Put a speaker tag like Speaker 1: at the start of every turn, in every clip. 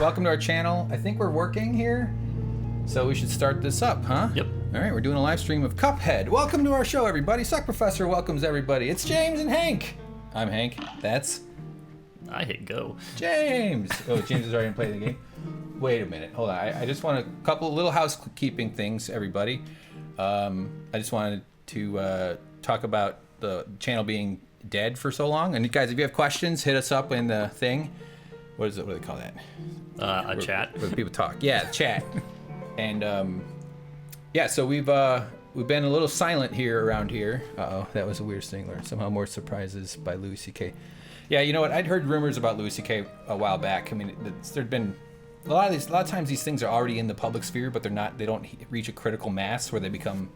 Speaker 1: welcome to our channel. I think we're working here, so we should start this up, huh?
Speaker 2: Yep.
Speaker 1: All right, we're doing a live stream of Cuphead. Welcome to our show, everybody. Suck Professor welcomes everybody. It's James and Hank. I'm Hank. That's...
Speaker 2: I hit go.
Speaker 1: James. Oh, James is already playing the game. Wait a minute. Hold on. I just want a couple little housekeeping things, everybody. I just wanted to talk about the channel being dead for so long. And guys, if you have questions, hit us up in the thing. What is it? What do they call that?
Speaker 2: A chat.
Speaker 1: Where people talk. Yeah, chat. And yeah, so we've been a little silent here around here. Uh-oh, that was a weird thing. Somehow more surprises by Louis C.K. Yeah, you know what? I'd heard rumors about Louis C.K. a while back. I mean, there'd been a lot of times these things are already in the public sphere, but they don't reach a critical mass where they become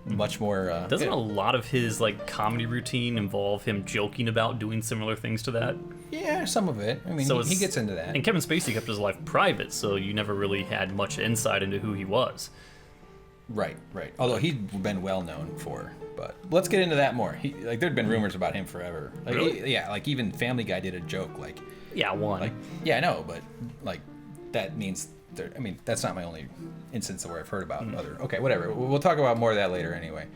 Speaker 1: much more.
Speaker 2: Doesn't a lot of his like comedy routine involve him joking about doing similar things to that?
Speaker 1: Yeah, some of it. I mean, so he gets into that.
Speaker 2: And Kevin Spacey kept his life private, so you never really had much insight into who he was.
Speaker 1: Right. Although he'd been well known for, but let's get into that more. There'd been rumors about him forever. Like,
Speaker 2: really?
Speaker 1: Like even Family Guy did a joke like.
Speaker 2: Yeah, one.
Speaker 1: Like, yeah, I know, but like that means. I mean, that's not my only instance where I've heard about other. Okay, whatever. We'll talk about more of that later anyway.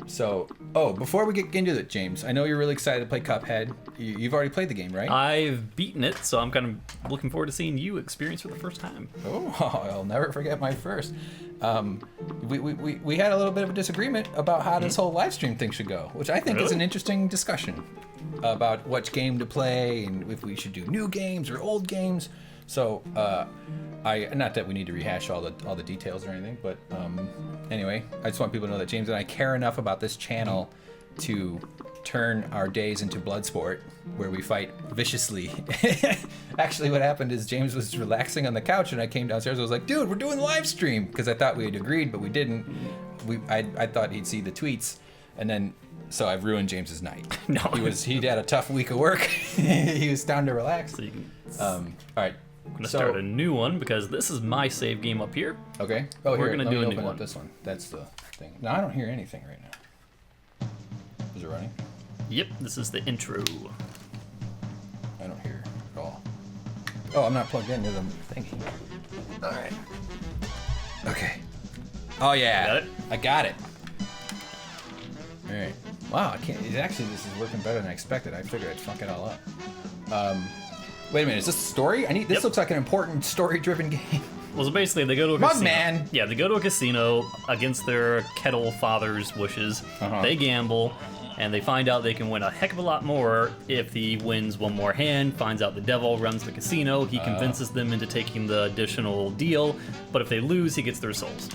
Speaker 1: Before we get into it, James, I know you're really excited to play Cuphead. You've already played the game, right?
Speaker 2: I've beaten it, so I'm kind of looking forward to seeing you experience for the first time.
Speaker 1: Oh, I'll never forget my first. We had a little bit of a disagreement about how this whole live stream thing should go, which I think is an interesting discussion about which game to play and if we should do new games or old games. So, not that we need to rehash all the details or anything, but anyway, I just want people to know that James and I care enough about this channel to turn our days into blood sport, where we fight viciously. Actually, what happened is James was relaxing on the couch, and I came downstairs. I was like, "Dude, we're doing live stream," because I thought we had agreed, but we didn't. I thought he'd see the tweets, and then. So I've ruined James's night.
Speaker 2: No,
Speaker 1: he'd had a tough week of work. He was down to relax.
Speaker 2: So you can,
Speaker 1: all right.
Speaker 2: I'm gonna start a new one because this is my save game up here.
Speaker 1: Okay. Oh,
Speaker 2: we're gonna do a new one.
Speaker 1: This one. That's the thing. No, I don't hear anything right now. Is it running?
Speaker 2: Yep. This is the intro.
Speaker 1: I don't hear it at all. Oh, I'm not plugged into the thingy. All right. Okay. Oh yeah.
Speaker 2: Got it?
Speaker 1: I got it. All right. Wow, I can't. This is working better than I expected. I figured I'd fuck it all up. Wait a minute. Is this a story? This looks like an important story-driven game.
Speaker 2: Well, so basically, they go to a casino.
Speaker 1: Mugman!
Speaker 2: Yeah, they go to a casino against their kettle father's wishes.
Speaker 1: Uh-huh.
Speaker 2: They gamble, and they find out they can win a heck of a lot more if he wins one more hand, finds out the devil runs the casino, he convinces them into taking the additional deal, but if they lose, he gets their souls.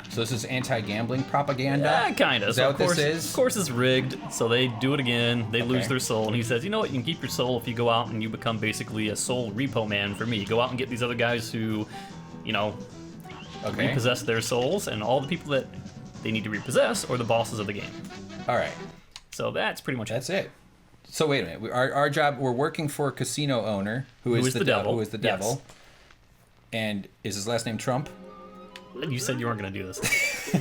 Speaker 1: So this is anti-gambling propaganda?
Speaker 2: Yeah, kind of.
Speaker 1: Is that what this is?
Speaker 2: Of course it's rigged, so they do it again, they lose their soul, and he says, you know what, you can keep your soul if you go out and you become basically a soul repo man for me. Go out and get these other guys who, repossess their souls, and all the people that they need to repossess are the bosses of the game.
Speaker 1: All right.
Speaker 2: So that's pretty much
Speaker 1: That's it. So wait a minute. Our job, we're working for a casino owner who is the devil. Who is the devil.
Speaker 2: Yes.
Speaker 1: And is his last name Trump?
Speaker 2: You said you weren't going to do this.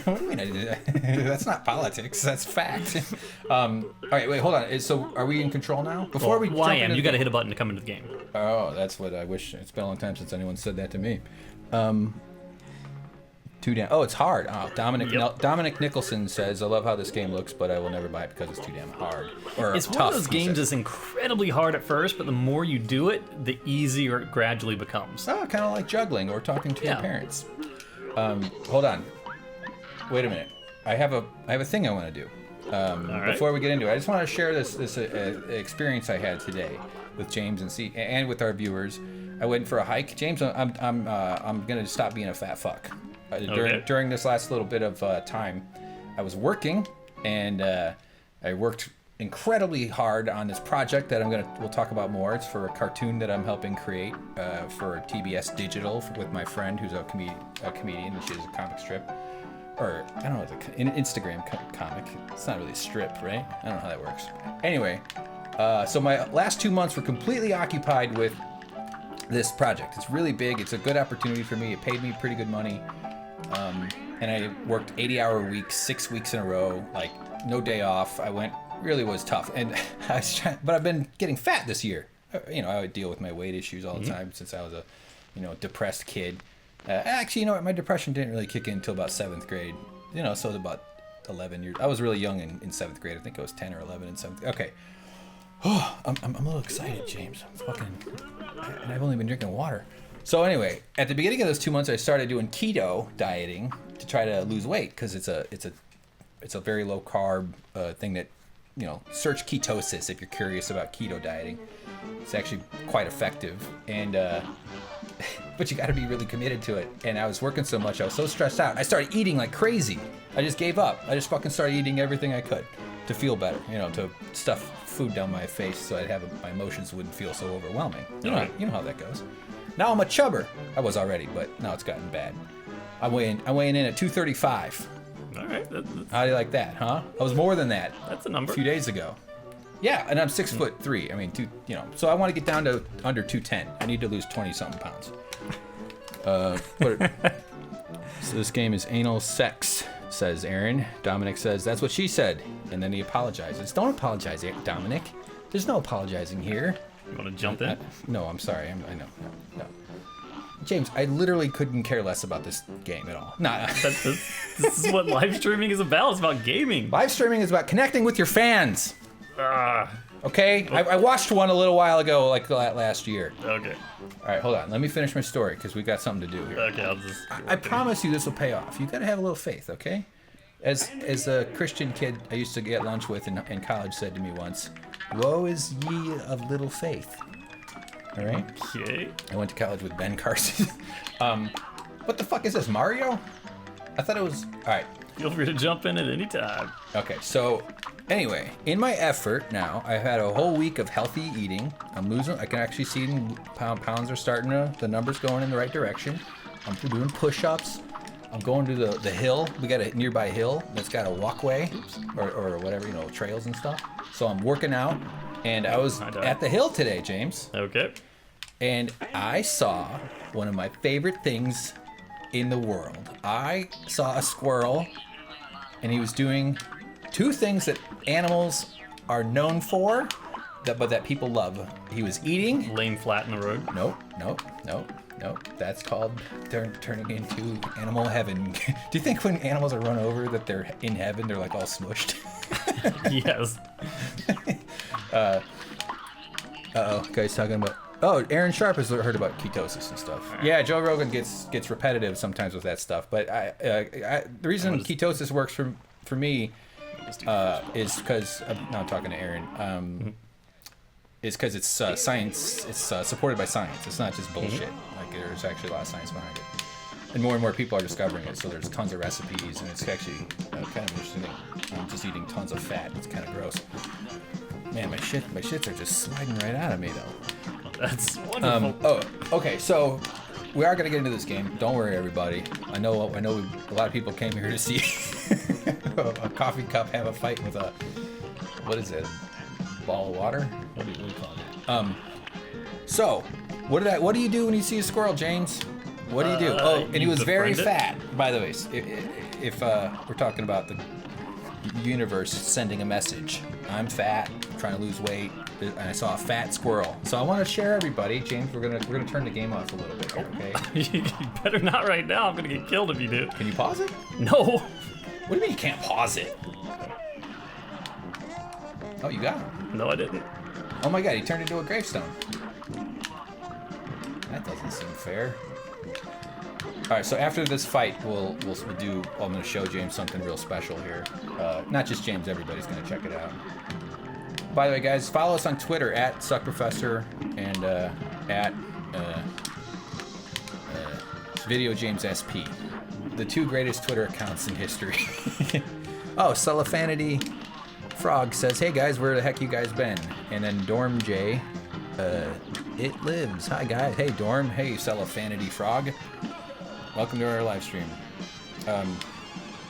Speaker 1: What do you mean I did that? That's not politics. That's fact. All right, wait, hold on. So are we in control now? Before we
Speaker 2: I am. You got to hit a button to come into the game.
Speaker 1: Oh, that's what I wish. It's been a long time since anyone said that to me. Too damn. Oh, it's hard. Oh, Dominic Nicholson says, "I love how this game looks, but I will never buy it because it's too damn hard." Or
Speaker 2: it's
Speaker 1: tough,
Speaker 2: one of those games that's incredibly hard at first, but the more you do it, the easier it gradually becomes.
Speaker 1: Oh, kind of like juggling or talking to your parents. Hold on. Wait a minute. I have a thing I want to do. Before we get into it, I just want to share this experience I had today with James and with our viewers. I went for a hike. James, I'm gonna stop being a fat fuck. During this last little bit of time, I was working, and I worked incredibly hard on this project that we'll talk about more. It's for a cartoon that I'm helping create for TBS Digital with my friend who's a comedian, and she does a comic strip. Or, I don't know, an Instagram comic. It's not really a strip, right? I don't know how that works. Anyway, so my last 2 months were completely occupied with this project. It's really big. It's a good opportunity for me. It paid me pretty good money. And I worked 80-hour weeks, 6 weeks in a row, like no day off. Really was tough. And but I've been getting fat this year. I would deal with my weight issues all the time since I was a, depressed kid. Actually, you know what? My depression didn't really kick in until about 7th grade. So it was about 11 years. I was really young in 7th grade. I think I was 10 or 11 in 7th. Okay. Oh, I'm a little excited, James. And I've only been drinking water. So anyway, at the beginning of those 2 months, I started doing keto dieting to try to lose weight because it's a very low carb thing that, search ketosis if you're curious about keto dieting. It's actually quite effective, and but you got to be really committed to it. And I was working so much, I was so stressed out. I started eating like crazy. I just gave up. I just fucking started eating everything I could to feel better, to stuff food down my face so my emotions wouldn't feel so overwhelming. You know how that goes. Now I'm a chubber. I was already, but now it's gotten bad. I'm weighing in at 235.
Speaker 2: All right.
Speaker 1: How do you like that, huh? I was more than that.
Speaker 2: That's a number.
Speaker 1: A few days ago. Yeah, and I'm 6'3". I mean, so I want to get down to under 210. I need to lose 20-something pounds. So this game is anal sex, says Aaron. Dominic says, that's what she said. And then he apologizes. Don't apologize, Dominic. There's no apologizing here.
Speaker 2: You want to jump in?
Speaker 1: No, I'm sorry. I know. No. James, I literally couldn't care less about this game at all. Nah.
Speaker 2: This is what live streaming is about. It's about gaming.
Speaker 1: Live streaming is about connecting with your fans. Okay? I watched one a little while ago, like last year.
Speaker 2: Okay.
Speaker 1: All right, hold on. Let me finish my story, because we got something to do here.
Speaker 2: Okay,
Speaker 1: I promise you this will pay off. You got to have a little faith, okay? As a Christian kid I used to get lunch with in college said to me once, woe is ye of little faith. All right?
Speaker 2: Okay.
Speaker 1: I went to college with Ben Carson. What the fuck is this, Mario? I thought it was... All right.
Speaker 2: Feel free to jump in at any time.
Speaker 1: Okay, so anyway, in my effort now, I've had a whole week of healthy eating. I'm losing... I can actually see pounds are starting to... The numbers going in the right direction. I'm doing push-ups. I'm going to the hill. We got a nearby hill that's got a walkway or whatever, trails and stuff. So I'm working out, and I was at the hill today, James.
Speaker 2: Okay.
Speaker 1: And I saw one of my favorite things in the world. I saw a squirrel, and he was doing two things that animals are known for, but that people love. He was eating.
Speaker 2: Laying flat in the road.
Speaker 1: Nope. That's called turning into animal heaven. Do you think when animals are run over that they're in heaven, they're like all smushed?
Speaker 2: Yes.
Speaker 1: Guys talking about... Oh, Aaron Sharp has heard about ketosis and stuff. Right. Yeah, Joe Rogan gets repetitive sometimes with that stuff. But the reason ketosis works for me is because... now I'm talking to Aaron. Is because it's science. It's supported by science. It's not just bullshit. Like there's actually a lot of science behind it, and more people are discovering it. So there's tons of recipes, and it's actually kind of interesting. I'm just eating tons of fat. It's kind of gross. Man, my shits are just sliding right out of me though.
Speaker 2: That's wonderful.
Speaker 1: Okay. So we are gonna get into this game. Don't worry, everybody. I know. A lot of people came here to see a coffee cup have a fight with a... What is it? Ball of water? What do you call that? So, what do you do when you see a squirrel, James? What do you do? And he was very fat, by the way. If we're talking about the universe sending a message, I'm fat, I'm trying to lose weight, and I saw a fat squirrel. So I want to share everybody, James. We're gonna turn the game off a little bit here, okay?
Speaker 2: You better not right now. I'm gonna get killed if you do.
Speaker 1: Can you pause it?
Speaker 2: No.
Speaker 1: What do you mean you can't pause it? Oh, you got him.
Speaker 2: No, I didn't.
Speaker 1: Oh my god, he turned into a gravestone. That doesn't seem fair. Alright, so after this fight, we'll do... I'm going to show James something real special here. Not just James, everybody's going to check it out. By the way, guys, follow us on Twitter at SuckProfessor and at VideoJamesSP. The two greatest Twitter accounts in history. Oh, Celophanity Frog says, hey guys, where the heck you guys been? And then Dorm J, it lives. Hi guys. Hey Dorm. Hey Celophanity Frog. Welcome to our live stream.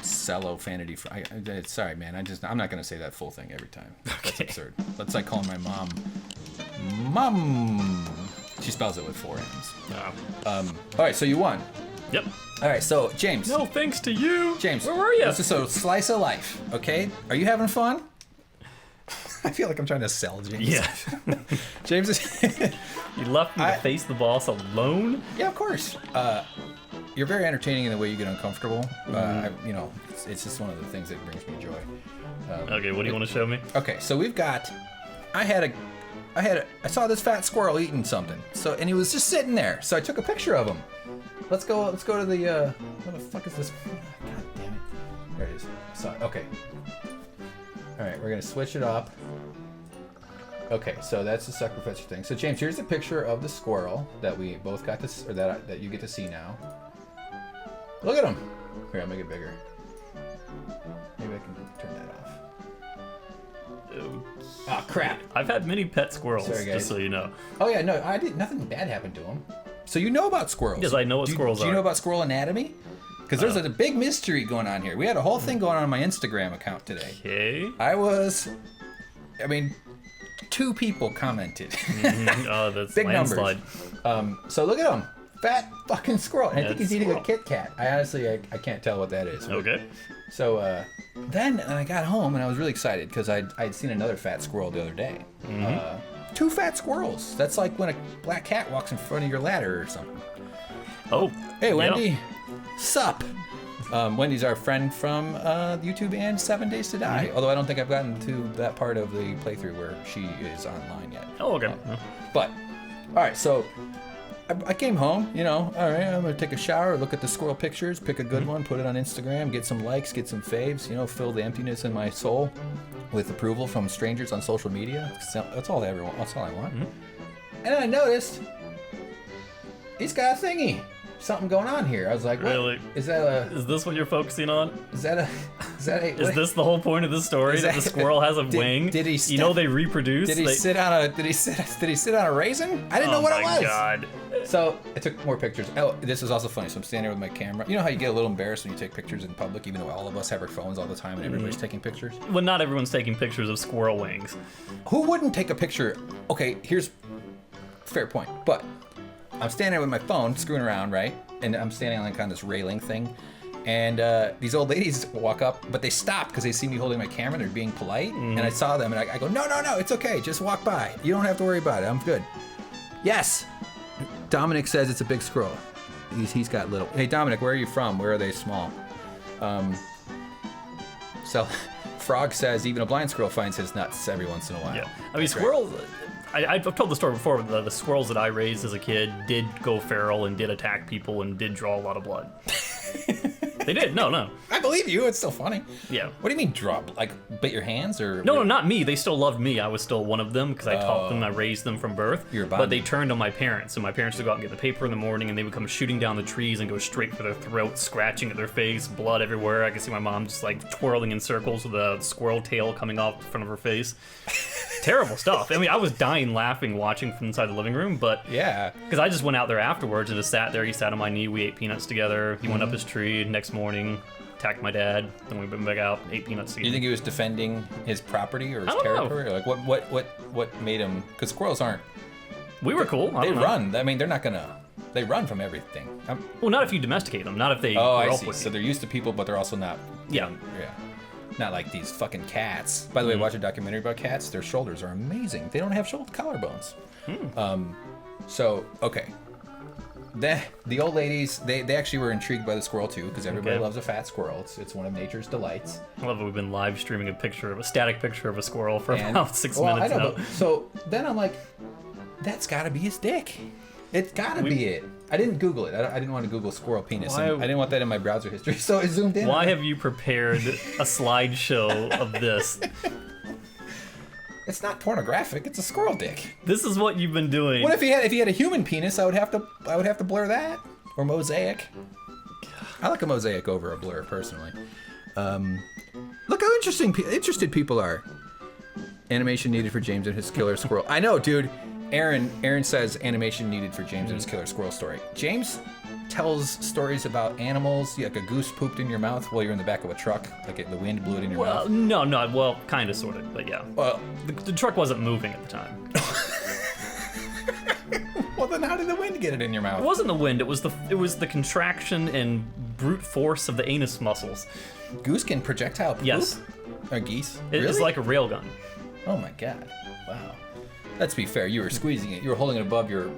Speaker 1: Celophanity Frog. Sorry, man. I'm not gonna say that full thing every time. That's absurd. That's like calling my mom. Mom. She spells it with 4 M's. All right, so you won.
Speaker 2: Yep.
Speaker 1: All right, so James.
Speaker 2: No thanks to you.
Speaker 1: James.
Speaker 2: Where were you?
Speaker 1: This is a slice of life. Okay. Are you having fun? I feel like I'm trying to sell James.
Speaker 2: Yeah.
Speaker 1: James is...
Speaker 2: You left me to face the boss alone?
Speaker 1: Yeah, of course. You're very entertaining in the way you get uncomfortable. It's just one of the things that brings me joy.
Speaker 2: Okay, what do you want to show me?
Speaker 1: Okay, so we've got... I saw this fat squirrel eating something. And he was just sitting there. So I took a picture of him. Let's go to the... what the fuck is this? God damn it. There it is. Okay. All right, we're gonna switch it up. Okay, so that's the sucker fetcher thing. So James, here's a picture of the squirrel that we both got to, or that you get to see now. Look at him. Here, I'll make it bigger. Maybe I can turn that off. Oh crap!
Speaker 2: I've had many pet squirrels,
Speaker 1: sorry, guys.
Speaker 2: just so you know.
Speaker 1: Oh yeah, no, I didn't. Nothing bad happened to him. So you know about squirrels?
Speaker 2: Yes, I know what squirrels are.
Speaker 1: Do you know about squirrel anatomy? Because there's a big mystery going on here. We had a whole thing going on my Instagram account today.
Speaker 2: Okay.
Speaker 1: Two people commented.
Speaker 2: Oh, that's
Speaker 1: big
Speaker 2: landslide.
Speaker 1: Numbers. So look at him. Fat fucking squirrel. And I think he's eating
Speaker 2: squirrel.
Speaker 1: a Kit Kat. I honestly can't tell what that is.
Speaker 2: Okay.
Speaker 1: So then I got home and I was really excited because I'd seen another fat squirrel the other day. Two fat squirrels. That's like when a black cat walks in front of your ladder or something.
Speaker 2: Oh.
Speaker 1: Hey, Wendy.
Speaker 2: Yep.
Speaker 1: Sup? Wendy's our friend from YouTube and 7 Days to Die. Although I don't think I've gotten to that part of the playthrough where she is online yet.
Speaker 2: Oh, okay.
Speaker 1: But, all right, so I came home, all right, I'm going to take a shower, look at the squirrel pictures, pick a good one, put it on Instagram, get some likes, get some faves, fill the emptiness in my soul with approval from strangers on social media. That's all I want. And then I noticed he's got a thingy. Something going on here. I was like, what?
Speaker 2: Really?
Speaker 1: Is
Speaker 2: this what you're focusing on?
Speaker 1: Is this
Speaker 2: the whole point of the story that the squirrel has a wing?
Speaker 1: Did he
Speaker 2: they reproduce?
Speaker 1: Did he sit on a raisin? I didn't know what it was.
Speaker 2: Oh my god.
Speaker 1: So I took more pictures. Oh, this is also funny. So I'm standing there with my camera. You know how you get a little embarrassed when you take pictures in public, even though all of us have our phones all the time and everybody's taking pictures?
Speaker 2: Well, not everyone's taking pictures of squirrel wings.
Speaker 1: Who wouldn't take a picture? Okay, here's fair point. But I'm standing there with my phone, screwing around, right? And I'm standing on this railing thing. And these old ladies walk up, but they stop because they see me holding my camera. They're being polite. And I saw them, and I go, no, it's okay. Just walk by. You don't have to worry about it. I'm good. Yes. Dominic says it's a big squirrel. He's got little. Hey, Dominic, where are you from? Where are they small? So Frog says even a blind squirrel finds his nuts every once in a while.
Speaker 2: Yeah. I mean, squirrels... I've told the story before, but the squirrels that I raised as a kid did go feral and did attack people and did draw a lot of blood. They did. No.
Speaker 1: I believe you. It's still funny.
Speaker 2: Yeah.
Speaker 1: What do you mean drop? Like bit your hands or?
Speaker 2: No, not me. They still loved me. I was still one of them because I taught them. I raised them from birth.
Speaker 1: You're a
Speaker 2: but they turned on my parents. So my parents would go out and get the paper in the morning, and they would come shooting down the trees and go straight for their throat, scratching at their face, blood everywhere. I could see my mom just like twirling in circles with a squirrel tail coming off the front of her face. Terrible stuff. I mean, I was dying laughing watching from inside the living room, but
Speaker 1: yeah,
Speaker 2: because I just went out there afterwards and just sat there. He sat on my knee. We ate peanuts together. He went up his tree. Next morning, attacked my dad. Then we went back out, ate peanuts together.
Speaker 1: You think he was defending his property or his territory? Or like what made him? Because squirrels aren't.
Speaker 2: We were cool.
Speaker 1: They run. I mean, they're not gonna. They run from everything.
Speaker 2: Well, not if you domesticate them. Not if they.
Speaker 1: Oh, I see. So they're used to people, but they're also not.
Speaker 2: Yeah.
Speaker 1: Yeah. Not like these fucking cats. By the way, watch a documentary about cats. Their shoulders are amazing. They don't have collarbones. So, okay. The old ladies, they actually were intrigued by the squirrel too, because everybody loves a fat squirrel. It's one of nature's delights.
Speaker 2: I love that we've been live streaming a static picture of a squirrel for about 6 minutes
Speaker 1: I know,
Speaker 2: now.
Speaker 1: but, so then I'm like, that's gotta be his dick. It's gotta be it. I didn't Google it. I didn't want to Google squirrel penis. I didn't want that in my browser history, so I zoomed in.
Speaker 2: Why have you prepared a slideshow of this?
Speaker 1: It's not pornographic. It's a squirrel dick.
Speaker 2: This is what you've been doing.
Speaker 1: What if he had a human penis? I would have to blur that or mosaic. I like a mosaic over a blur personally. Look how interested people are. Animation needed for James and his killer squirrel. I know, dude. Aaron says animation needed for James and his killer squirrel story. James tells stories about animals, like a goose pooped in your mouth while you're in the back of a truck, like the wind blew it in your mouth.
Speaker 2: No, kind of, sort of, but yeah.
Speaker 1: Well,
Speaker 2: the truck wasn't moving at the time.
Speaker 1: Well, then how did the wind get it in your mouth?
Speaker 2: It wasn't the wind. It was the contraction and brute force of the anus muscles.
Speaker 1: Goose can projectile poop?
Speaker 2: Yes.
Speaker 1: Or geese?
Speaker 2: It's
Speaker 1: Really?
Speaker 2: like a railgun.
Speaker 1: Oh my god. Wow. Let's be fair. You were squeezing it. You were holding it above your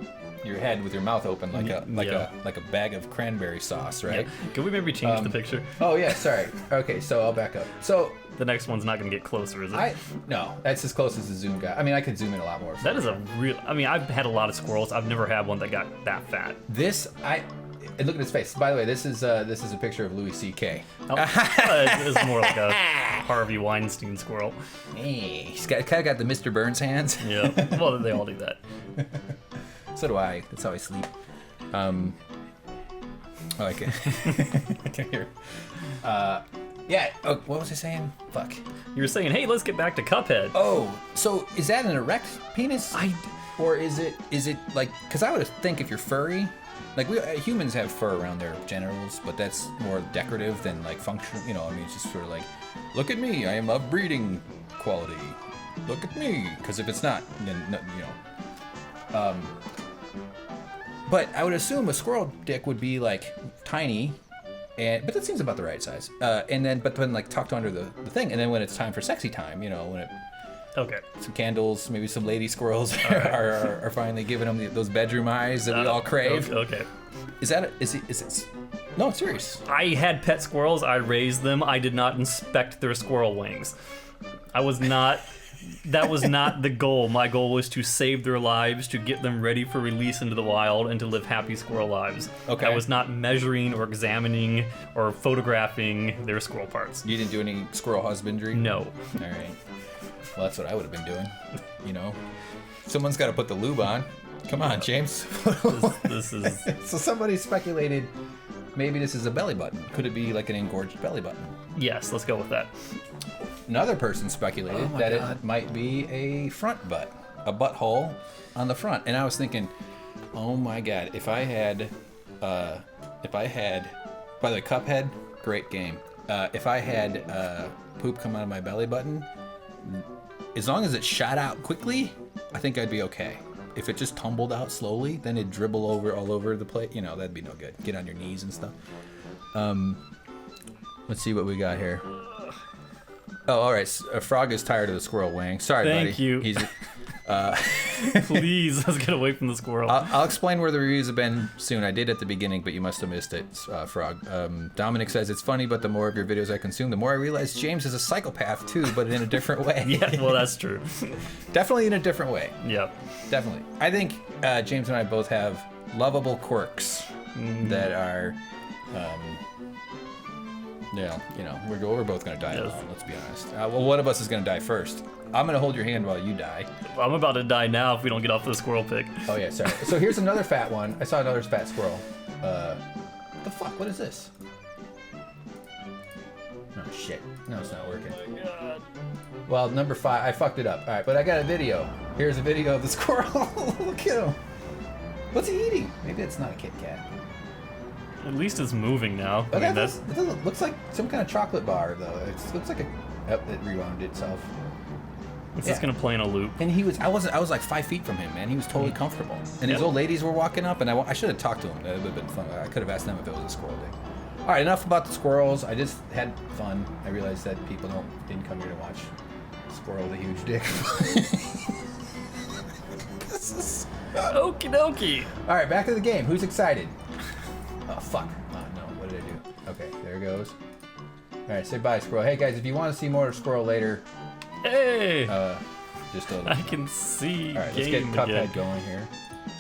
Speaker 1: head with your mouth open like a bag of cranberry sauce, right?
Speaker 2: Yeah. Can we maybe change the picture?
Speaker 1: Oh yeah, sorry. Okay, so I'll back up. So
Speaker 2: the next one's not going to get closer, is it?
Speaker 1: No, that's as close as the zoom got. I mean, I could zoom in a lot more.
Speaker 2: That is a real. I mean, I've had a lot of squirrels. I've never had one that got that fat.
Speaker 1: And look at his face. By the way, this is a picture of Louis C.K.
Speaker 2: Oh, it's more like a Harvey Weinstein squirrel.
Speaker 1: Hey, he's kind of got the Mr. Burns hands.
Speaker 2: Yeah. Well, they all do that.
Speaker 1: So do I. That's how I sleep. Oh, I can. I can hear. Yeah. Oh, what was I saying? Fuck.
Speaker 2: You were saying, hey, let's get back to Cuphead.
Speaker 1: Oh, so is that an erect penis? Or is it like? Because I would think if you're furry. Like humans have fur around their genitals, but that's more decorative than like functional. You know, I mean, it's just sort of like, look at me, I am of breeding quality. Look at me, because if it's not, then you know. But I would assume a squirrel dick would be like tiny, but that seems about the right size. But then like tucked under the thing, and then when it's time for sexy time, you know, when it.
Speaker 2: Okay.
Speaker 1: Some candles, maybe some lady squirrels are finally giving them those bedroom eyes that we all crave.
Speaker 2: Okay.
Speaker 1: Is it? No, it's serious.
Speaker 2: I had pet squirrels. I raised them. I did not inspect their squirrel wings. I was not. That was not the goal. My goal was to save their lives, to get them ready for release into the wild, and to live happy squirrel lives.
Speaker 1: Okay.
Speaker 2: I was not measuring or examining or photographing their squirrel parts.
Speaker 1: You didn't do any squirrel husbandry?
Speaker 2: No.
Speaker 1: All right. Well, that's what I would have been doing. You know, someone's got to put the lube on. Come on, James.
Speaker 2: This is.
Speaker 1: So somebody speculated maybe this is a belly button. Could it be like an engorged belly button?
Speaker 2: Yes, let's go with that.
Speaker 1: Another person speculated that it might be a front butt, a butthole on the front. And I was thinking, oh my God, if I had, by the way, Cuphead, great game. If I had poop come out of my belly button, as long as it shot out quickly, I think I'd be okay. If it just tumbled out slowly, then it'd dribble all over the plate. You know, that'd be no good. Get on your knees and stuff. Let's see what we got here. Oh, all right. A frog is tired of the squirrel wang. Sorry, buddy.
Speaker 2: Thank you.
Speaker 1: He's,
Speaker 2: Please, let's get away from the squirrel.
Speaker 1: I'll explain where the reviews have been soon. I did at the beginning, but you must have missed it, Frog. Dominic says, it's funny, but the more of your videos I consume, the more I realize James is a psychopath too, but in a different way.
Speaker 2: Yeah, well, that's true.
Speaker 1: Definitely in a different way.
Speaker 2: Yep.
Speaker 1: Definitely. I think James and I both have lovable quirks that are... yeah, you know, we're both going to die alone, let's be honest. Well, one of us is going to die first. I'm going to hold your hand while you die.
Speaker 2: I'm about to die now if we don't get off the squirrel pick.
Speaker 1: Oh, yeah, sorry. So here's another fat one. I saw another fat squirrel. What the fuck? What is this? Oh, shit. No, it's not working.
Speaker 2: Oh, my God.
Speaker 1: Well, number 5, I fucked it up. All right, but I got a video. Here's a video of the squirrel. Look at him. What's he eating? Maybe it's not a Kit Kat.
Speaker 2: At least it's moving now.
Speaker 1: Oh, it looks like some kind of chocolate bar, though. It looks like it rewound itself.
Speaker 2: It's just gonna play in a loop.
Speaker 1: And I was like 5 feet from him, man. He was totally comfortable. And his old ladies were walking up, and I should have talked to him. That would have been fun. I could have asked them if it was a squirrel day. All right, enough about the squirrels. I just had fun. I realized that people didn't come here to watch a squirrel with a huge dick.
Speaker 2: Okie dokie.
Speaker 1: All right, back to the game. Who's excited? Oh, fuck. Oh, no. What did I do? Okay, there it goes. All right, say bye, squirrel. Hey, guys, if you want to see more of Squirrel later...
Speaker 2: Hey!
Speaker 1: Just a...
Speaker 2: I can see.
Speaker 1: All right, let's get Cuphead going here.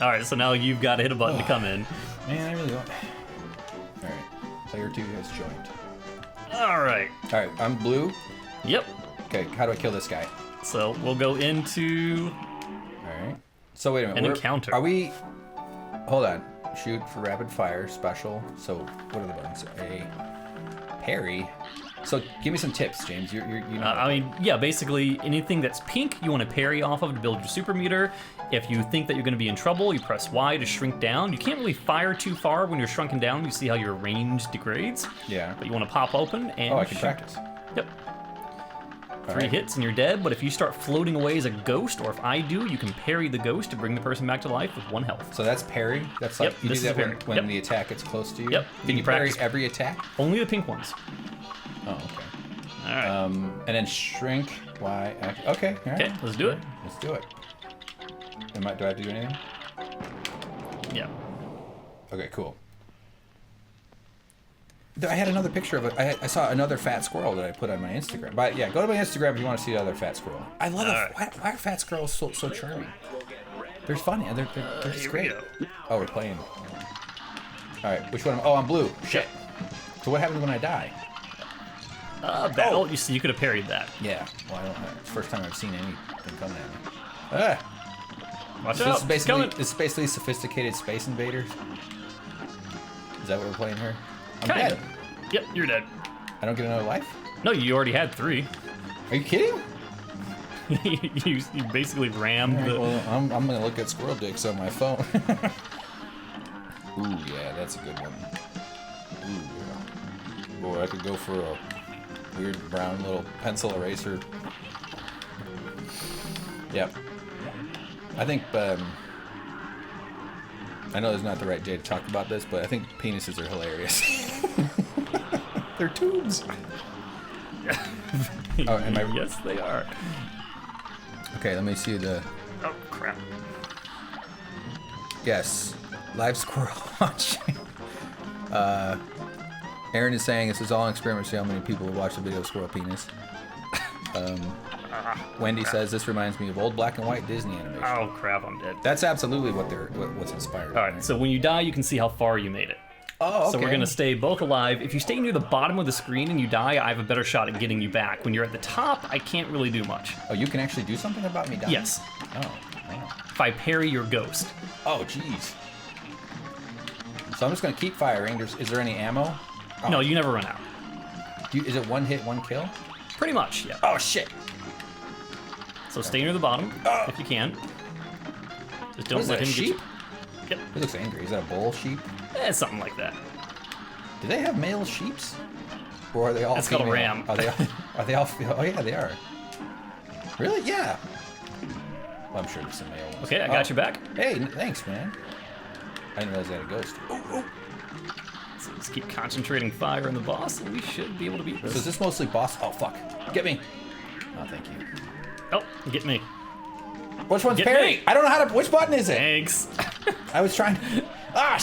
Speaker 2: All right, so now you've got to hit a button to come in.
Speaker 1: Man, I really don't... All right, player 2 has joined.
Speaker 2: All right.
Speaker 1: All right, I'm blue.
Speaker 2: Yep.
Speaker 1: Okay, how do I kill this guy?
Speaker 2: So we'll go into...
Speaker 1: All right. So wait a minute.
Speaker 2: An encounter.
Speaker 1: Are we... Hold on. Shoot for rapid fire, special. So what are the buttons? A parry. So give me some tips, James. You know.
Speaker 2: I mean, yeah, basically anything that's pink you want to parry off of to build your super meter. If you think that you're going to be in trouble, you press Y to shrink down. You can't really fire too far when you're shrunken down. You see how your range degrades.
Speaker 1: Yeah.
Speaker 2: But you want to pop open and
Speaker 1: I can practice.
Speaker 2: Yep. 3 hits and you're dead, but if you start floating away as a ghost, or if I do, you can parry the ghost to bring the person back to life with 1 health.
Speaker 1: So that's parry? That's like, you do that when the attack gets close to you?
Speaker 2: Yep.
Speaker 1: Can you parry every attack?
Speaker 2: Only the pink ones.
Speaker 1: Oh, okay.
Speaker 2: All right.
Speaker 1: And then shrink. Y, X. Okay. All right.
Speaker 2: Okay, let's do it.
Speaker 1: Let's do it. Do I have to do anything?
Speaker 2: Yeah.
Speaker 1: Okay, cool. I had another picture of it. I saw another fat squirrel that I put on my Instagram. But yeah, go to my Instagram if you want to see the other fat squirrel. I love it. Why are fat squirrels so charming? They're funny. They're just great. Oh, we're playing. All right, which one? Oh, I'm blue. Shit. So what happens when I die?
Speaker 2: Battle. You could have parried that.
Speaker 1: Yeah. Well, I don't. It's the first time I've seen anything coming at me. Ah.
Speaker 2: Watch
Speaker 1: So
Speaker 2: out.
Speaker 1: this is basically sophisticated Space Invaders. Is that what we're playing here? I'm dead.
Speaker 2: Yep, you're dead.
Speaker 1: I don't get another life?
Speaker 2: No, you already had 3.
Speaker 1: Are you kidding?
Speaker 2: you basically rammed the...
Speaker 1: Well, I'm gonna look at squirrel dicks on my phone. Ooh, yeah, that's a good one. Ooh, yeah. Boy, I could go for a weird brown little pencil eraser. Yep. I think, I know it's not the right day to talk about this, but I think penises are hilarious. They're tubes. Oh, am I?
Speaker 2: Yes, they are.
Speaker 1: Okay, let me see the...
Speaker 2: Oh, crap.
Speaker 1: Yes. Live squirrel watching. Aaron is saying this is all an experiment to see how many people will watch the video of squirrel penis. Wendy says this reminds me of old black and white Disney animation.
Speaker 2: Oh, crap, I'm dead.
Speaker 1: That's absolutely what's inspired.
Speaker 2: All right, so when you die, you can see how far you made it.
Speaker 1: Oh, okay.
Speaker 2: So we're going to stay both alive. If you stay near the bottom of the screen and you die, I have a better shot at getting you back. When you're at the top, I can't really do much.
Speaker 1: Oh, you can actually do something about me dying?
Speaker 2: Yes.
Speaker 1: Oh, wow.
Speaker 2: If I parry your ghost.
Speaker 1: Oh, jeez. So I'm just going to keep firing. Is there any ammo? Oh.
Speaker 2: No, you never run out.
Speaker 1: Is it one hit, one kill?
Speaker 2: Pretty much, yeah.
Speaker 1: Oh, shit.
Speaker 2: So stay near the bottom, if you can. Just don't let him
Speaker 1: sheep?
Speaker 2: get you. Yep.
Speaker 1: It looks angry. Is that a bull sheep?
Speaker 2: Something like that.
Speaker 1: Do they have male sheeps? Or are they all
Speaker 2: It's called a ram.
Speaker 1: Are they all... Oh, yeah, they are. Really? Yeah. Well, I'm sure there's some male ones.
Speaker 2: Okay, I got you back.
Speaker 1: Hey, thanks, man. I didn't realize I had a ghost. Oh.
Speaker 2: So let's keep concentrating fire on the boss, and we should be able to beat this.
Speaker 1: So is this mostly boss? Oh, fuck. Get me. Oh, thank you.
Speaker 2: Oh, get me.
Speaker 1: Which one's
Speaker 2: Get
Speaker 1: parry?
Speaker 2: me.
Speaker 1: I don't know how to... Which button is it?
Speaker 2: Thanks.
Speaker 1: I was trying... Ah!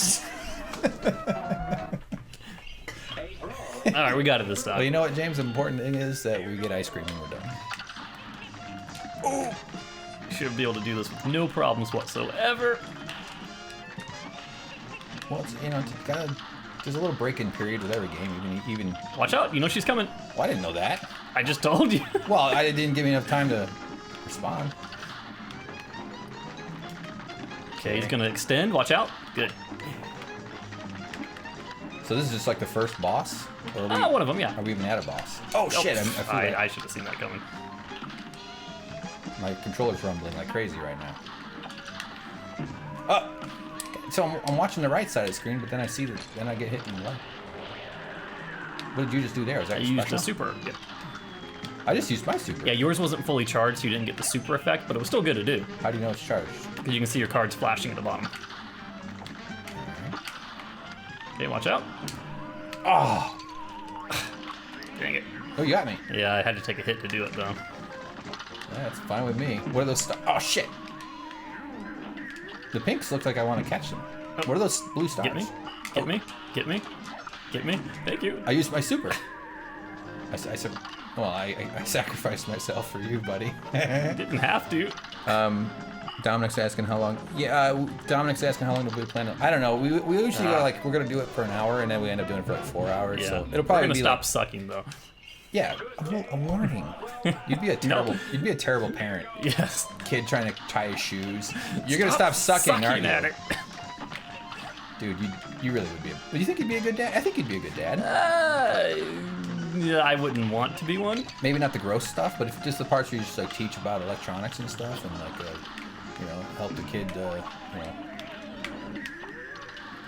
Speaker 2: All right, we got it this time.
Speaker 1: Well, you know what, James? The important thing is that we get ice cream when we're done.
Speaker 2: Oh! Should be able to do this with no problems whatsoever.
Speaker 1: Well, it's, there's a little break-in period with every game, even...
Speaker 2: Watch out, you know she's coming.
Speaker 1: Well, I didn't know that.
Speaker 2: I just told you.
Speaker 1: Well, I didn't give me enough time to respond.
Speaker 2: Okay, he's gonna extend. Watch out. Good.
Speaker 1: So this is just like the first boss? Or are we,
Speaker 2: one of them, yeah.
Speaker 1: Are we even at a boss? Oh, shit.
Speaker 2: I should have seen that coming.
Speaker 1: My controller's rumbling like crazy right now. Oh! So I'm watching the right side of the screen, but then I see that, then I get hit in the left. What did you just do there? Was that
Speaker 2: I used
Speaker 1: special?
Speaker 2: a super. Yep.
Speaker 1: I just used my super.
Speaker 2: Yeah, yours wasn't fully charged, so you didn't get the super effect, but it was still good to do.
Speaker 1: How do you know it's charged?
Speaker 2: Because you can see your cards flashing at the bottom. Okay, watch out.
Speaker 1: Oh!
Speaker 2: Dang it.
Speaker 1: Oh, you got me.
Speaker 2: Yeah, I had to take a hit to do it, though.
Speaker 1: That's fine with me. What are those Oh, shit! The pinks look like I want to catch them.
Speaker 2: Oh.
Speaker 1: What are those blue stars?
Speaker 2: Get me. Get me. Get me. Get me. Thank you.
Speaker 1: I used my super. I said, well, I sacrificed myself for you, buddy.
Speaker 2: Didn't have to.
Speaker 1: Dominic's asking how long. Yeah, Dominic's asking how long do we plan on. I don't know. We usually go like we're gonna do it for an hour, and then we end up doing it for like 4 hours.
Speaker 2: Yeah.
Speaker 1: So it'll probably
Speaker 2: We're
Speaker 1: be
Speaker 2: gonna stop
Speaker 1: like,
Speaker 2: sucking though.
Speaker 1: Yeah, a warning. You'd be a terrible. You'd be a terrible parent.
Speaker 2: Yes.
Speaker 1: Kid trying to tie his shoes. You're gonna stop sucking, aren't you?
Speaker 2: At it.
Speaker 1: Dude, you really would be. Do you think you'd be a good dad? I think you'd be a good dad.
Speaker 2: Yeah, I wouldn't want to be one.
Speaker 1: Maybe not the gross stuff, but if just the parts where you just like teach about electronics and stuff, and like help the kid,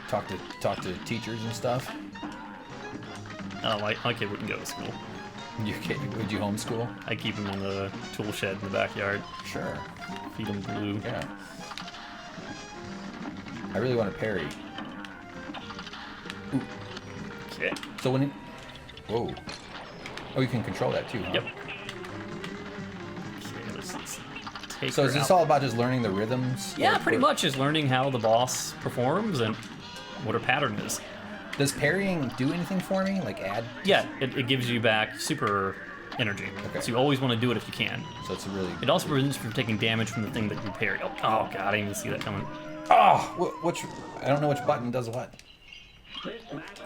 Speaker 1: talk to teachers and stuff.
Speaker 2: Oh, my kid wouldn't go to school.
Speaker 1: Would you homeschool?
Speaker 2: I keep him in the tool shed in the backyard.
Speaker 1: Sure.
Speaker 2: Feed him glue.
Speaker 1: Yeah. I really want to parry. Ooh.
Speaker 2: Okay.
Speaker 1: So when whoa. Oh, you can control that too, huh?
Speaker 2: Yep. take
Speaker 1: So
Speaker 2: her
Speaker 1: is this
Speaker 2: out.
Speaker 1: all about just learning the rhythms?
Speaker 2: Yeah, pretty much is learning how the boss performs and what her pattern is.
Speaker 1: Does parrying do anything for me? Like add?
Speaker 2: Yeah, it gives you back super energy.
Speaker 1: Okay.
Speaker 2: So you always want to do it if you can.
Speaker 1: So it's a really...
Speaker 2: It also prevents you from taking damage from the thing that you parry. Oh god, I didn't even see that coming.
Speaker 1: Oh! I don't know which button does what.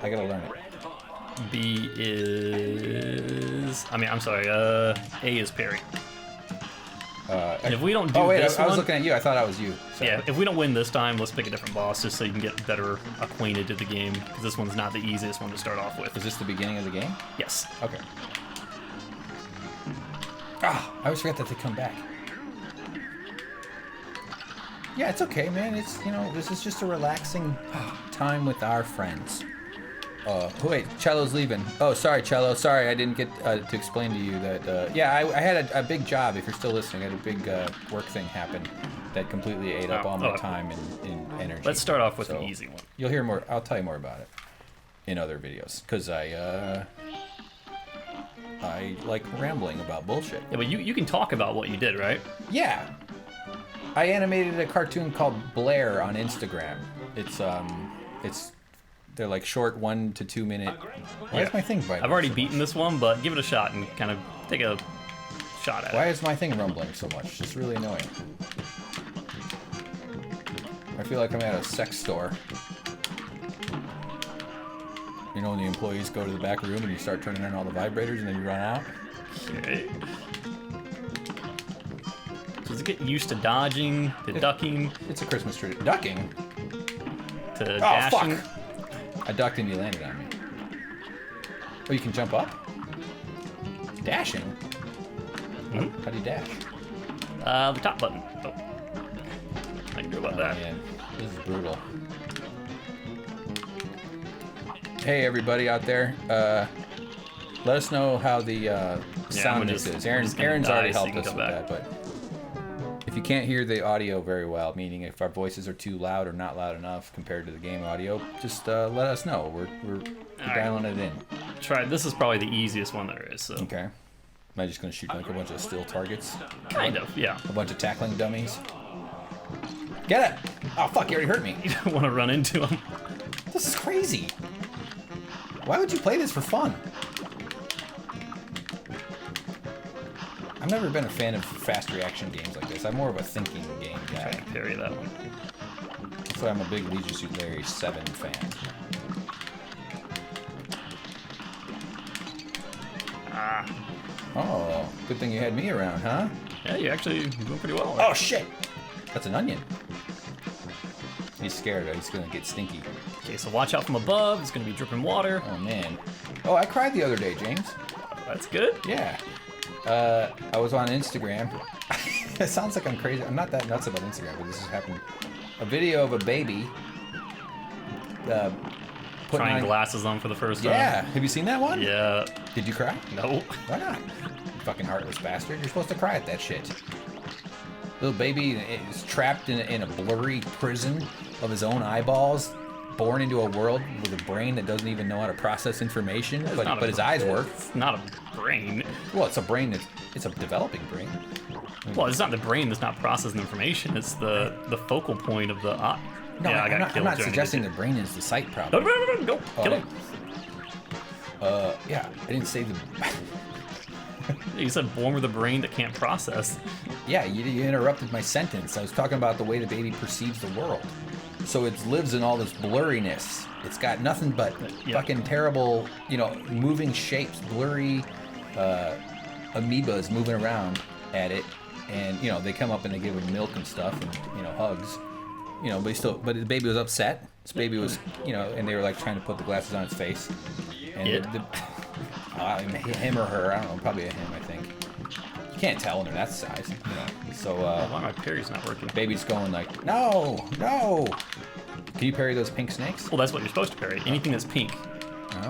Speaker 1: I gotta learn it.
Speaker 2: B is... I'm sorry, A is parry. And if we don't do this
Speaker 1: I was
Speaker 2: one,
Speaker 1: looking at you. I thought I was you. Sorry.
Speaker 2: yeah, if we don't win this time, let's pick a different boss just so you can get better acquainted to the game, because this one's not the easiest one to start off with.
Speaker 1: Is this the beginning of the game?
Speaker 2: Yes.
Speaker 1: Okay. Ah, I always forget that they come back. Yeah, it's okay, man. It's, this is just a relaxing time with our friends. Wait, Cello's leaving. Oh, sorry, Cello. Sorry, I didn't get to explain to you that, yeah, I had a big job, if you're still listening. I had a big work thing happen that completely ate up all my time and energy.
Speaker 2: Let's start off with the easy one.
Speaker 1: You'll hear more. I'll tell you more about it in other videos, because I like rambling about bullshit.
Speaker 2: Yeah, but you can talk about what you did, right?
Speaker 1: Yeah. I animated a cartoon called Blair on Instagram. They're like short 1 to 2 minute. Why is my thing vibrating?
Speaker 2: I've already beaten this one, but give it a shot and kind of take a shot at it.
Speaker 1: Why is my thing rumbling so much? It's really annoying. I feel like I'm at a sex store. You know when the employees go to the back room and you start turning on all the vibrators and then you run out?
Speaker 2: Okay. So does it get used to dodging, to ducking?
Speaker 1: It's a Christmas tree. Ducking?
Speaker 2: To dashing?
Speaker 1: Fuck! I ducked and you landed on me. Oh, you can jump up? Dashing?
Speaker 2: Hmm?
Speaker 1: How do you dash?
Speaker 2: The top button. Oh. I can do about that.
Speaker 1: Man, this is brutal. Hey, everybody out there. Let us know how the sound mix is. Aaron's already helped us with that, but if you can't hear the audio very well, meaning if our voices are too loud or not loud enough compared to the game audio, just let us know. We're dialing it in.
Speaker 2: Try. This is probably the easiest one there is. So.
Speaker 1: Okay. Am I just gonna shoot like a bunch of still targets?
Speaker 2: Kind of, yeah.
Speaker 1: A bunch of tackling dummies? Get it! Oh fuck, you already hurt me.
Speaker 2: You don't want to run into him.
Speaker 1: This is crazy. Why would you play this for fun? I've never been a fan of fast reaction games like this. I'm more of a thinking game guy.
Speaker 2: Try to parry that one.
Speaker 1: That's why I'm a big Leisure Suit Larry 7 fan.
Speaker 2: Ah.
Speaker 1: Oh, good thing you had me around, huh?
Speaker 2: Yeah, you're actually doing pretty well.
Speaker 1: Oh shit! That's an onion. He's scared. He's gonna get stinky.
Speaker 2: Okay, so watch out from above. It's gonna be dripping water.
Speaker 1: Oh man. Oh, I cried the other day, James.
Speaker 2: That's good.
Speaker 1: Yeah. I was on Instagram. It sounds like I'm crazy. I'm not that nuts about Instagram, but this has happened. A video of a baby
Speaker 2: trying glasses on for the first time.
Speaker 1: Yeah. Have you seen that one?
Speaker 2: Yeah.
Speaker 1: Did you cry?
Speaker 2: No.
Speaker 1: Why not? You fucking heartless bastard. You're supposed to cry at that shit. Little baby is trapped in a blurry prison of his own eyeballs, born into a world with a brain that doesn't even know how to process information, but his eyes work.
Speaker 2: It's not a brain.
Speaker 1: Well, it's a brain it's a developing brain.
Speaker 2: Well, it's not the brain that's not processing information. It's the focal point of the eye.
Speaker 1: No,
Speaker 2: yeah,
Speaker 1: I'm not suggesting the brain is the sight problem.
Speaker 2: No, go, kill him.
Speaker 1: Yeah, I didn't say the...
Speaker 2: You said born with a brain that can't process.
Speaker 1: Yeah, you interrupted my sentence. I was talking about the way the baby perceives the world. So it lives in all this blurriness. It's got nothing but fucking terrible, moving shapes, blurry amoebas moving around at it. And, they come up and they give him milk and stuff and, hugs. But the baby was upset. This baby was, and they were like trying to put the glasses on its face. And him or her, I don't know, probably a him, I think. You can't tell when they're that size, So,
Speaker 2: why my parry's not working?
Speaker 1: Baby's going like, no. Can you parry those pink snakes?
Speaker 2: Well, that's what you're supposed to parry. Anything that's pink.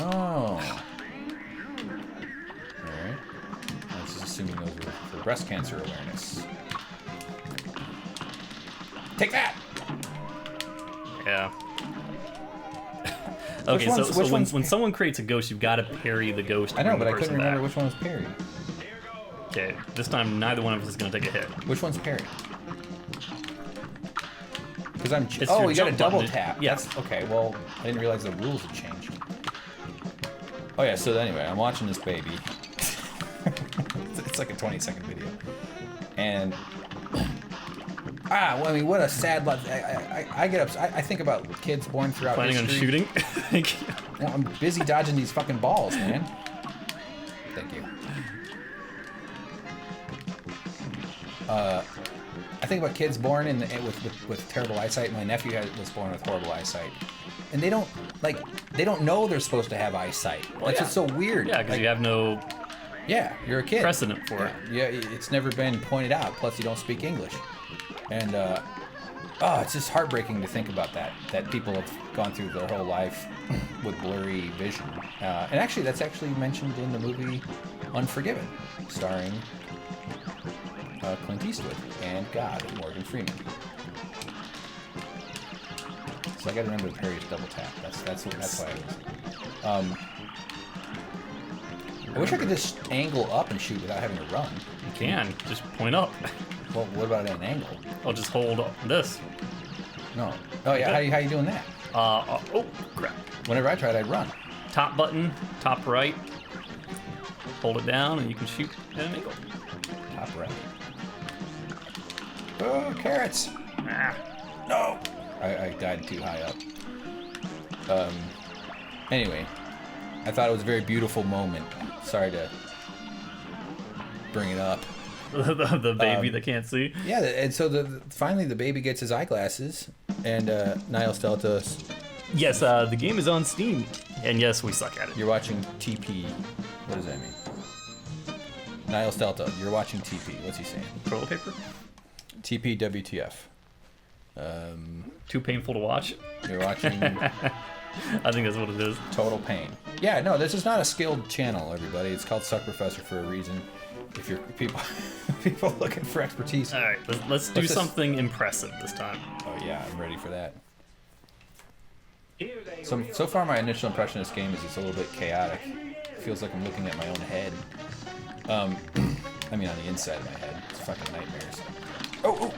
Speaker 1: Oh. Alright. I was just assuming those were for breast cancer awareness. Take that!
Speaker 2: Yeah. Okay, so when someone creates a ghost, you've got to parry the ghost.
Speaker 1: I know, but I couldn't remember which one was parried.
Speaker 2: Okay, this time neither one of us is gonna take a hit.
Speaker 1: Which one's parry? Because I'm.
Speaker 2: It's
Speaker 1: Oh,
Speaker 2: your
Speaker 1: you got a
Speaker 2: jump
Speaker 1: double
Speaker 2: button.
Speaker 1: tap.
Speaker 2: Yeah.
Speaker 1: That's, okay, well, I didn't realize the rules had changed. Oh yeah. So anyway, I'm watching this baby. It's like a 20-second video, and well, I mean, what a sad life. I get upset. I think about kids born throughout
Speaker 2: Planning on
Speaker 1: history.
Speaker 2: shooting? Thank you.
Speaker 1: Well, I'm busy dodging these fucking balls, man. Thank you. I think about kids born with terrible eyesight. My nephew was born with horrible eyesight, and they don't know they're supposed to have eyesight. That's just so weird.
Speaker 2: Yeah, because you have no
Speaker 1: you're a kid.
Speaker 2: precedent for it.
Speaker 1: Yeah, it's never been pointed out. Plus, you don't speak English, and it's just heartbreaking to think about that people have gone through their whole life with blurry vision. And actually, that's actually mentioned in the movie Unforgiven, starring Clint Eastwood and Morgan Freeman. So I got to remember the parry's double tap. That's why I was. I wish I could just angle up and shoot without having to run.
Speaker 2: You can just point up.
Speaker 1: Well, what about at an angle?
Speaker 2: I'll just hold this.
Speaker 1: No. Oh yeah. How you doing that?
Speaker 2: Oh crap!
Speaker 1: Whenever I tried, I'd run.
Speaker 2: Top button, top right. Hold it down, and you can shoot at an angle.
Speaker 1: Top right. Oh, carrots!
Speaker 2: Ah.
Speaker 1: No! I died too high up. Anyway, I thought it was a very beautiful moment. Sorry to bring it up.
Speaker 2: the baby that can't see.
Speaker 1: Yeah, and so finally the baby gets his eyeglasses, and Niles Delta.
Speaker 2: Yes, the game is on Steam, and yes, we suck at it.
Speaker 1: You're watching TP. What does that mean? Niles Delta, you're watching TP. What's he saying?
Speaker 2: Toilet paper?
Speaker 1: TP WTF.
Speaker 2: Too painful to watch?
Speaker 1: You're watching
Speaker 2: I think that's what it is.
Speaker 1: Total Pain. Yeah, no, this is not a skilled channel, everybody. It's called Suck Professor for a reason. If you're people looking for expertise.
Speaker 2: All right, let's do something impressive this time.
Speaker 1: Oh yeah, I'm ready for that. So far, my initial impression of this game is it's a little bit chaotic. It feels like I'm looking at my own head. I mean, on the inside of my head. It's fucking nightmares. Oh!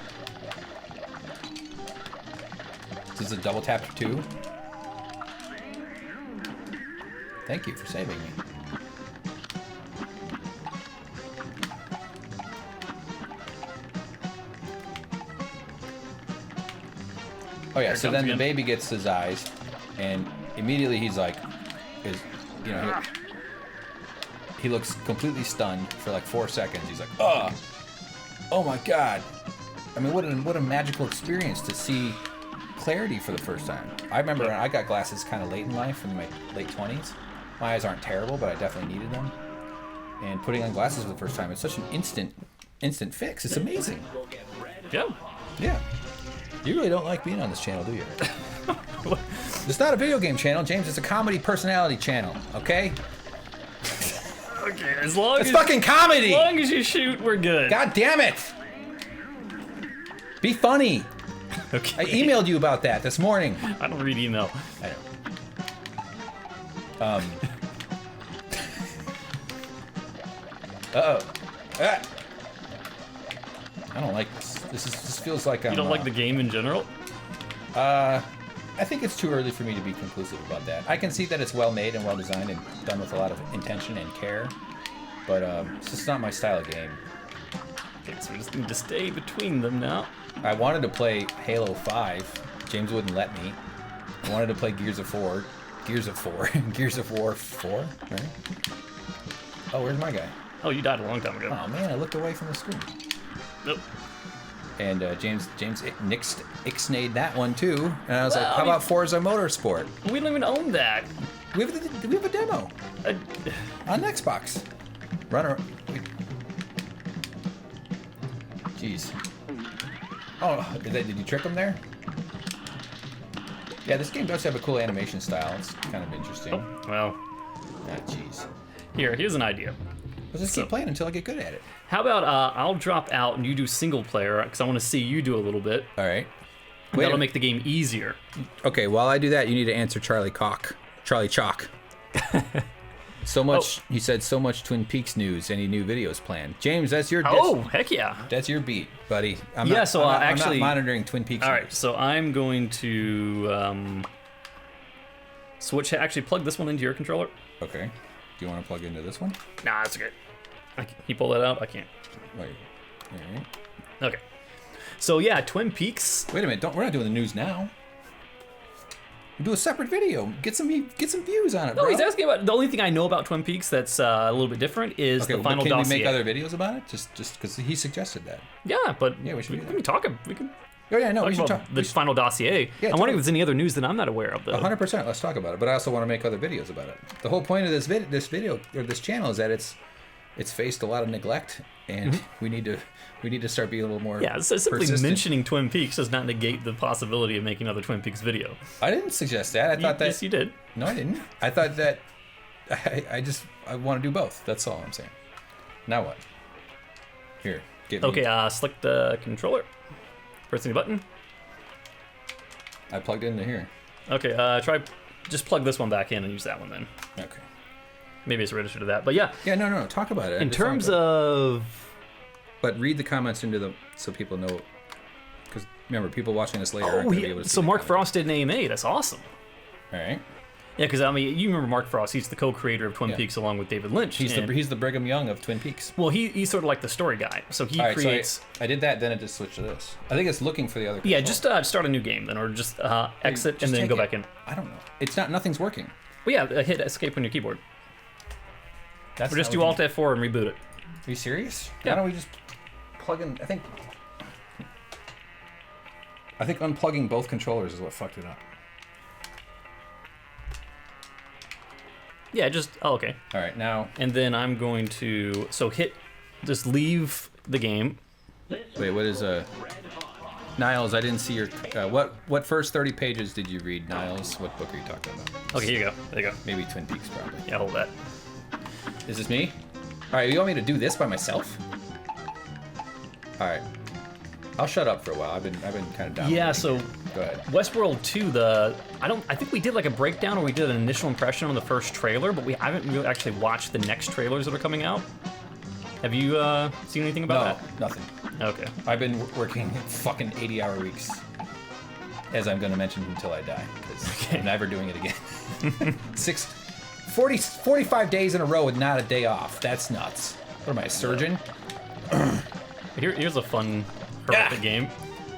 Speaker 1: This is a double tap for 2. Thank you for saving me. Oh yeah, so then the baby gets his eyes, and immediately he's like, he looks completely stunned for like 4 seconds. He's like, oh my god. I mean, what a magical experience to see clarity for the first time. I remember I got glasses kind of late in life, in my late 20s. My eyes aren't terrible, but I definitely needed them. And putting on glasses for the first time, it's such an instant fix. It's amazing. Yeah. You really don't like being on this channel, do you? It's not a video game channel, James. It's a comedy personality channel, okay?
Speaker 2: Okay, as long
Speaker 1: it's fucking comedy!
Speaker 2: As long as you shoot, we're good.
Speaker 1: God damn it! Be funny.
Speaker 2: Okay.
Speaker 1: I emailed you about that this morning.
Speaker 2: I don't read email.
Speaker 1: I know. I don't like this. This feels like I'm...
Speaker 2: You don't like the game in general?
Speaker 1: I think it's too early for me to be conclusive about that. I can see that it's well made and well designed and done with a lot of intention and care, but it's just not my style of game.
Speaker 2: Okay, so we just need to stay between them now.
Speaker 1: I wanted to play Halo 5. James wouldn't let me. I wanted to play Gears of War 4, right? Oh, where's my guy?
Speaker 2: Oh, you died a long time ago.
Speaker 1: Oh man, I looked away from the screen.
Speaker 2: Nope.
Speaker 1: And James ixnayed that one too. And I was like, how about Forza Motorsport?
Speaker 2: We don't even own that.
Speaker 1: We have a demo on Xbox. Jeez. Oh, did you trick him there? Yeah, this game does have a cool animation style. It's kind of interesting.
Speaker 2: Oh, well.
Speaker 1: Ah, jeez.
Speaker 2: Here's an idea.
Speaker 1: Let's just keep playing until I get good at it.
Speaker 2: How about I'll drop out and you do single player, because I want to see you do a little bit.
Speaker 1: All right.
Speaker 2: That'll make the game easier.
Speaker 1: Okay, while I do that, you need to answer Charlie Chalk. So much. He said so much Twin Peaks news. Any new videos planned? James, that's your.
Speaker 2: Heck yeah.
Speaker 1: That's your beat, buddy. I'm
Speaker 2: I'm
Speaker 1: not monitoring Twin Peaks.
Speaker 2: All right,
Speaker 1: news.
Speaker 2: so I'm going to switch. Actually, plug this one into your controller.
Speaker 1: Okay. Do you want to plug into this one?
Speaker 2: Nah, that's okay. Can you pull that out? I can't.
Speaker 1: Wait. All right.
Speaker 2: Okay. So yeah, Twin Peaks.
Speaker 1: Wait a minute. We're not doing the news now. We'll do a separate video. Get some views on it,
Speaker 2: No,
Speaker 1: bro.
Speaker 2: he's asking about the only thing I know about Twin Peaks that's a little bit different is the final
Speaker 1: can
Speaker 2: dossier.
Speaker 1: we make other videos about it? Just because he suggested that.
Speaker 2: Yeah, but
Speaker 1: Yeah, we should.
Speaker 2: we can talk. We can.
Speaker 1: Oh yeah, no, we should
Speaker 2: about
Speaker 1: talk.
Speaker 2: the final dossier.
Speaker 1: Yeah,
Speaker 2: I'm wondering if there's any other news that I'm not aware of, though.
Speaker 1: 100%. Let's talk about it. But I also want to make other videos about it. The whole point of this video or this channel is that it's faced a lot of neglect, and we need to start being a little more.
Speaker 2: Yeah, so simply
Speaker 1: persistent.
Speaker 2: mentioning Twin Peaks does not negate the possibility of making another Twin Peaks video.
Speaker 1: I didn't suggest that. I thought that.
Speaker 2: Yes, you did.
Speaker 1: No, I didn't. I thought that. I want to do both. That's all I'm saying. Now what? Here, get me.
Speaker 2: Okay, select the controller. Pressing the button.
Speaker 1: I plugged into here.
Speaker 2: Okay, just plug this one back in and use that one then.
Speaker 1: Okay.
Speaker 2: Maybe it's registered to that, but yeah.
Speaker 1: Yeah, no. Talk about it.
Speaker 2: In terms of.
Speaker 1: But read the comments into them so people know. Because remember, people watching this later aren't going to be able to see.
Speaker 2: So
Speaker 1: the
Speaker 2: Mark
Speaker 1: comments.
Speaker 2: Frost did an AMA. That's awesome.
Speaker 1: All right.
Speaker 2: Yeah, because I mean, you remember Mark Frost? He's the co-creator of Twin Peaks along with David Lynch.
Speaker 1: He's the Brigham Young of Twin Peaks.
Speaker 2: Well, he's sort of like the story guy. So he creates.
Speaker 1: So I did that, then it just switched to this. I think it's looking for the other.
Speaker 2: Yeah,
Speaker 1: control.
Speaker 2: just start a new game then, or just exit
Speaker 1: Just
Speaker 2: and then
Speaker 1: take
Speaker 2: go
Speaker 1: it.
Speaker 2: back in.
Speaker 1: I don't know. Nothing's working.
Speaker 2: Well, yeah, hit escape on your keyboard.
Speaker 1: That's
Speaker 2: Or just
Speaker 1: not
Speaker 2: do
Speaker 1: what
Speaker 2: Alt F4 and reboot it.
Speaker 1: Are you serious?
Speaker 2: Yeah.
Speaker 1: Why don't we just plug in? I think unplugging both controllers is what fucked it up.
Speaker 2: Yeah, okay.
Speaker 1: All right, now.
Speaker 2: And then I'm going to just leave the game.
Speaker 1: Wait, what is Niles? I didn't see your. What first 30 pages did you read, Niles? What book are you talking about?
Speaker 2: Okay, here you go. There you go.
Speaker 1: Maybe Twin Peaks, probably.
Speaker 2: Yeah, hold that.
Speaker 1: Is this me? All right, you want me to do this by myself? All right, I'll shut up for a while. I've been kind of down.
Speaker 2: Yeah, so
Speaker 1: go ahead.
Speaker 2: Westworld 2, I think we did like a breakdown or we did an initial impression on the first trailer, but we haven't really actually watched the next trailers that are coming out. Have you seen anything about that?
Speaker 1: Nothing.
Speaker 2: Okay.
Speaker 1: I've been working fucking 80-hour weeks, as I'm going to mention until I die, because I'm never doing it again. 45 days in a row with not a day off. That's nuts. What am I, a surgeon?
Speaker 2: Here's a fun horrific game.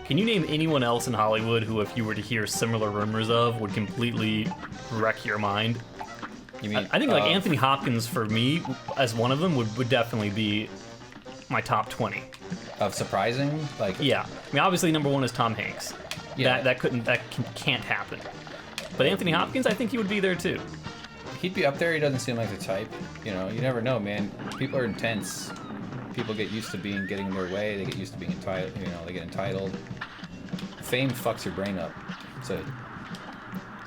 Speaker 2: Can you name anyone else in Hollywood who, if you were to hear similar rumors of, would completely wreck your mind?
Speaker 1: You mean?
Speaker 2: I think like Anthony Hopkins for me, as one of them, would definitely be my top 20.
Speaker 1: Of surprising, like.
Speaker 2: Yeah, I mean obviously number one is Tom Hanks.
Speaker 1: Yeah.
Speaker 2: That can't happen. But Anthony Hopkins, I think he would be there too.
Speaker 1: He'd be up there. He doesn't seem like the type. You know, you never know, man. People are intense. People get used to getting their way. They get used to being entitled. You know, they get entitled. Fame fucks your brain up. It's a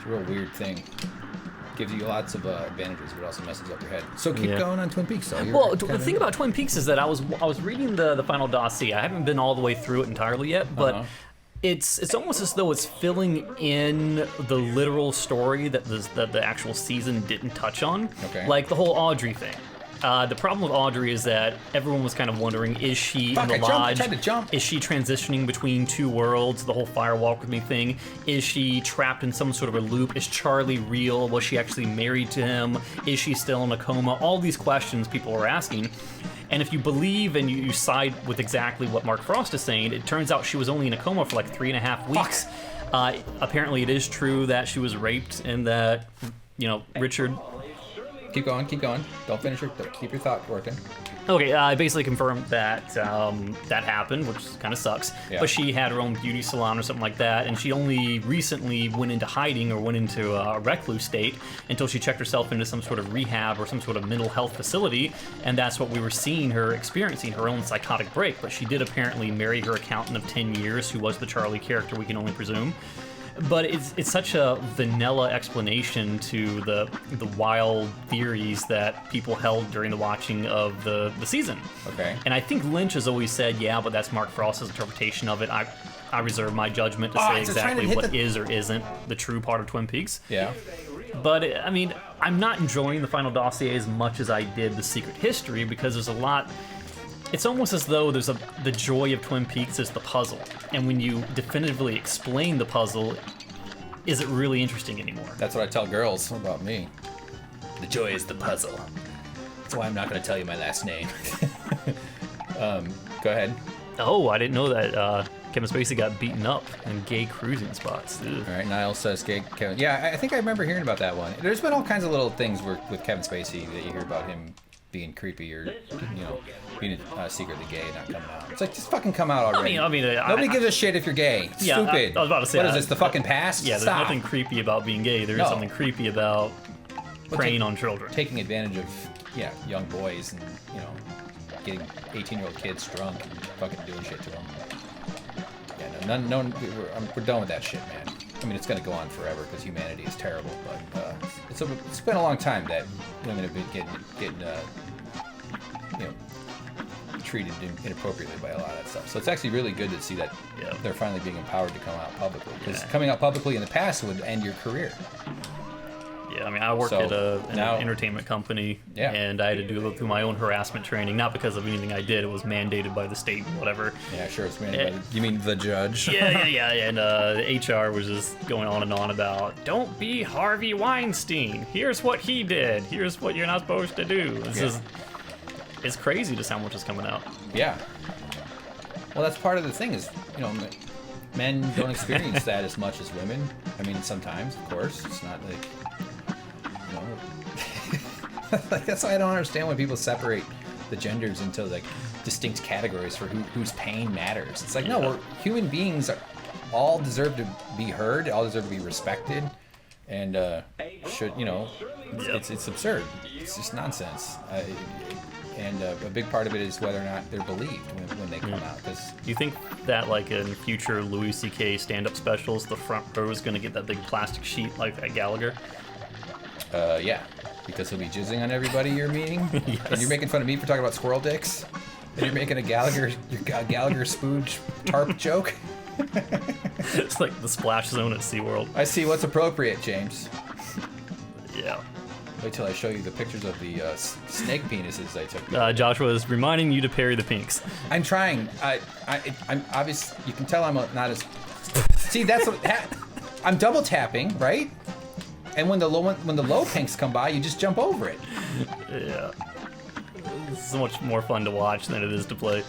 Speaker 1: real weird thing. Gives you lots of advantages, but also messes up your head. So keep going on Twin Peaks, though.
Speaker 2: Well, the thing about Twin Peaks is that I was reading the final dossier. I haven't been all the way through it entirely yet, but it's almost as though it's filling in the literal story that the actual season didn't touch on.
Speaker 1: Okay.
Speaker 2: Like the whole Audrey thing. The problem with Audrey is that everyone was kind of wondering, is she in the lodge? Is she transitioning between two worlds? The whole Fire Walk With Me thing. Is she trapped in some sort of a loop? Is Charlie real? Was she actually married to him? Is she still in a coma? All these questions people were asking. And if you believe and you side with exactly what Mark Frost is saying, it turns out she was only in a coma for like 3.5 weeks. Apparently it is true that she was raped and that, Richard...
Speaker 1: Keep going. Don't finish keep your thought working.
Speaker 2: Okay, I basically confirmed that that happened, which kind of sucks.
Speaker 1: Yeah.
Speaker 2: But she had her own beauty salon or something like that, and she only recently went into hiding or went into a recluse state until she checked herself into some sort of rehab or some sort of mental health facility, and that's what we were seeing her experiencing, her own psychotic break. But she did apparently marry her accountant of 10 years, who was the Charlie character, we can only presume. But it's such a vanilla explanation to the wild theories that people held during the watching of the season.
Speaker 1: Okay.
Speaker 2: And I think Lynch has always said, yeah, but that's Mark Frost's interpretation of it. I reserve my judgment to say exactly what is or isn't the true part of Twin Peaks.
Speaker 1: Yeah.
Speaker 2: But, I mean, I'm not enjoying the final dossier as much as I did the Secret History because there's a lot... It's almost as though there's the joy of Twin Peaks is the puzzle. And when you definitively explain the puzzle, is it really interesting anymore?
Speaker 1: That's what I tell girls about me. The joy is the puzzle. That's why I'm not going to tell you my last name. Go ahead.
Speaker 2: Oh, I didn't know that Kevin Spacey got beaten up in gay cruising spots. Ugh.
Speaker 1: All right, Niall says gay Kevin. Yeah, I think I remember hearing about that one. There's been all kinds of little things with Kevin Spacey that you hear about him being creepy or, being secretly gay and not coming out. It's like, just fucking come out already. Nobody gives a shit if you're gay. It's stupid.
Speaker 2: I was about to say,
Speaker 1: what is this, the fucking past?
Speaker 2: Yeah, there's nothing creepy about being gay. There is something creepy about preying on children.
Speaker 1: Taking advantage of, young boys and, getting 18-year-old kids drunk and fucking doing shit to them. Yeah, we're done with that shit, man. I mean, it's going to go on forever because humanity is terrible, but it's been a long time that women have been getting treated inappropriately by a lot of that stuff. So it's actually really good to see that they're finally being empowered to come out publicly. Because coming out publicly in the past would end your career.
Speaker 2: Yeah, I mean, I worked at an entertainment company, and I had to go through my own harassment training, not because of anything I did. It was mandated by the state, whatever.
Speaker 1: Yeah, sure, it's mandated by you mean the judge?
Speaker 2: Yeah, and HR was just going on and on about, don't be Harvey Weinstein. Here's what he did. Here's what you're not supposed to do. It's crazy just how much is coming out.
Speaker 1: Yeah. Well, that's part of the thing is, men don't experience that as much as women. I mean, sometimes, of course. It's not like... like, that's why I don't understand when people separate the genders into like distinct categories for whose pain matters. It's like, no, we're human beings. All deserve to be heard. All deserve to be respected, and should it's absurd. It's just nonsense. And a big part of it is whether or not they're believed when they come out. Do
Speaker 2: you think that, like, in future Louis C.K. stand-up specials, the front row is going to get that big plastic sheet like at Gallagher?
Speaker 1: Yeah, because he'll be jizzing on everybody you're meeting. Yes. And you're making fun of me for talking about squirrel dicks. And you're making a Gallagher spooge tarp joke.
Speaker 2: It's like the splash zone at SeaWorld.
Speaker 1: I see what's appropriate, James.
Speaker 2: Yeah.
Speaker 1: Wait till I show you the pictures of the snake penises I took.
Speaker 2: Joshua is reminding you to parry the pinks.
Speaker 1: I'm trying. I'm obvious. You can tell I'm not as. See, that's what. I'm double tapping, right? And when the low pinks come by, you just jump over it.
Speaker 2: Yeah. It's so much more fun to watch than it is to play.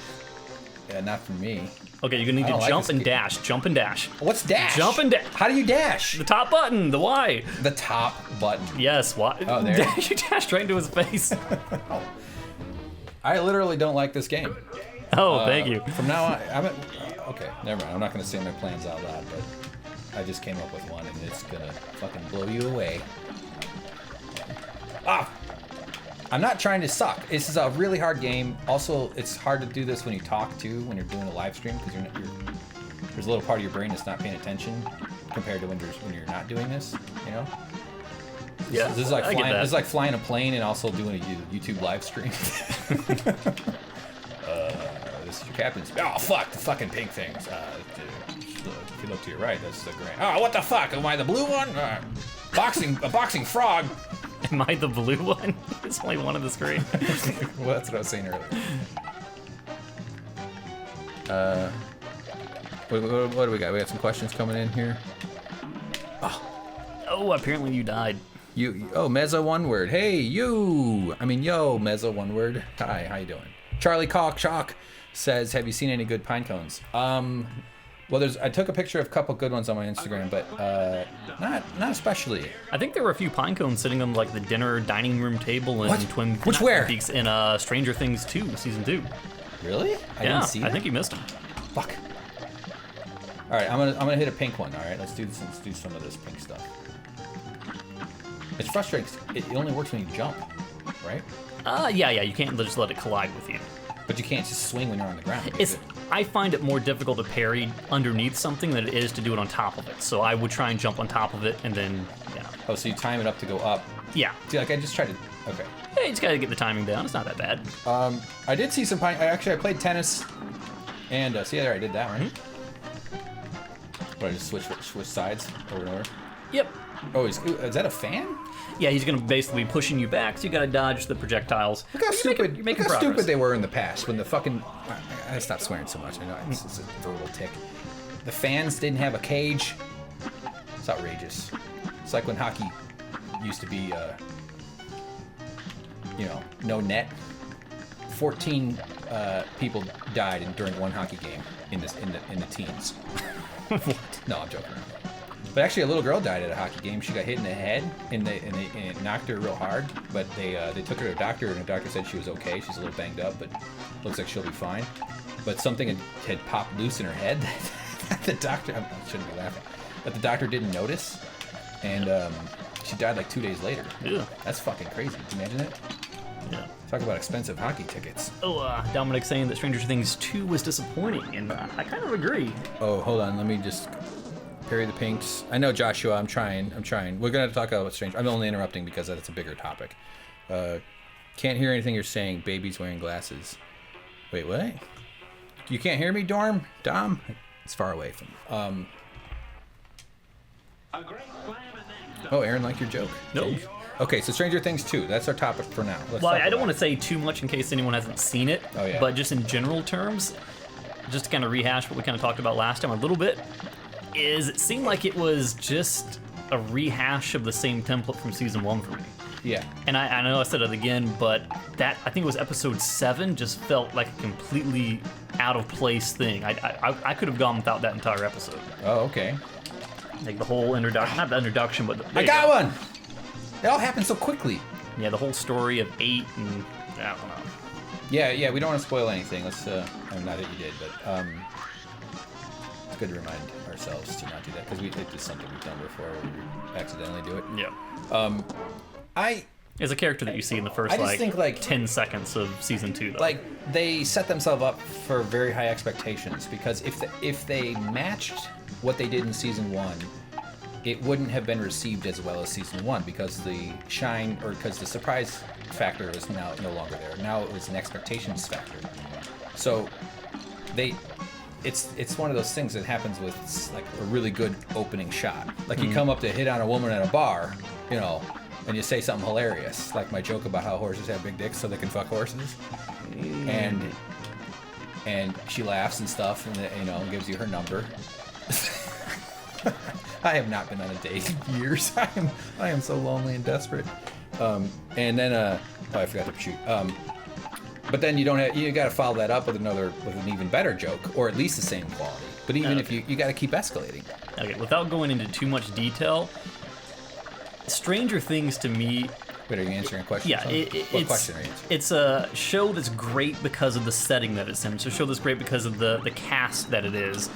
Speaker 1: Yeah, not for me.
Speaker 2: Okay, you're gonna need to jump and dash. Jump and dash.
Speaker 1: What's dash?
Speaker 2: Jump and dash.
Speaker 1: How do you dash?
Speaker 2: The top button, the Y.
Speaker 1: The top button.
Speaker 2: Yes, Y.
Speaker 1: Oh, there.
Speaker 2: You dashed right into his face.
Speaker 1: Oh. I literally don't like this game.
Speaker 2: Oh, thank you.
Speaker 1: From now on, okay, never mind. I'm not gonna say my plans out loud, but I just came up with one, and it's gonna fucking blow you away. Ah! I'm not trying to suck. This is a really hard game. Also, it's hard to do this when you talk too, when you're doing a live stream, because there's a little part of your brain that's not paying attention compared to when you're not doing this.
Speaker 2: Yeah.
Speaker 1: This is like flying a plane and also doing a YouTube live stream. This is your captain's. Oh fuck! The fucking pink things. If you look to your right, that's the grand. Oh, what the fuck? Am I the blue one? A boxing frog.
Speaker 2: Am I the blue one? There's only one on the screen.
Speaker 1: Well, that's what I was saying earlier. What do we got? We got some questions coming in here.
Speaker 2: Oh, apparently you died.
Speaker 1: Mezzo one word. Hey, you. Yo, Mezzo one word. Hi, how you doing? Charlie Chalk says, have you seen any good pine cones? Well, I took a picture of a couple good ones on my Instagram, but not especially.
Speaker 2: I think there were a few pine cones sitting on like the dining room table in Twin Peaks in Stranger Things 2, season 2.
Speaker 1: Really? I didn't see that.
Speaker 2: I think you missed them.
Speaker 1: Fuck. All right, I'm gonna hit a pink one. All right, let's do some of this pink stuff. It's frustrating. It only works when you jump, right?
Speaker 2: Yeah. You can't just let it collide with you.
Speaker 1: But you can't just swing when you're on the ground.
Speaker 2: I find it more difficult to parry underneath something than it is to do it on top of it. So I would try and jump on top of it and then,
Speaker 1: Oh, so you time it up to go up.
Speaker 2: Yeah.
Speaker 1: See, like I just tried to, okay.
Speaker 2: Yeah, you just gotta get the timing down. It's not that bad.
Speaker 1: I did see some I played tennis, and see there, I did that, right? But I just switch sides over and over.
Speaker 2: Yep.
Speaker 1: Oh, is that a fan?
Speaker 2: Yeah, he's going to basically be pushing you back, so you got to dodge the projectiles.
Speaker 1: Look how stupid!
Speaker 2: You're making
Speaker 1: look how
Speaker 2: progress.
Speaker 1: stupid they were in the past when the fucking. I stopped swearing so much. I know it's a verbal tick. The fans didn't have a cage. It's outrageous. It's like when hockey used to be, no net. 14 people died during one hockey game in the teens.
Speaker 2: What?
Speaker 1: No, I'm joking around. But actually, a little girl died at a hockey game. She got hit in the head, and it knocked her real hard. But they took her to a doctor, and the doctor said she was okay. She's a little banged up, but looks like she'll be fine. But something had popped loose in her head. The doctor, I shouldn't be laughing, but the doctor didn't notice, and she died like 2 days later.
Speaker 2: Yeah.
Speaker 1: That's fucking crazy. Can you imagine it?
Speaker 2: Yeah.
Speaker 1: Talk about expensive hockey tickets.
Speaker 2: Oh, Dominic saying that Stranger Things 2 was disappointing, and I kind of agree.
Speaker 1: Oh, hold on. Let me just parry the pinks. I know, Joshua. I'm trying. We're going to talk about Stranger. I'm only interrupting because that's a bigger topic. Can't hear anything you're saying. Baby's wearing glasses. Wait, what? You can't hear me, Dom? It's far away from. Oh, Aaron liked your joke.
Speaker 2: No.
Speaker 1: Okay, so Stranger Things 2. That's our topic for now.
Speaker 2: Well, I don't want to say too much in case anyone hasn't seen it.
Speaker 1: Oh, yeah.
Speaker 2: But just in general terms, just to kind of rehash what we kind of talked about last time a little bit, is it seemed like it was just a rehash of the same template from season 1 for me.
Speaker 1: Yeah.
Speaker 2: And I know I said it again, but that, I think it was episode 7, just felt like a completely out of place thing. I could have gone without that entire episode.
Speaker 1: Oh, okay.
Speaker 2: Like the whole introduction, not the introduction, but
Speaker 1: I got one! It all happened so quickly.
Speaker 2: Yeah, the whole story of 8 and I don't know.
Speaker 1: Yeah, we don't want to spoil anything. Let's, not that you did, but it's good to remind ourselves to not do that, because it's just something we've done before where we accidentally do it.
Speaker 2: Yeah.
Speaker 1: It's
Speaker 2: a character that you see in the first,
Speaker 1: think,
Speaker 2: 10 seconds of season 2, though.
Speaker 1: Like, they set themselves up for very high expectations, because if they matched what they did in season 1, it wouldn't have been received as well as season 1, because because the surprise factor was now no longer there. Now it was an expectations factor. So it's one of those things that happens with like a really good opening shot. Like you come up to hit on a woman at a bar, and you say something hilarious, like my joke about how horses have big dicks so they can fuck horses, and she laughs and stuff, and gives you her number. I have not been on a date in years. I am so lonely and desperate. And then I forgot to shoot. But then you got to follow that up with an even better joke, or at least the same quality. But even if you got to keep escalating.
Speaker 2: Okay, without going into too much detail, Stranger Things to me.
Speaker 1: Wait, are you answering a question?
Speaker 2: Yeah,
Speaker 1: what question are you answering?
Speaker 2: It's a show that's great because of the setting that it's in. It's a show that's great because of the cast that it is.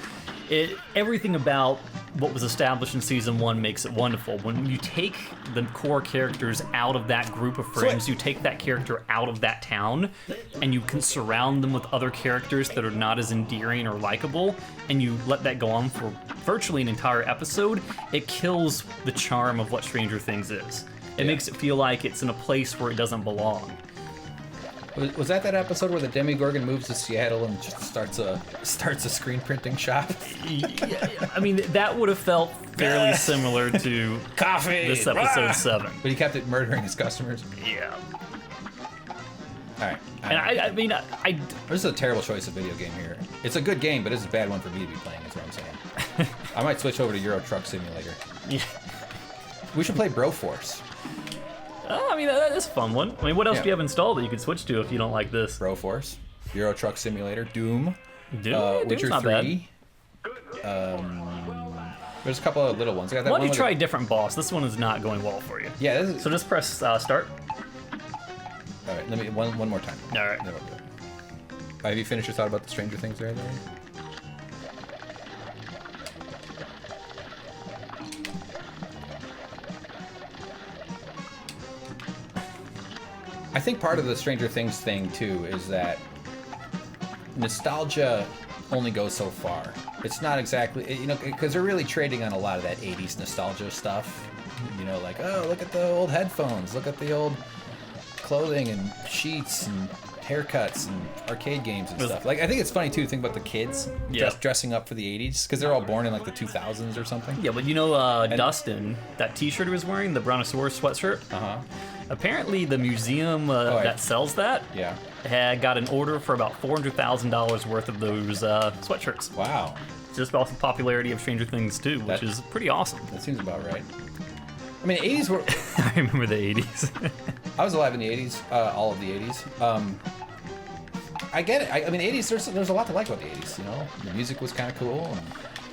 Speaker 2: Everything about what was established in season 1 makes it wonderful. When you take the core characters out of that group of friends, you take that character out of that town, and you can surround them with other characters that are not as endearing or likable, and you let that go on for virtually an entire episode, it kills the charm of what Stranger Things is. It makes it feel like it's in a place where it doesn't belong.
Speaker 1: Was that episode where the Demogorgon moves to Seattle and just starts a screen printing shop?
Speaker 2: Yeah, I mean, that would have felt fairly similar to
Speaker 1: Cuphead,
Speaker 2: this episode 7.
Speaker 1: But he kept murdering his customers.
Speaker 2: Yeah.
Speaker 1: All right.
Speaker 2: And I mean,
Speaker 1: this is a terrible choice of video game here. It's a good game, but this is a bad one for me to be playing, is what I'm saying. I might switch over to Euro Truck Simulator.
Speaker 2: Yeah.
Speaker 1: We should play Broforce.
Speaker 2: I mean, that is a fun one. I mean, what else do you have installed that you could switch to if you don't like this?
Speaker 1: Broforce, Euro Truck Simulator, Doom, Witcher
Speaker 2: not
Speaker 1: 3. There's a couple of little ones.
Speaker 2: Why don't you try a different boss? This one is not going well for you.
Speaker 1: Yeah.
Speaker 2: So just press start.
Speaker 1: All right, let me one more time.
Speaker 2: All right.
Speaker 1: Have you finished your thought about the Stranger Things there, Larry? I think part of the Stranger Things thing, too, is that nostalgia only goes so far. It's not exactly, because they're really trading on a lot of that 80s nostalgia stuff. Like, oh, look at the old headphones, look at the old clothing and sheets and haircuts and arcade games and stuff. Like I think it's funny too to think about the kids dressing up for the 80s because they're all born in like the 2000s or something.
Speaker 2: Yeah, but Dustin, that T-shirt he was wearing, the Brontosaurus sweatshirt. Apparently, the museum that sells that had got an order for about $400,000 worth of those sweatshirts.
Speaker 1: Wow.
Speaker 2: Just off the popularity of Stranger Things 2, which is pretty awesome.
Speaker 1: That seems about right. I mean, the 80s were...
Speaker 2: I remember the 80s.
Speaker 1: I was alive in the 80s, all of the 80s. I get it. I mean, 80s, there's a lot to like about the 80s, you know? The music was kind of cool.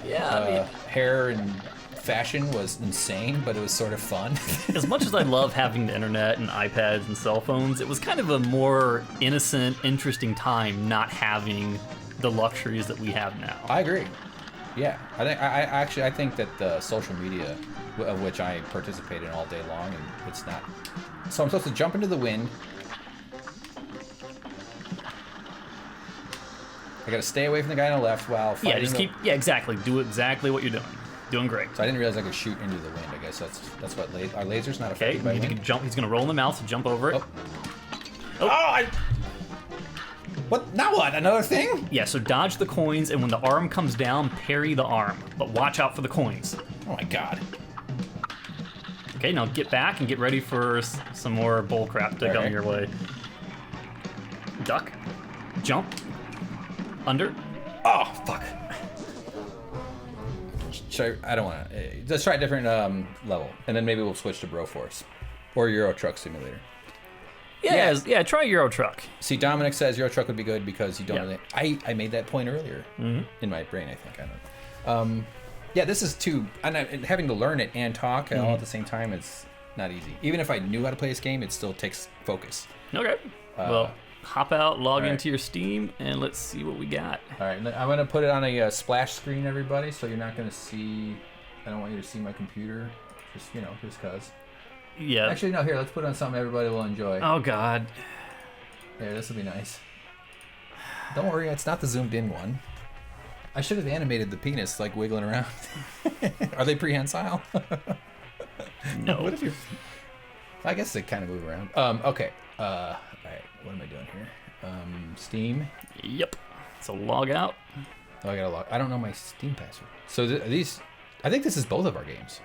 Speaker 1: And, hair and fashion was insane, but it was sort of fun.
Speaker 2: As much as I love having the internet and iPads and cell phones, it was kind of a more innocent, interesting time not having the luxuries that we have now.
Speaker 1: I agree. Yeah, I think that the social media, of which I participate in all day long, and it's not. So I'm supposed to jump into the wind. I gotta stay away from the guy on the left while fighting.
Speaker 2: Yeah, exactly. Do exactly what you're doing. Doing great.
Speaker 1: So I didn't realize I could shoot into the wind. I guess that's what our laser's not affected by wind.
Speaker 2: Okay, jump. He's gonna roll in the mouth, so jump over it.
Speaker 1: What? Now what? Another thing?
Speaker 2: Yeah, so dodge the coins, and when the arm comes down, parry the arm. But watch out for the coins.
Speaker 1: Oh my god.
Speaker 2: Okay, now get back and get ready for some more bullcrap to come your way. Duck. Jump. Under.
Speaker 1: Oh, fuck. I don't want to. Let's try a different level, and then maybe we'll switch to Broforce or Euro Truck Simulator.
Speaker 2: Yeah, try Euro Truck.
Speaker 1: See, Dominic says Euro Truck would be good because you don't really... I made that point earlier in my brain, I think. I don't know. Yeah, this is too... And having to learn it and talk all at the same time is not easy. Even if I knew how to play this game, it still takes focus.
Speaker 2: Okay. Well, hop out, log into your Steam, and let's see what we got.
Speaker 1: All right, I'm going to put it on a splash screen, everybody, so you're not going to see... I don't want you to see my computer, just because...
Speaker 2: Yeah.
Speaker 1: Actually, no, here, let's put on something everybody will enjoy.
Speaker 2: Oh, God.
Speaker 1: There, this will be nice. Don't worry, it's not the zoomed-in one. I should have animated the penis, like, wiggling around. Are they prehensile?
Speaker 2: No.
Speaker 1: What if you're... I guess they kind of move around. Okay. All right, what am I doing here? Steam.
Speaker 2: Yep. So log out.
Speaker 1: Oh, I gotta log... I don't know my Steam password. So these... I think this is both of our games.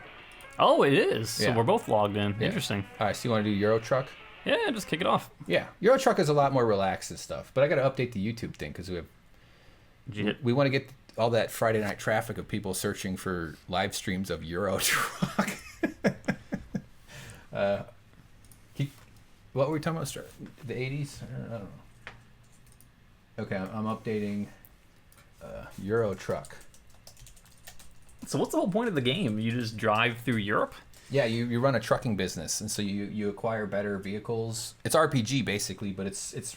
Speaker 2: Oh, it is.
Speaker 1: Yeah.
Speaker 2: So we're both logged in.
Speaker 1: Yeah.
Speaker 2: Interesting.
Speaker 1: All right, so you want to do Euro Truck?
Speaker 2: Yeah, just kick it off.
Speaker 1: Yeah, Euro Truck is a lot more relaxed and stuff, but I got to update the YouTube thing because we want to get all that Friday night traffic of people searching for live streams of Euro Truck. What were we talking about? The 80s? I don't know. Okay, I'm updating Euro Truck.
Speaker 2: So what's the whole point of the game? You just drive through Europe?
Speaker 1: Yeah, you run a trucking business, and so you acquire better vehicles. It's RPG basically, but it's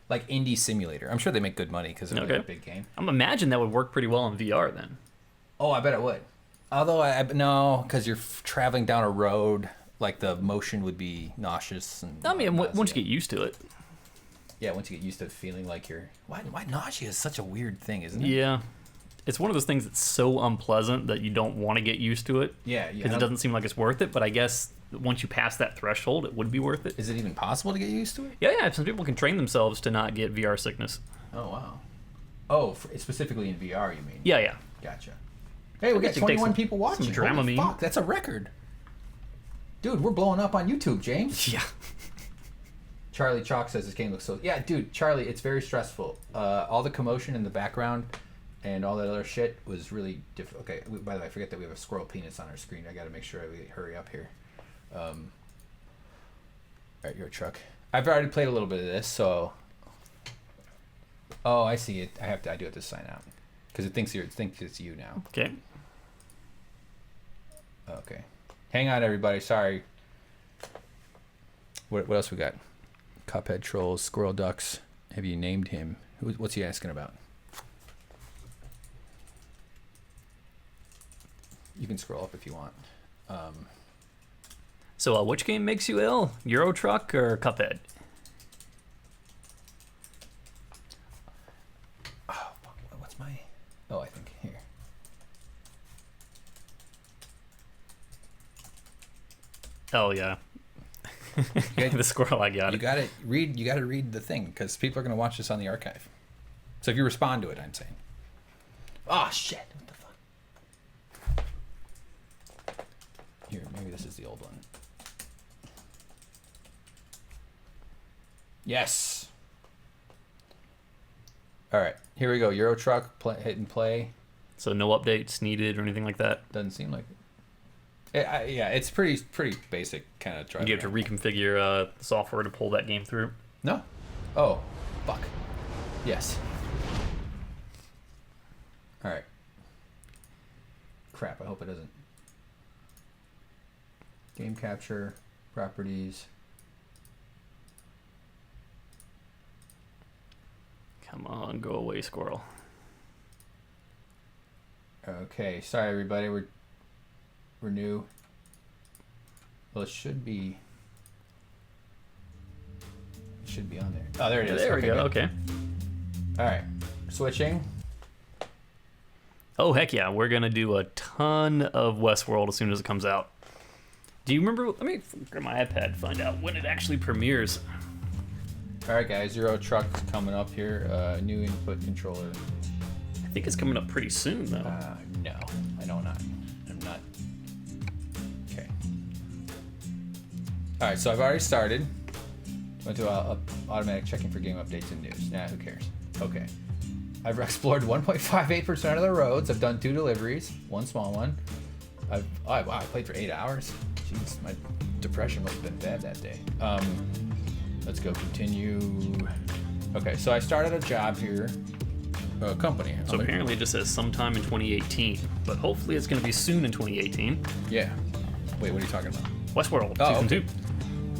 Speaker 1: like indie simulator. I'm sure they make good money because it's a big game.
Speaker 2: I'm imagine that would work pretty well in VR then.
Speaker 1: Oh, I bet it would. Although no, because you're traveling down a road, like the motion would be nauseous. And
Speaker 2: I mean, once you get used to it.
Speaker 1: Yeah, once you get used to feeling like you're... Why nausea is such a weird thing, isn't it?
Speaker 2: Yeah. It's one of those things that's so unpleasant that you don't want to get used to it.
Speaker 1: Yeah.
Speaker 2: Because it doesn't seem like it's worth it, but I guess once you pass that threshold, it would be worth it.
Speaker 1: Is it even possible to get used to it?
Speaker 2: Yeah. Some people can train themselves to not get VR sickness.
Speaker 1: Oh, wow. Oh, specifically in VR, you mean?
Speaker 2: Yeah.
Speaker 1: Gotcha. Hey, we got 21 people watching.
Speaker 2: Some Dramamine.
Speaker 1: Fuck, that's a record. Dude, we're blowing up on YouTube, James.
Speaker 2: Yeah.
Speaker 1: Charlie Chalk says this game looks so... Yeah, dude, Charlie, it's very stressful. All the commotion in the background and all that other shit was really difficult. Okay, by the way, I forget that we have a squirrel penis on our screen. I got to make sure we hurry up here. All right, your truck. I've already played a little bit of this, so... Oh, I see it. I do have to sign out because it thinks it's you now.
Speaker 2: Okay.
Speaker 1: Okay. Hang on, everybody. Sorry. What else we got? Cuphead trolls, squirrel ducks. Have you named him? What's he asking about? You can scroll up if you want.
Speaker 2: So, which game makes you ill? Euro Truck or Cuphead?
Speaker 1: Oh, what's my... Oh, I think here.
Speaker 2: Oh, yeah. The squirrel, I got
Speaker 1: You
Speaker 2: it.
Speaker 1: got to read. You got to read the thing because people are going to watch this on the archive. So if you respond to it, I'm saying. Oh shit! What the fuck? Here, maybe this is the old one. Yes. All right, here we go. Euro Truck, hit and play.
Speaker 2: So no updates needed or anything like that.
Speaker 1: Doesn't seem like it. Yeah, it's pretty basic kind of drive.
Speaker 2: You have to reconfigure the software to pull that game through.
Speaker 1: No. Oh, fuck. Yes. All right. Crap. I hope it doesn't. Game capture, properties.
Speaker 2: Come on, go away, squirrel.
Speaker 1: Okay, sorry everybody, we're new. Well, it should be on there. Oh, there it is.
Speaker 2: There we go.
Speaker 1: Good.
Speaker 2: Okay.
Speaker 1: All right, switching.
Speaker 2: Oh heck yeah, we're gonna do a ton of Westworld as soon as it comes out. Do you remember? Let me grab my iPad, find out when it actually premieres.
Speaker 1: All right, guys, Euro Truck's coming up here. New input controller.
Speaker 2: I think it's coming up pretty soon though.
Speaker 1: No, I know not. I'm not. Okay. All right, so I've already started. Went to automatic checking for game updates and news. Nah, who cares? Okay. I've explored 1.58% of the roads. I've done 2 deliveries, 1 small one. I played for 8 hours. Jeez, my depression must have been bad that day. Let's go continue. Okay, so I started a job here. A company.
Speaker 2: So apparently it just says sometime in 2018, but hopefully it's going to be soon in 2018.
Speaker 1: Yeah. Wait, what are you talking about?
Speaker 2: Westworld,
Speaker 1: Oh,
Speaker 2: Season 2.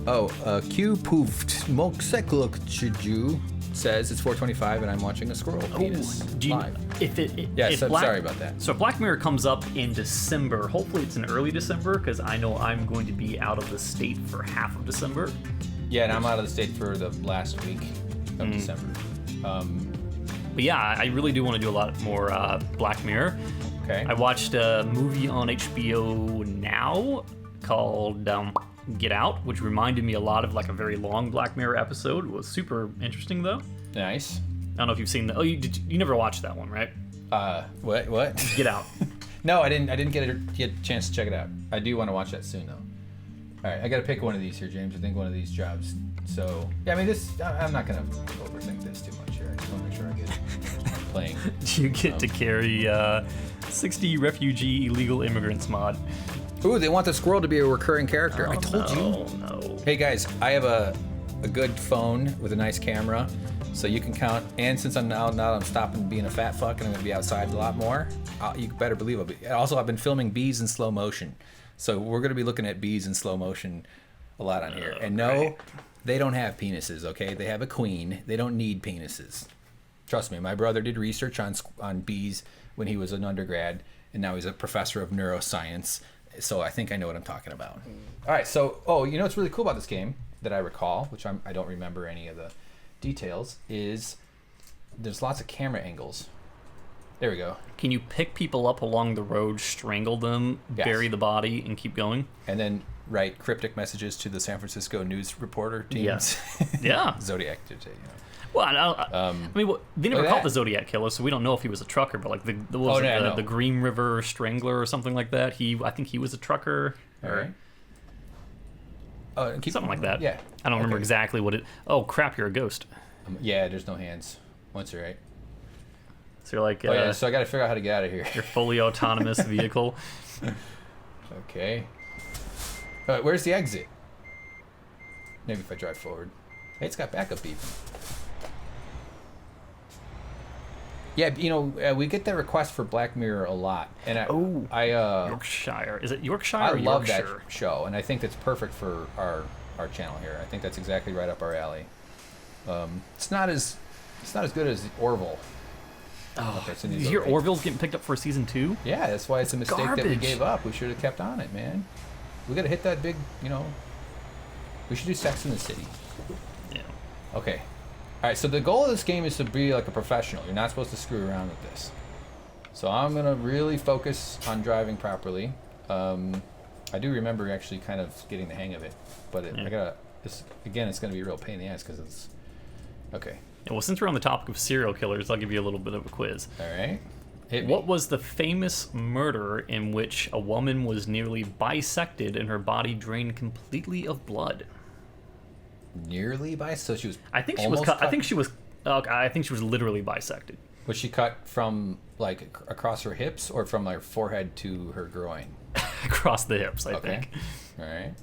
Speaker 1: Oh, Q poofed Moksekluk Chiju says it's 4:25 and I'm watching a squirrel penis live.
Speaker 2: If
Speaker 1: sorry about that.
Speaker 2: So Black Mirror comes up in December. Hopefully it's in early December because I know I'm going to be out of the state for half of December.
Speaker 1: Yeah, and I'm out of the state for the last week of December.
Speaker 2: But yeah, I really do want to do a lot more Black Mirror.
Speaker 1: Okay.
Speaker 2: I watched a movie on HBO Now called Get Out, which reminded me a lot of like a very long Black Mirror episode. It was super interesting though.
Speaker 1: Nice.
Speaker 2: I don't know if you've seen that. Oh, you never watched that one, right?
Speaker 1: What?
Speaker 2: Get Out.
Speaker 1: No, I didn't get a chance to check it out. I do want to watch that soon though. All right, I got to pick one of these here, James. I think one of these jobs. So yeah, I mean I'm not gonna overthink this too much here. I just want to make sure I get playing.
Speaker 2: You get to carry 60 refugee illegal immigrants mod.
Speaker 1: Ooh, they want the squirrel to be a recurring character. I told you.
Speaker 2: No.
Speaker 1: Hey guys, I have a good phone with a nice camera, so you can count. And since I'm I'm stopping being a fat fuck and I'm gonna be outside a lot more. You better believe I'll be. Also, I've been filming bees in slow motion, so we're gonna be looking at bees in slow motion a lot on here. And no, they don't have penises. Okay, they have a queen. They don't need penises. Trust me, my brother did research on bees when he was an undergrad, and now he's a professor of neuroscience. So I think I know what I'm talking about. All right, so you know what's really cool about this game that I recall, which I don't remember any of the details, is there's lots of camera angles. There we go.
Speaker 2: Can you pick people up along the road, strangle them,
Speaker 1: Yes.
Speaker 2: bury the body, and keep going?
Speaker 1: And then write cryptic messages to the San Francisco news reporter teams.
Speaker 2: Yeah. Yeah.
Speaker 1: Zodiac did say,
Speaker 2: Well, I mean, they never
Speaker 1: look at
Speaker 2: called
Speaker 1: that.
Speaker 2: the Zodiac Killer, so we don't know if he was a trucker. But like the Green River Strangler or something like that. I think he was a trucker.
Speaker 1: All right. Oh,
Speaker 2: Something like that.
Speaker 1: Yeah.
Speaker 2: I don't remember exactly what it. Oh crap! You're a ghost.
Speaker 1: Yeah, there's no hands. Once you're right.
Speaker 2: So you're like.
Speaker 1: So I got to figure out how to get out of here.
Speaker 2: Your fully autonomous vehicle.
Speaker 1: Okay. Where's the exit? Maybe if I drive forward. Hey, it's got backup even. Yeah, you know, we get that request for Black Mirror a lot, and
Speaker 2: Yorkshire. Is it Yorkshire
Speaker 1: I
Speaker 2: or
Speaker 1: love
Speaker 2: Yorkshire?
Speaker 1: that show, and I think that's perfect for our channel here. I think that's exactly right up our alley. It's not as good as Orville.
Speaker 2: Oh,
Speaker 1: Okay, so
Speaker 2: did you hear Orville's getting picked up for season 2?
Speaker 1: Yeah, that's why it's a mistake that we
Speaker 2: Garbage.
Speaker 1: gave up. We should have kept on it, man. We got to hit that big, we should do Sex in the City.
Speaker 2: Yeah.
Speaker 1: Okay. All right, so the goal of this game is to be like a professional. You're not supposed to screw around with this. So I'm going to really focus on driving properly. I do remember actually kind of getting the hang of it, but it's going to be a real pain in the ass because it's okay.
Speaker 2: Yeah, well, since we're on the topic of serial killers, I'll give you a little bit of a quiz.
Speaker 1: All right. Hit me.
Speaker 2: What was the famous murder in which a woman was nearly bisected and her body drained completely of blood?
Speaker 1: Nearly bisected? So she was.
Speaker 2: I think she was cut. I think she was. I think she was literally bisected.
Speaker 1: Was she cut from like across her hips or from her forehead to her groin?
Speaker 2: Across the hips, I think.
Speaker 1: All right.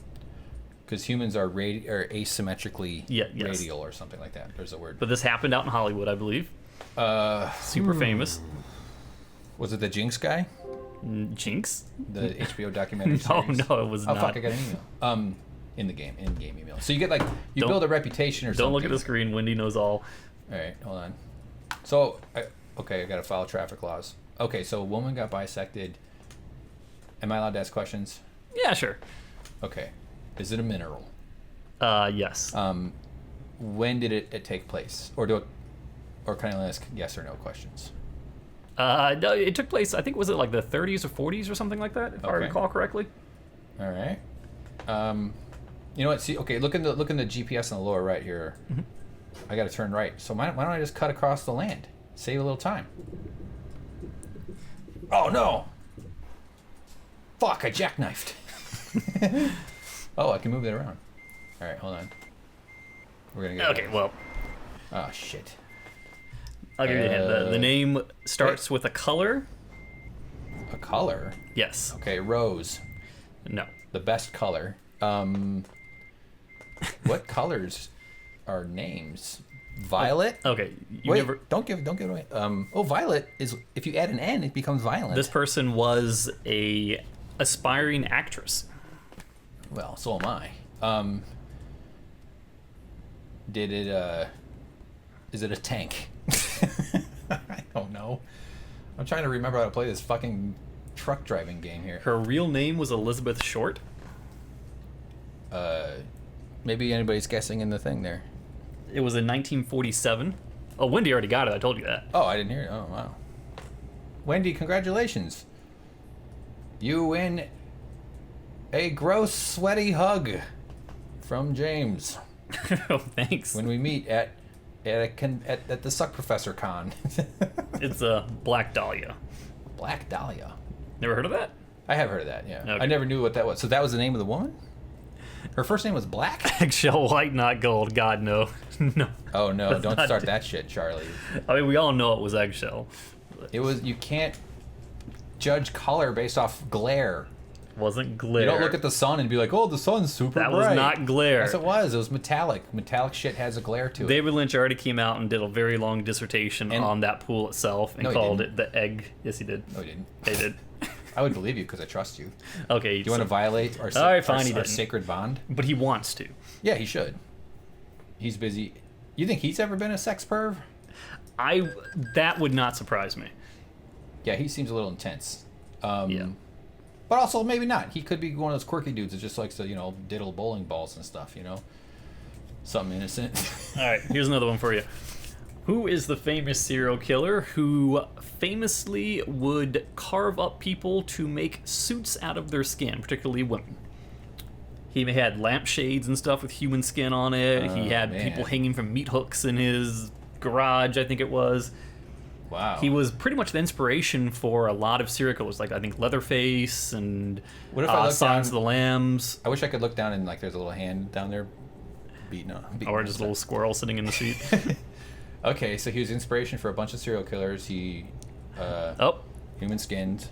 Speaker 1: Because humans are asymmetrically
Speaker 2: yes.
Speaker 1: radial or something like that. There's a word.
Speaker 2: But this happened out in Hollywood, I believe. Super famous.
Speaker 1: Was it the Jinx guy?
Speaker 2: Jinx?
Speaker 1: The HBO documentary
Speaker 2: No,
Speaker 1: series?
Speaker 2: no, it was not.
Speaker 1: Oh, fuck, I got an email. In-game email. So you get you build a reputation or something.
Speaker 2: Don't look at the screen. Wendy knows all.
Speaker 1: All right, hold on. So, I got to follow traffic laws. Okay, so a woman got bisected. Am I allowed to ask questions?
Speaker 2: Yeah, sure.
Speaker 1: Okay. Is it a mineral?
Speaker 2: Yes.
Speaker 1: When did it take place? Or can I only ask yes or no questions?
Speaker 2: No, it took place, I think, was it like the 30s or 40s or something like that, if I recall correctly?
Speaker 1: All right. You know what? See, okay, look in the GPS on the lower right here.
Speaker 2: Mm-hmm.
Speaker 1: I got to turn right. So why don't I just cut across the land? Save a little time. Oh, no. Fuck, I jackknifed. Oh, I can move that around. All right, hold on. We're going to get
Speaker 2: Okay, well.
Speaker 1: Oh, shit.
Speaker 2: I'll give you a hint. The name starts with a color.
Speaker 1: A color?
Speaker 2: Yes.
Speaker 1: Okay, rose.
Speaker 2: No.
Speaker 1: The best color. What colors are names? Violet?
Speaker 2: Okay.
Speaker 1: Don't give it away. Violet is, if you add an N, it becomes violent.
Speaker 2: This person was a aspiring actress.
Speaker 1: Well, so am I. Is it a tank? I don't know. I'm trying to remember how to play this fucking truck driving game here.
Speaker 2: Her real name was Elizabeth Short.
Speaker 1: Maybe anybody's guessing in the thing there.
Speaker 2: It was in 1947. Oh, Wendy already got it. I told you that.
Speaker 1: Oh, I didn't hear it. Oh, wow. Wendy, congratulations. You win a gross, sweaty hug from James.
Speaker 2: Oh, thanks.
Speaker 1: When we meet at the Suck Professor Con.
Speaker 2: It's a Black Dahlia.
Speaker 1: Black Dahlia.
Speaker 2: Never heard of that?
Speaker 1: I have heard of that, yeah.
Speaker 2: Okay.
Speaker 1: I never knew what that was. So that was the name of the woman? Her first name was Black?
Speaker 2: Eggshell white, not gold. God, no. No.
Speaker 1: Oh, no. Don't start that shit, Charlie.
Speaker 2: I mean, we all know it was eggshell.
Speaker 1: It was, you can't judge color based off glare.
Speaker 2: Wasn't glare.
Speaker 1: You don't look at the sun and be like, oh, the sun's super bright.
Speaker 2: That was not glare.
Speaker 1: Yes, it was. It was metallic. Metallic shit has a glare to it.
Speaker 2: David Lynch already came out and did a very long dissertation on that pool itself and called it the egg. Yes, he did.
Speaker 1: No, he didn't.
Speaker 2: He did.
Speaker 1: I would believe you because I trust you.
Speaker 2: Okay.
Speaker 1: Do you want to violate our sacred bond?
Speaker 2: But he wants to.
Speaker 1: Yeah, he should. He's busy. You think he's ever been a sex perv?
Speaker 2: That would not surprise me.
Speaker 1: Yeah, he seems a little intense.
Speaker 2: Yeah.
Speaker 1: But also, maybe not. He could be one of those quirky dudes that just likes to, diddle bowling balls and stuff, Something innocent.
Speaker 2: All right, here's another one for you. Who is the famous serial killer who famously would carve up people to make suits out of their skin, particularly women? He had lampshades and stuff with human skin on it. He had people hanging from meat hooks in his garage, I think it was.
Speaker 1: Wow.
Speaker 2: He was pretty much the inspiration for a lot of serial killers, like I think Leatherface and Silence of the Lambs.
Speaker 1: I wish I could look down and there's a little hand down there beating
Speaker 2: or just a little squirrel sitting in the seat.
Speaker 1: Okay, so he was inspiration for a bunch of serial killers. He human skinned.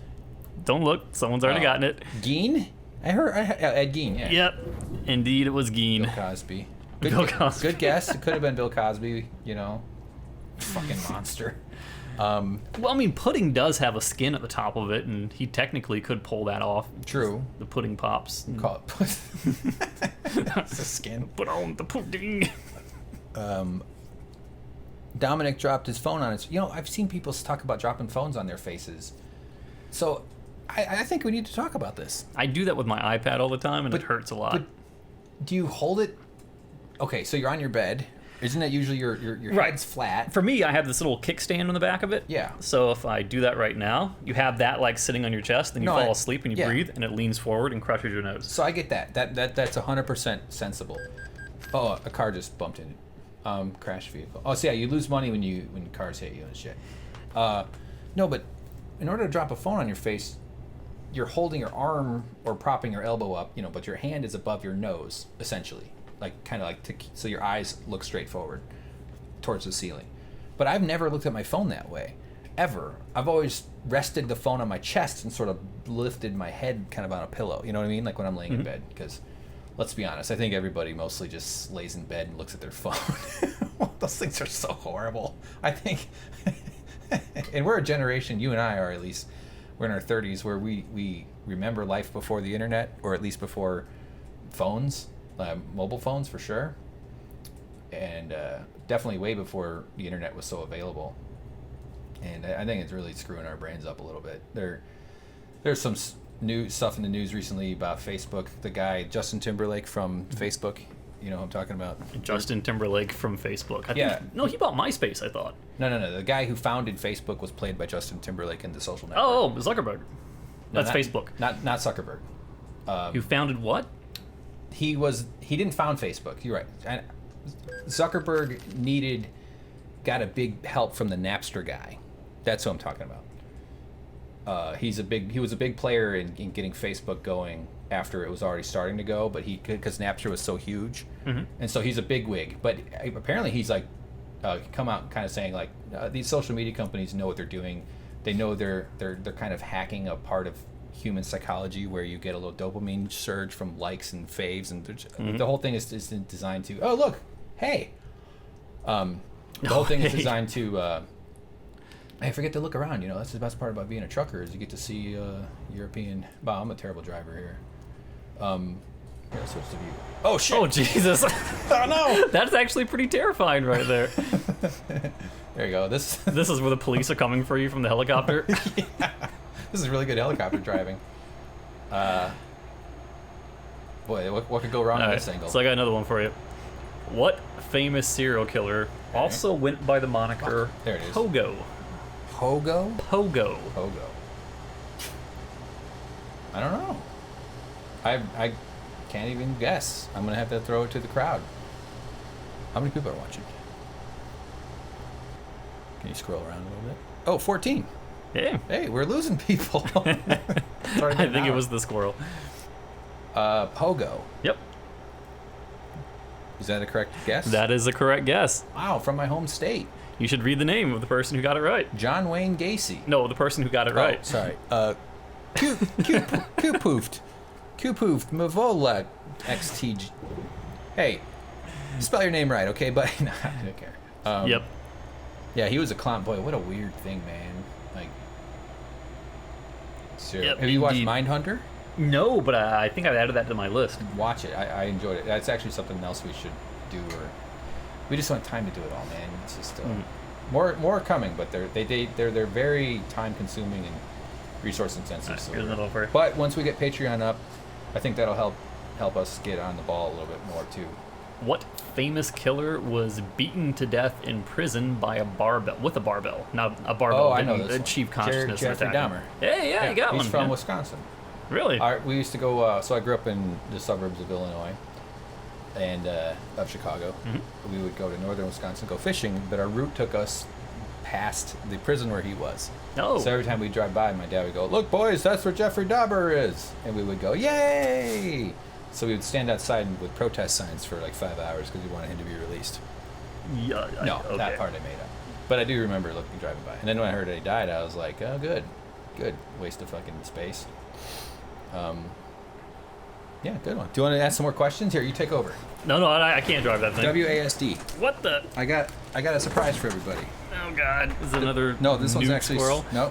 Speaker 2: Don't look, someone's already gotten it.
Speaker 1: Gein? I heard Ed Gein, yeah.
Speaker 2: Yep. Indeed it was Gein.
Speaker 1: Bill Cosby.
Speaker 2: Bill Cosby.
Speaker 1: Good guess. It could have been Bill Cosby, Fucking monster.
Speaker 2: Well, I mean, pudding does have a skin at the top of it, and he technically could pull that off.
Speaker 1: True.
Speaker 2: The pudding pops.
Speaker 1: Call it That's the skin.
Speaker 2: Put on the pudding.
Speaker 1: Dominic dropped his phone on his... I've seen people talk about dropping phones on their faces. So, I think we need to talk about this.
Speaker 2: I do that with my iPad all the time, and it hurts a lot.
Speaker 1: But do you hold it... Okay, so you're on your bed. Isn't that usually your
Speaker 2: Right.
Speaker 1: head's flat?
Speaker 2: For me, I have this little kickstand on the back of it.
Speaker 1: Yeah.
Speaker 2: So if I do that right now, you have that like sitting on your chest, then you fall asleep and you breathe, and it leans forward and crushes your nose.
Speaker 1: So I get that. That's 100% sensible. Oh, a car just bumped in. Crash vehicle. Oh, so yeah, you lose money when cars hit you and shit. No, but in order to drop a phone on your face, you're holding your arm or propping your elbow up, but your hand is above your nose, essentially, like kind of like so your eyes look straight forward towards the ceiling. But I've never looked at my phone that way, ever. I've always rested the phone on my chest and sort of lifted my head kind of on a pillow. You know what I mean? Like when I'm laying in bed, because let's be honest, I think everybody mostly just lays in bed and looks at their phone. Those things are so horrible. I think, and we're a generation, you and I are at least, we're in our 30s, where we remember life before the internet, or at least before phones, mobile phones for sure, and definitely way before the internet was so available. And I think it's really screwing our brains up a little bit. There's some new stuff in the news recently about Facebook. The guy Justin Timberlake from Facebook, you know who I'm talking about?
Speaker 2: Justin Timberlake from Facebook. No, he bought MySpace, I thought.
Speaker 1: No. The guy who founded Facebook was played by Justin Timberlake in the social network.
Speaker 2: Oh, Zuckerberg. That's Facebook.
Speaker 1: Not Zuckerberg.
Speaker 2: Who founded what?
Speaker 1: He didn't found Facebook. You're right. And Zuckerberg got a big help from the Napster guy. That's who I'm talking about. He was a big player in getting Facebook going after it was already starting to go, but because Napster was so huge, and so he's a bigwig. But apparently he's like come out kind of saying like these social media companies know what they're doing. They know they're kind of hacking a part of human psychology where you get a little dopamine surge from likes and faves, and the whole thing is designed to the whole thing is designed to I forget to look around. That's the best part about being a trucker, is you get to see European. Wow, I'm a terrible driver here. Here, I'll switch to view. Oh shit!
Speaker 2: Oh Jesus!
Speaker 1: Oh no!
Speaker 2: That's actually pretty terrifying right there.
Speaker 1: There you go. This
Speaker 2: is where the police are coming for you from the helicopter.
Speaker 1: Yeah. This is really good helicopter driving. Boy, what could go wrong in this angle?
Speaker 2: So I got another one for you. What famous serial killer also went by the moniker
Speaker 1: there it is.
Speaker 2: Pogo?
Speaker 1: Pogo?
Speaker 2: Pogo.
Speaker 1: I don't know. I can't even guess. I'm gonna have to throw it to the crowd. How many people are watching? Can you scroll around a little bit? Oh, 14.
Speaker 2: Yeah.
Speaker 1: Hey, we're losing people.
Speaker 2: I think it was the squirrel.
Speaker 1: Pogo.
Speaker 2: Yep.
Speaker 1: Is that a correct guess?
Speaker 2: That is a correct guess.
Speaker 1: Wow, from my home state.
Speaker 2: You should read the name of the person who got it right.
Speaker 1: John Wayne Gacy.
Speaker 2: No, the person who got it right.
Speaker 1: Sorry. Kupoofed Mavola XTG. Hey, spell your name right, okay, buddy? No, I don't care.
Speaker 2: Yep.
Speaker 1: Yeah, he was a clown. Boy, what a weird thing, man. Like,
Speaker 2: Yep,
Speaker 1: have you watched
Speaker 2: indeed.
Speaker 1: Mindhunter?
Speaker 2: No, but I think I've added that to my list.
Speaker 1: Watch it. I enjoyed it. That's actually something else we should do, or we just don't have time to do it all, man. It's just more coming, but they're very time consuming and resource intensive. So
Speaker 2: here's another one.
Speaker 1: but once we get Patreon up, I think that'll help us get on the ball a little bit more too.
Speaker 2: What famous killer was beaten to death in prison by a barbell? With a barbell, not a barbell.
Speaker 1: Oh, I know this.
Speaker 2: Achieve consciousness.
Speaker 1: Jeffrey Dahmer.
Speaker 2: Hey, yeah, you got one.
Speaker 1: He's from Wisconsin.
Speaker 2: Really?
Speaker 1: We used to go. So I grew up in the suburbs of Illinois and of Chicago. We would go to northern Wisconsin, go fishing, but our route took us past the prison where he was.
Speaker 2: Oh.
Speaker 1: So every time we drive by, my dad would go, "Look, boys, that's where Jeffrey Dahmer is," and we would go, "Yay!" So we would stand outside with protest signs for like 5 hours because we wanted him to be released.
Speaker 2: Yeah. Okay.
Speaker 1: That part I made up. But I do remember driving by. And then when I heard that he died, I was like, "Oh, good, waste of fucking space." Yeah, good one. Do you want to ask some more questions? Here, you take over.
Speaker 2: No, I can't drive that thing.
Speaker 1: WASD.
Speaker 2: What the?
Speaker 1: I got a surprise for everybody.
Speaker 2: Oh God! Is it another?
Speaker 1: No, this one's
Speaker 2: nude
Speaker 1: actually
Speaker 2: squirrel.
Speaker 1: No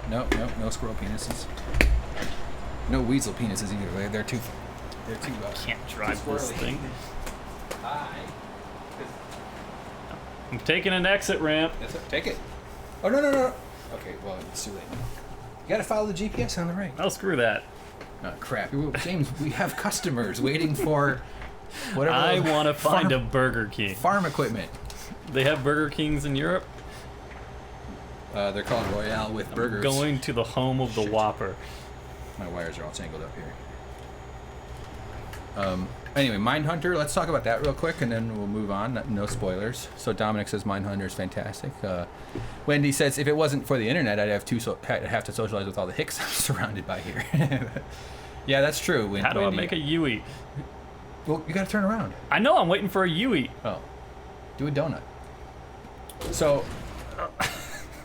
Speaker 1: squirrel penises. No weasel penises either. They're too.
Speaker 2: Can't drive this
Speaker 1: squirrely.
Speaker 2: thing.
Speaker 1: Hi.
Speaker 2: I'm taking an exit ramp.
Speaker 1: Take it. Oh no. Okay, well it's too late. You gotta follow the GPS on the right.
Speaker 2: Oh, screw that.
Speaker 1: Oh crap, James. We have customers waiting for whatever.
Speaker 2: I want to find a Burger King.
Speaker 1: Farm equipment.
Speaker 2: They have Burger Kings in Europe.
Speaker 1: They're called Royale with burgers.
Speaker 2: Going to the home of the Whopper.
Speaker 1: My wires are all tangled up here. Anyway, Mindhunter, let's talk about that real quick, and then we'll move on. No spoilers. So Dominic says Mindhunter is fantastic. Wendy says, if it wasn't for the internet, I'd have to socialize with all the hicks I'm surrounded by here. Yeah, that's true.
Speaker 2: How do
Speaker 1: Wendy,
Speaker 2: I make a Yui?
Speaker 1: Well, you gotta turn around.
Speaker 2: I know, I'm waiting for a Yui.
Speaker 1: Oh. Do a donut. So,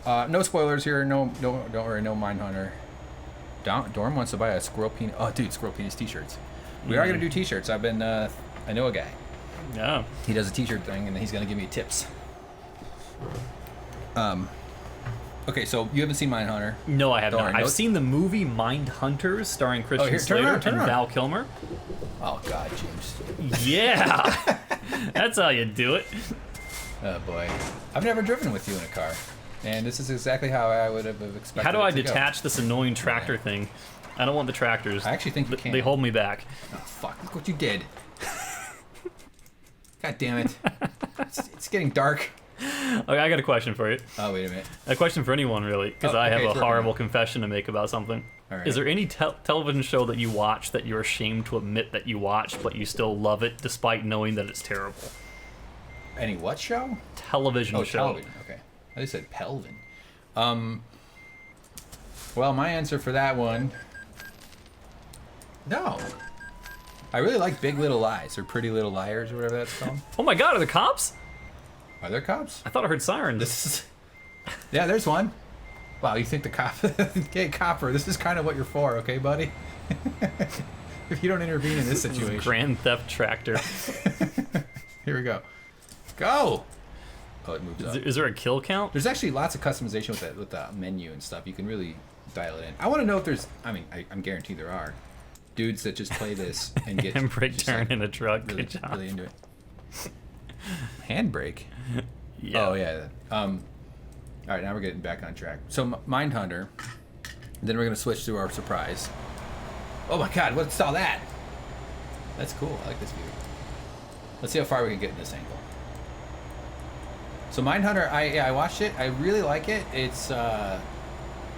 Speaker 1: no spoilers here. No, don't worry, no Mindhunter. Dorm wants to buy a Squirrel Penis. Oh, dude, Squirrel Penis t-shirts. We are gonna do t-shirts. I know a guy.
Speaker 2: Yeah.
Speaker 1: He does a t-shirt thing, and he's gonna give me tips. Okay, so you haven't seen Mindhunter?
Speaker 2: No, I have not.
Speaker 1: Worry,
Speaker 2: I've seen the movie Mindhunters, starring Christian Slater and Val Kilmer.
Speaker 1: Oh God, James.
Speaker 2: Yeah. That's how you do it.
Speaker 1: Oh boy. I've never driven with you in a car, and this is exactly how I would have expected.
Speaker 2: How do I
Speaker 1: it to
Speaker 2: detach this annoying tractor thing? I don't want the tractors.
Speaker 1: I actually think you can.
Speaker 2: They hold me back.
Speaker 1: Oh fuck! Look what you did. God damn it! It's getting dark.
Speaker 2: Okay, I got a question for you.
Speaker 1: Oh wait a minute.
Speaker 2: A question for anyone really, because I have a horrible confession to make about something.
Speaker 1: All right.
Speaker 2: Is there any television show that you watch that you're ashamed to admit that you watched, but you still love it despite knowing that it's terrible?
Speaker 1: Any what show?
Speaker 2: Television show.
Speaker 1: Television. Okay. I just said Pelvin. Well, my answer for that one. No. I really like Big Little Lies, or Pretty Little Liars, or whatever that's called.
Speaker 2: Oh my God, are there cops?
Speaker 1: Are there cops?
Speaker 2: I thought I heard sirens.
Speaker 1: Yeah, there's one. Wow, you think the cop... Okay, copper, this is kind of what you're for, okay, buddy? If you don't intervene in this situation.
Speaker 2: Grand Theft Tractor.
Speaker 1: Here we go. Go! Oh, it moves up.
Speaker 2: Is there a kill count?
Speaker 1: There's actually lots of customization with the menu and stuff. You can really dial it in. I want to know if there's... I mean, I'm guaranteed there are. Dudes that just play this and get...
Speaker 2: Handbrake turn in a truck.
Speaker 1: Really,
Speaker 2: Good job.
Speaker 1: really into it. Handbrake?
Speaker 2: Yeah.
Speaker 1: Oh, yeah. All right, now we're getting back on track. So, Mindhunter. Then we're going to switch to our surprise. Oh my God, what's all that? That's cool. I like this view. Let's see how far we can get in this angle. So, Mindhunter, I watched it. I really like it. It's, I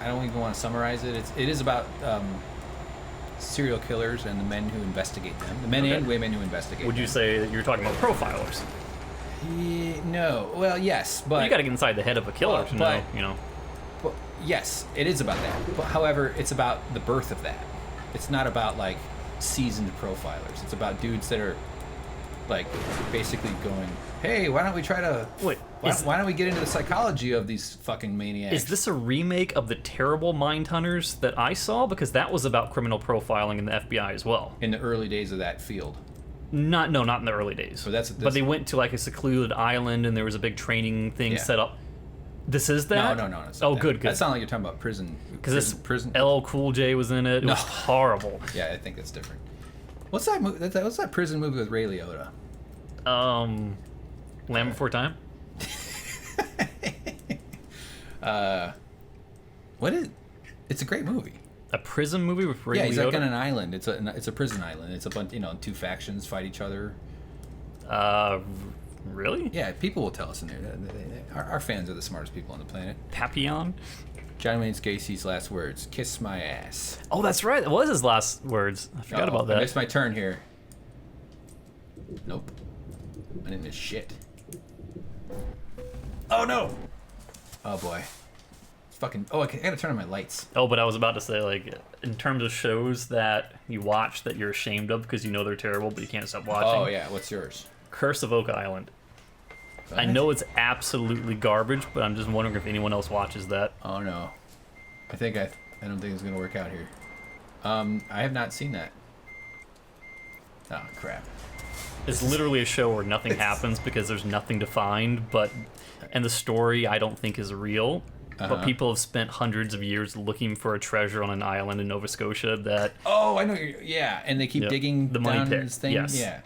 Speaker 1: don't even want to summarize it. It is about serial killers and the men who investigate them. The men and women who investigate
Speaker 2: Would you say that you're talking about profilers?
Speaker 1: No. Well, yes, but...
Speaker 2: Well, you got to get inside the head of a killer to know, you know.
Speaker 1: But yes, it is about that. But however, it's about the birth of that. It's not about, like, seasoned profilers. It's about dudes that are, like, basically going, hey, why don't we try to...
Speaker 2: Wait,
Speaker 1: why don't we get into the psychology of these fucking maniacs?
Speaker 2: Is this a remake of the terrible Mindhunters that I saw? Because that was about criminal profiling in the FBI as well.
Speaker 1: In the early days of that field.
Speaker 2: Not in the early days.
Speaker 1: So that's
Speaker 2: but they went to like a secluded island and there was a big training thing set up. This is that?
Speaker 1: No.
Speaker 2: Oh, good.
Speaker 1: That sounds like you're talking about prison.
Speaker 2: Because
Speaker 1: prison.
Speaker 2: LL Cool J was in it. It was horrible.
Speaker 1: Yeah, I think that's different. What's that movie? What's that prison movie with Ray Liotta?
Speaker 2: Land Before Time.
Speaker 1: What is? It's a great movie.
Speaker 2: A prison movie with Ray Liotta?
Speaker 1: Yeah, he's like on an island. It's a prison island. It's a bunch, two factions fight each other.
Speaker 2: Really?
Speaker 1: Yeah, people will tell us in there. Our fans are the smartest people on the planet.
Speaker 2: Papillon?
Speaker 1: John Wayne Gacy's last words: "Kiss my ass."
Speaker 2: Oh, that's right. That was his last words. I forgot about that.
Speaker 1: I missed my turn here. Nope. I didn't miss shit. Oh no! Oh boy. Fucking I gotta turn on my lights.
Speaker 2: Oh, but I was about to say, like, in terms of shows that you watch that you're ashamed of because you know they're terrible but you can't stop watching.
Speaker 1: Oh yeah, what's yours?
Speaker 2: Curse of Oak Island.
Speaker 1: What?
Speaker 2: I know it's absolutely garbage, but I'm just wondering if anyone else watches that.
Speaker 1: Oh no, I don't think it's gonna work out here. I have not seen that. Oh crap.
Speaker 2: It's literally a show where nothing happens because there's nothing to find, and the story I don't think is real. But people have spent hundreds of years looking for a treasure on an island in Nova Scotia that...
Speaker 1: Oh, I know. Yeah, and they keep digging
Speaker 2: the money
Speaker 1: down
Speaker 2: pit.
Speaker 1: this thing?
Speaker 2: Yes.
Speaker 1: Yeah.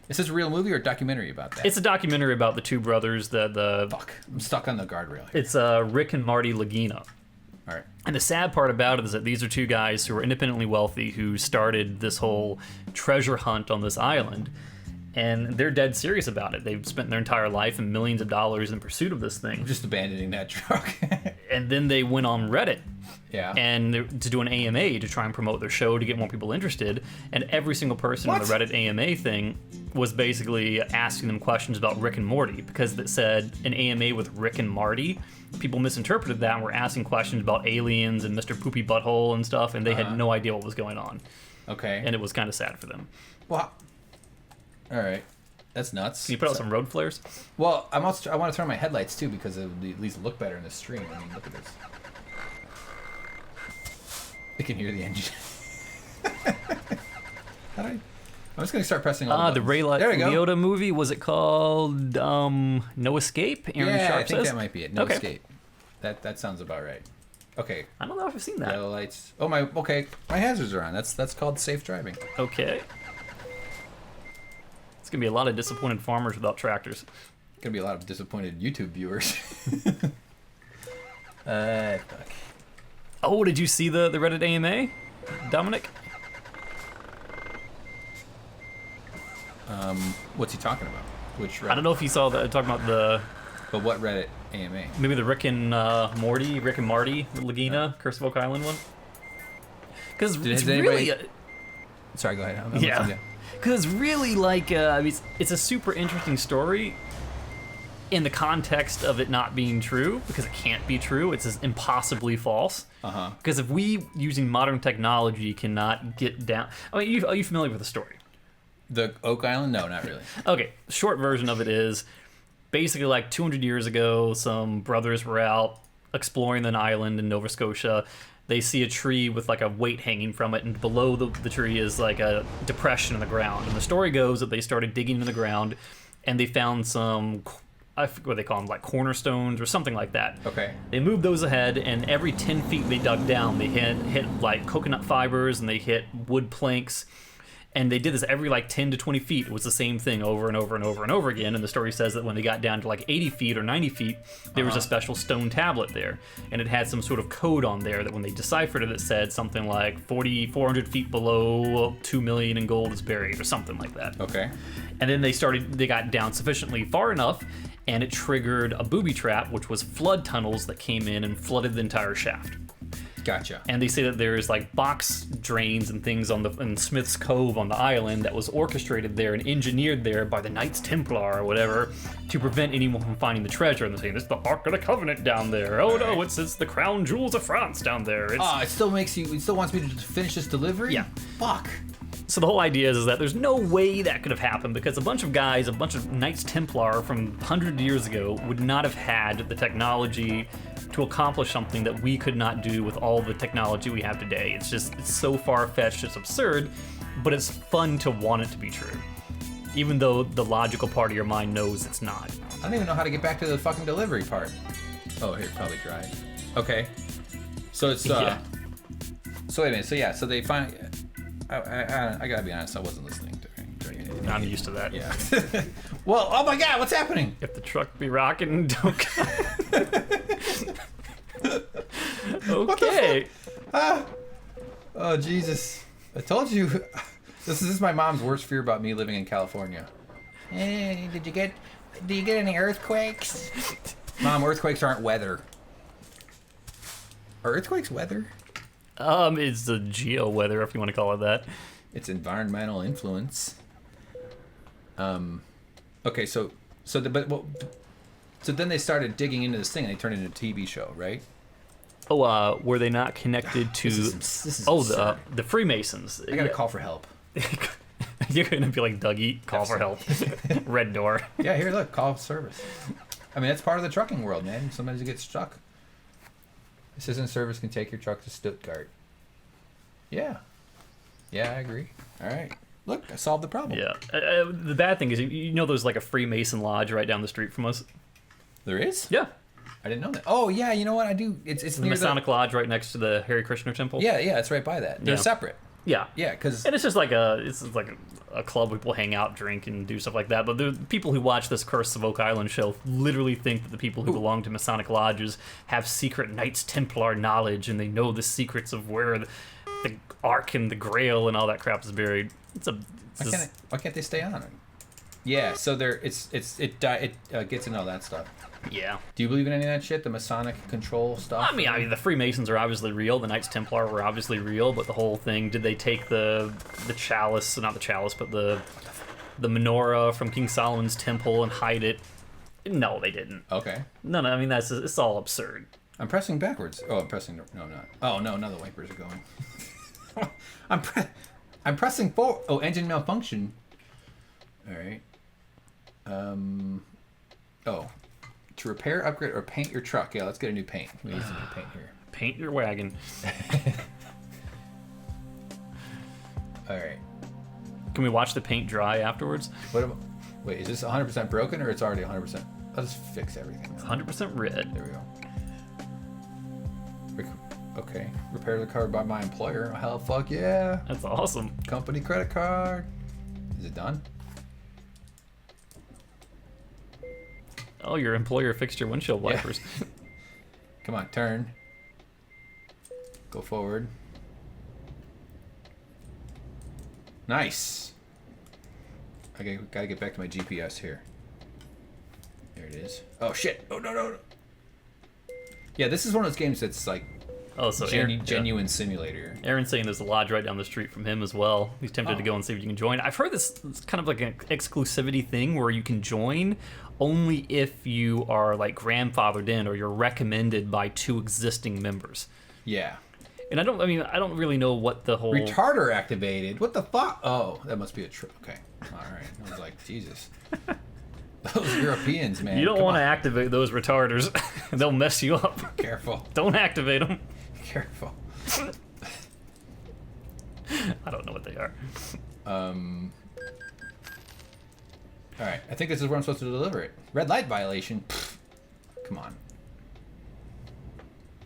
Speaker 1: Is this a real movie or a documentary about that?
Speaker 2: It's a documentary about the two brothers.
Speaker 1: Fuck. I'm stuck on the guardrail here.
Speaker 2: It's Rick and Marty Lagina.
Speaker 1: All right.
Speaker 2: And the sad part about it is that these are two guys who are independently wealthy who started this whole treasure hunt on this island. and they're dead serious about it. They've spent their entire life and millions of dollars in pursuit of this thing.
Speaker 1: Just abandoning that truck.
Speaker 2: And then they went on Reddit.
Speaker 1: Yeah.
Speaker 2: And to do an AMA to try and promote their show to get more people interested. And every single person on the Reddit AMA thing was basically asking them questions about Rick and Morty, because it said an AMA with Rick and Marty. People misinterpreted that and were asking questions about aliens and Mr. Poopy Butthole and stuff, and they had no idea what was going on.
Speaker 1: Okay.
Speaker 2: And it was kind of sad for them.
Speaker 1: Well, all right. That's nuts.
Speaker 2: Can you put out some road flares?
Speaker 1: Well, I want to throw on my headlights too, because it would at least look better in the stream. I mean, look at this. I can hear the engine. I'm just going to start pressing all the
Speaker 2: the Ray Liotta movie, was it called No Escape? Aaron Sharp
Speaker 1: I think
Speaker 2: says?
Speaker 1: that might be it. No Escape. That sounds about right. Okay.
Speaker 2: I don't know if I've seen that.
Speaker 1: Yellow lights. Oh, my hazards are on. That's called safe driving.
Speaker 2: Okay. It's going to be a lot of disappointed farmers without tractors.
Speaker 1: Going to be a lot of disappointed YouTube viewers. Fuck.
Speaker 2: Oh, did you see the Reddit AMA, Dominic?
Speaker 1: What's he talking about? Which Reddit?
Speaker 2: I don't know if you saw that. Talking about
Speaker 1: But what Reddit AMA?
Speaker 2: maybe the Rick and Morty, Rick and Marty, the Lagina, Curse of Oak Island one. Because it's really...
Speaker 1: Sorry, go ahead.
Speaker 2: Yeah. Because really, like, I mean, it's a super interesting story in the context of it not being true, because it can't be true. It's just impossibly false. Because if we, using modern technology, cannot get down... I mean, are you familiar with the story?
Speaker 1: The Oak Island? No, not really.
Speaker 2: Okay, short version of it is basically like 200 years ago, some brothers were out exploring an island in Nova Scotia. They see a tree with like a weight hanging from it, and below the tree is like a depression in the ground. And the story goes that they started digging in the ground, and they found some... I forget what they call them, like cornerstones or something like that.
Speaker 1: Okay.
Speaker 2: They moved those ahead, and every 10 feet they dug down, they hit like coconut fibers, and they hit wood planks, and they did this every like 10 to 20 feet. It was the same thing over and over and over and over again, and the story says that when they got down to like 80 feet or 90 feet, there was a special stone tablet there, and it had some sort of code on there that when they deciphered it, it said something like 400 feet below, 2 million in gold is buried, or something like that.
Speaker 1: Okay.
Speaker 2: And then they got down sufficiently far enough, and it triggered a booby trap, which was flood tunnels that came in and flooded the entire shaft.
Speaker 1: Gotcha.
Speaker 2: And they say that there's like box drains and things in Smith's Cove on the island that was orchestrated there and engineered there by the Knights Templar or whatever to prevent anyone from finding the treasure. And they're saying, "It's the Ark of the Covenant down there. Oh no, it's the crown jewels of France down there."
Speaker 1: It still wants me to finish this delivery?
Speaker 2: Yeah.
Speaker 1: Fuck.
Speaker 2: So the whole idea is that there's no way that could have happened, because a bunch of Knights Templar from 100 years ago would not have had the technology to accomplish something that we could not do with all the technology we have today. It's so far-fetched, it's absurd, but it's fun to want it to be true, even though the logical part of your mind knows it's not.
Speaker 1: I don't even know how to get back to the fucking delivery part. Oh, here, probably drive. Okay. So it's,
Speaker 2: Yeah.
Speaker 1: So wait a minute, so they find... I gotta be honest, I wasn't listening during anything.
Speaker 2: I'm used to that.
Speaker 1: Yeah. Well, oh my god, what's happening?
Speaker 2: If the truck be rocking, don't come. Okay.
Speaker 1: Oh, Jesus. I told you. This is my mom's worst fear about me living in California. Hey, do you get any earthquakes? Mom, earthquakes aren't weather. Are earthquakes weather?
Speaker 2: It's the geo weather, if you want to call it that.
Speaker 1: It's environmental influence. Okay, so then they started digging into this thing and they turned it into a TV show, right?
Speaker 2: Oh, were they not connected to?
Speaker 1: This is absurd.
Speaker 2: the Freemasons.
Speaker 1: I gotta call for help.
Speaker 2: You're gonna be like Dougie, call for help. Red door.
Speaker 1: Yeah, here, look, call service. I mean, that's part of the trucking world, man. Sometimes you get stuck. Assistant service can take your truck to Stuttgart. Yeah, I agree. All right. Look, I solved the problem.
Speaker 2: Yeah. The bad thing is, there's like a Freemason lodge right down the street from us.
Speaker 1: There is?
Speaker 2: Yeah.
Speaker 1: I didn't know that. Oh, yeah, you know what? I do. It's
Speaker 2: the
Speaker 1: near
Speaker 2: Masonic Lodge right next to the Hare Krishna Temple.
Speaker 1: Yeah, it's right by that. They're separate.
Speaker 2: Yeah.
Speaker 1: Yeah, because...
Speaker 2: And it's just like a club where people hang out, drink, and do stuff like that. But the people who watch this Curse of Oak Island show literally think that the people who belong to Masonic lodges have secret Knights Templar knowledge, and they know the secrets of where the Ark and the Grail and all that crap is buried.
Speaker 1: Why can't they stay on it? Yeah, so it gets into all that stuff.
Speaker 2: Yeah.
Speaker 1: Do you believe in any of that shit? The Masonic control stuff?
Speaker 2: I mean, the Freemasons are obviously real. The Knights Templar were obviously real, but the whole thing, did they take the chalice, not the chalice, but the menorah from King Solomon's temple and hide it? No, they didn't.
Speaker 1: Okay.
Speaker 2: No, I mean, it's all absurd.
Speaker 1: I'm pressing backwards. Oh, I'm pressing... No, I'm not. Oh, no, now the wipers are going. I'm pressing forward. Oh, engine malfunction. All right. Oh. To repair, upgrade, or paint your truck. Yeah, let's get a new paint. We need some new paint here.
Speaker 2: Paint your wagon.
Speaker 1: All right.
Speaker 2: Can we watch the paint dry afterwards?
Speaker 1: Wait, is this 100% broken or it's already 100%? Let's fix everything.
Speaker 2: It's 100% red.
Speaker 1: There we go. Okay. Repair the car by my employer. Oh, hell, fuck yeah.
Speaker 2: That's awesome.
Speaker 1: Company credit card. Is it done?
Speaker 2: Oh, your employer fixed your windshield wipers.
Speaker 1: Yeah. Come on, turn. Go forward. Nice. Okay, gotta get back to my GPS here. There it is. Oh shit! Oh no. Yeah, this is one of those games that's like genuine simulator.
Speaker 2: Aaron's saying there's a lodge right down the street from him as well. He's tempted to go and see if you can join. I've heard this is kind of like an exclusivity thing where you can join only if you are like grandfathered in or you're recommended by 2 existing members.
Speaker 1: Yeah.
Speaker 2: And I don't really know what the whole...
Speaker 1: Retarder activated? What the fuck? Oh, that must be a trick. Okay. All right. I was like, Jesus. Those Europeans, man.
Speaker 2: You don't want to activate those retarders. They'll mess you up.
Speaker 1: Careful.
Speaker 2: Don't activate them.
Speaker 1: Careful.
Speaker 2: I don't know what they are.
Speaker 1: All right. I think this is where I'm supposed to deliver it. Red light violation. Pfft. Come on.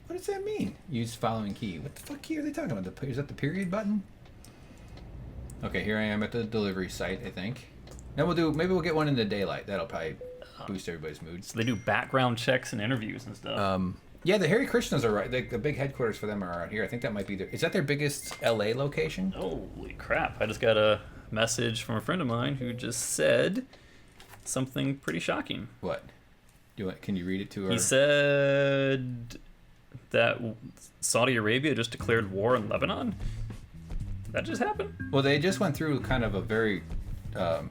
Speaker 1: What does that mean? Use following key. What the fuck key are they talking about? Is that the period button? Okay, here I am at the delivery site, I think. Now maybe we'll get one in the daylight. That'll probably boost everybody's mood.
Speaker 2: So they do background checks and interviews and stuff.
Speaker 1: Yeah, the Hare Krishnas are right. The big headquarters for them are out here. I think that might be is that their biggest LA location?
Speaker 2: Holy crap. I just got a message from a friend of mine who just said something pretty shocking.
Speaker 1: What? Can you read it to her?
Speaker 2: He said that Saudi Arabia just declared war on Lebanon. Did that just happen?
Speaker 1: Well, they just went through kind of a very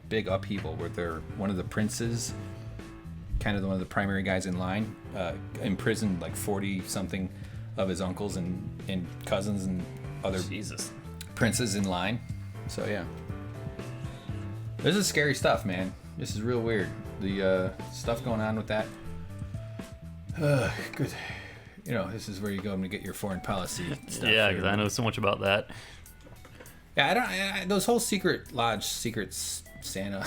Speaker 1: big upheaval where they're one of the princes, kind of one of the primary guys in line, imprisoned like 40-something of his uncles and cousins and other princes in line. So yeah, this is scary stuff, man. This is real weird. The stuff going on with that. Good. You know, this is where you go to get your foreign policy stuff.
Speaker 2: Yeah, because I know so much about that.
Speaker 1: Yeah, those whole secret Santa.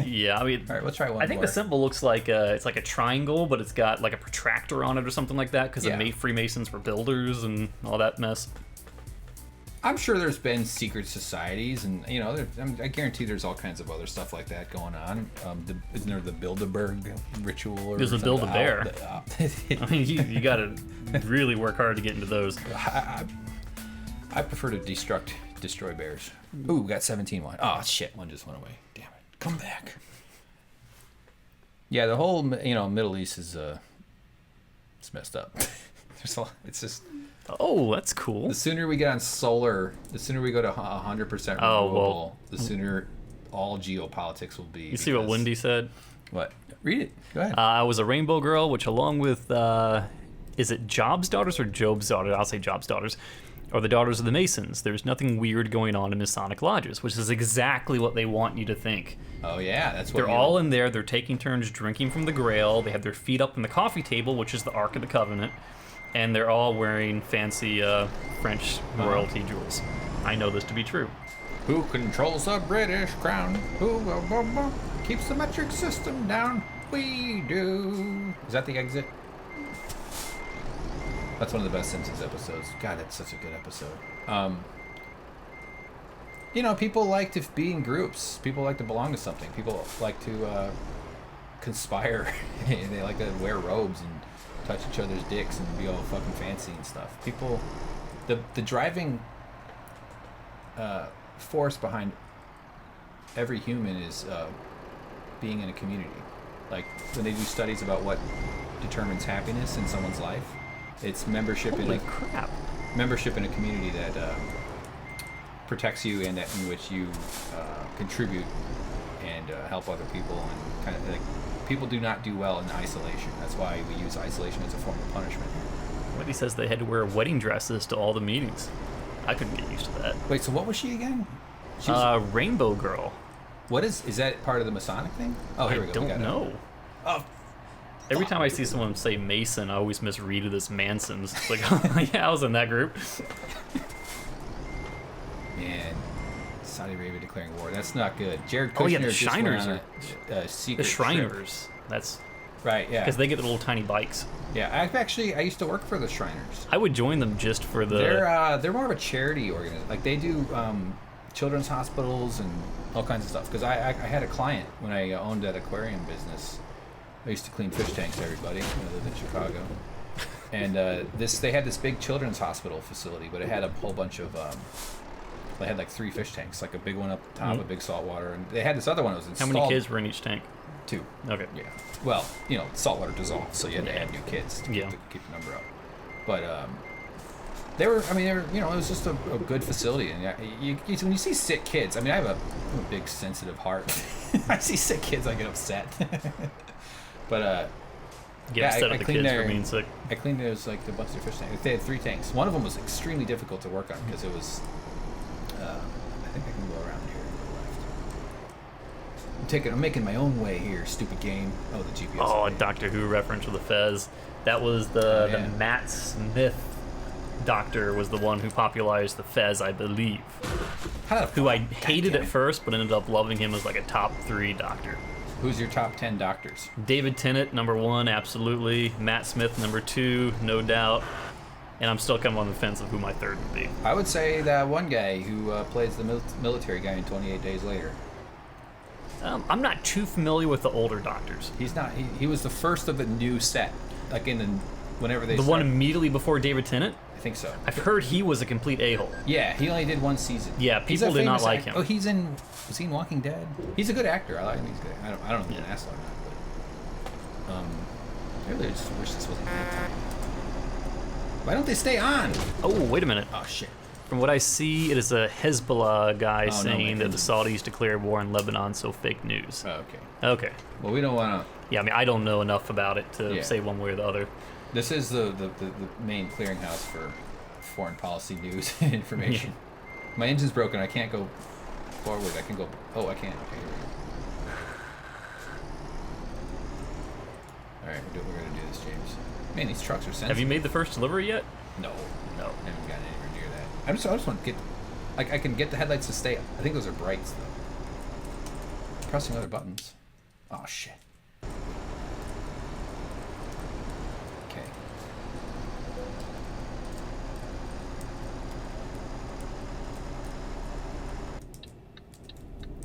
Speaker 2: Yeah, I mean,
Speaker 1: all right, let's try one.
Speaker 2: I think
Speaker 1: more.
Speaker 2: the symbol looks like it's like a triangle, but it's got like a protractor on it or something like that because the Freemasons were builders and all that mess.
Speaker 1: I'm sure there's been secret societies, and you know, I guarantee there's all kinds of other stuff like that going on. Isn't there the Bilderberg ritual? Or
Speaker 2: there's a Build-A-Bear. I mean, you got to really work hard to get into those.
Speaker 1: I prefer to destroy bears. Ooh, we got 17-1. Oh shit, one just went away. Damn it, come back. Yeah, the whole Middle East is it's messed up. It's just.
Speaker 2: Oh, that's cool.
Speaker 1: The sooner we get on solar, the sooner we go to 100% renewable, the sooner all geopolitics will be.
Speaker 2: You see what Wendy said?
Speaker 1: What? Read it. Go ahead.
Speaker 2: I was a rainbow girl, which along with, is it Job's daughters or Job's daughters? I'll say Job's daughters. Or the daughters of the Masons. There's nothing weird going on in Masonic lodges, which is exactly what they want you to think.
Speaker 1: Oh yeah, that's what
Speaker 2: they're all in there. They're taking turns drinking from the Grail. They have their feet up on the coffee table, which is the Ark of the Covenant. And they're all wearing fancy French royalty jewels. I know this to be true.
Speaker 1: Who controls the British crown? Who keeps the metric system down? We do. Is that the exit? That's one of the best Simpsons episodes. God, it's such a good episode. People like to be in groups. People like to belong to something. People like to conspire. They like to wear robes and touch each other's dicks and be all fucking fancy and stuff. People, the driving force behind every human is being in a community. Like when they do studies about what determines happiness in someone's life, it's membership in a community that protects you and that in which you contribute and help other people, and kind of like people do not do well in isolation. That's why we use isolation as a form of punishment.
Speaker 2: But he says they had to wear wedding dresses to all the meetings. I couldn't get used to that.
Speaker 1: Wait, so what was she again? She was
Speaker 2: Rainbow Girl.
Speaker 1: What is that part of the Masonic thing? Oh, here we go.
Speaker 2: I don't know.
Speaker 1: Oh.
Speaker 2: Every time I see someone say Mason, I always misread it as Mansons. It's like, yeah, I was in that group.
Speaker 1: Man, Saudi Arabia declaring war. That's not good. Jared Kushner.
Speaker 2: Oh yeah, the
Speaker 1: just
Speaker 2: Shiners
Speaker 1: went on a secret
Speaker 2: the Shriners.
Speaker 1: Trip.
Speaker 2: That's
Speaker 1: right. Yeah.
Speaker 2: because they get the little tiny bikes.
Speaker 1: Yeah, I used to work for the Shriners.
Speaker 2: I would join them just for the.
Speaker 1: They're more of a charity organization. Like they do children's hospitals and all kinds of stuff. Because I had a client when I owned that aquarium business. I used to clean fish tanks to everybody when I lived in Chicago. And they had this big children's hospital facility, but it had a whole bunch of they had like 3 fish tanks, like a big one up top, a big saltwater, and they had this other one that was installed.
Speaker 2: How many kids were in each tank?
Speaker 1: 2.
Speaker 2: Okay.
Speaker 1: Yeah. Well, saltwater dissolves, so you had to add new kids to keep the number up. But they were, it was just a good facility, and when you see sick kids, I have a big sensitive heart. I see sick kids, I get upset. But
Speaker 2: I cleaned their, for being sick.
Speaker 1: I cleaned those like a bunch of fish tanks. They had 3 tanks. One of them was extremely difficult to work on because it was. I think I can go around here to the left. I'm making my own way here, stupid game. Oh, the GPS.
Speaker 2: Oh, a Doctor Who reference with the Fez. That was the Matt Smith Doctor was the one who popularized the Fez, I believe. Who I hated at first, but ended up loving him as like a top 3 Doctor.
Speaker 1: Who's your top 10 doctors?
Speaker 2: David Tennant, number 1, absolutely. Matt Smith, number 2, no doubt. And I'm still kind of on the fence of who my 3rd would be.
Speaker 1: I would say that one guy who plays the military guy in 28 Days Later.
Speaker 2: I'm not too familiar with the older Doctors.
Speaker 1: He's not. He was the first of the new set, like whenever they.
Speaker 2: The one immediately before David Tennant?
Speaker 1: I think so.
Speaker 2: I've heard he was a complete a-hole.
Speaker 1: Yeah, he only did 1 season.
Speaker 2: Yeah, people did not like him.
Speaker 1: Oh, was he in Walking Dead? He's a good actor. I like him. He's good. I don't know if he's an asshole or not, but I really just wish this wasn't nighttime. Why don't they stay on?
Speaker 2: Oh, wait a minute.
Speaker 1: Oh shit.
Speaker 2: From what I see, it is a Hezbollah guy saying that the Saudis declared war on Lebanon, so fake news.
Speaker 1: Oh, okay.
Speaker 2: Okay.
Speaker 1: Well, we don't want to.
Speaker 2: Yeah, I don't know enough about it to say one way or the other.
Speaker 1: This is the main clearinghouse for foreign policy news and information. Yeah. My engine's broken. I can't go forward. I can go. Oh, I can. Okay, here we go. All right, we're gonna do this, James. Man, these trucks are sensitive.
Speaker 2: Have you made the first delivery yet?
Speaker 1: No. I haven't gotten anywhere near that. I just want to get. I can get the headlights to stay. I think those are brights though. Pressing other buttons. Oh shit.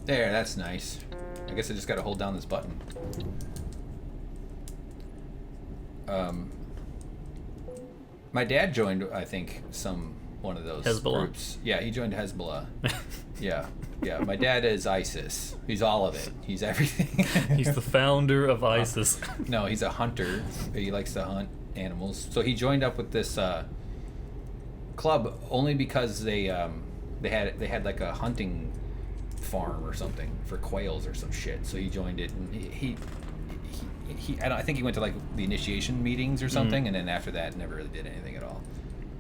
Speaker 1: There, that's nice. I guess I just gotta hold down this button. My dad joined, I think, one of those
Speaker 2: Hezbollah?
Speaker 1: groups. Yeah, he joined Hezbollah. Yeah. My dad is ISIS. He's all of it. He's everything.
Speaker 2: He's the founder of ISIS.
Speaker 1: No, he's a hunter. He likes to hunt animals. So he joined up with this club only because they had like a hunting farm or something for quails or some shit. So he joined it, and I think he went to like the initiation meetings or something, and then after that never really did anything at all.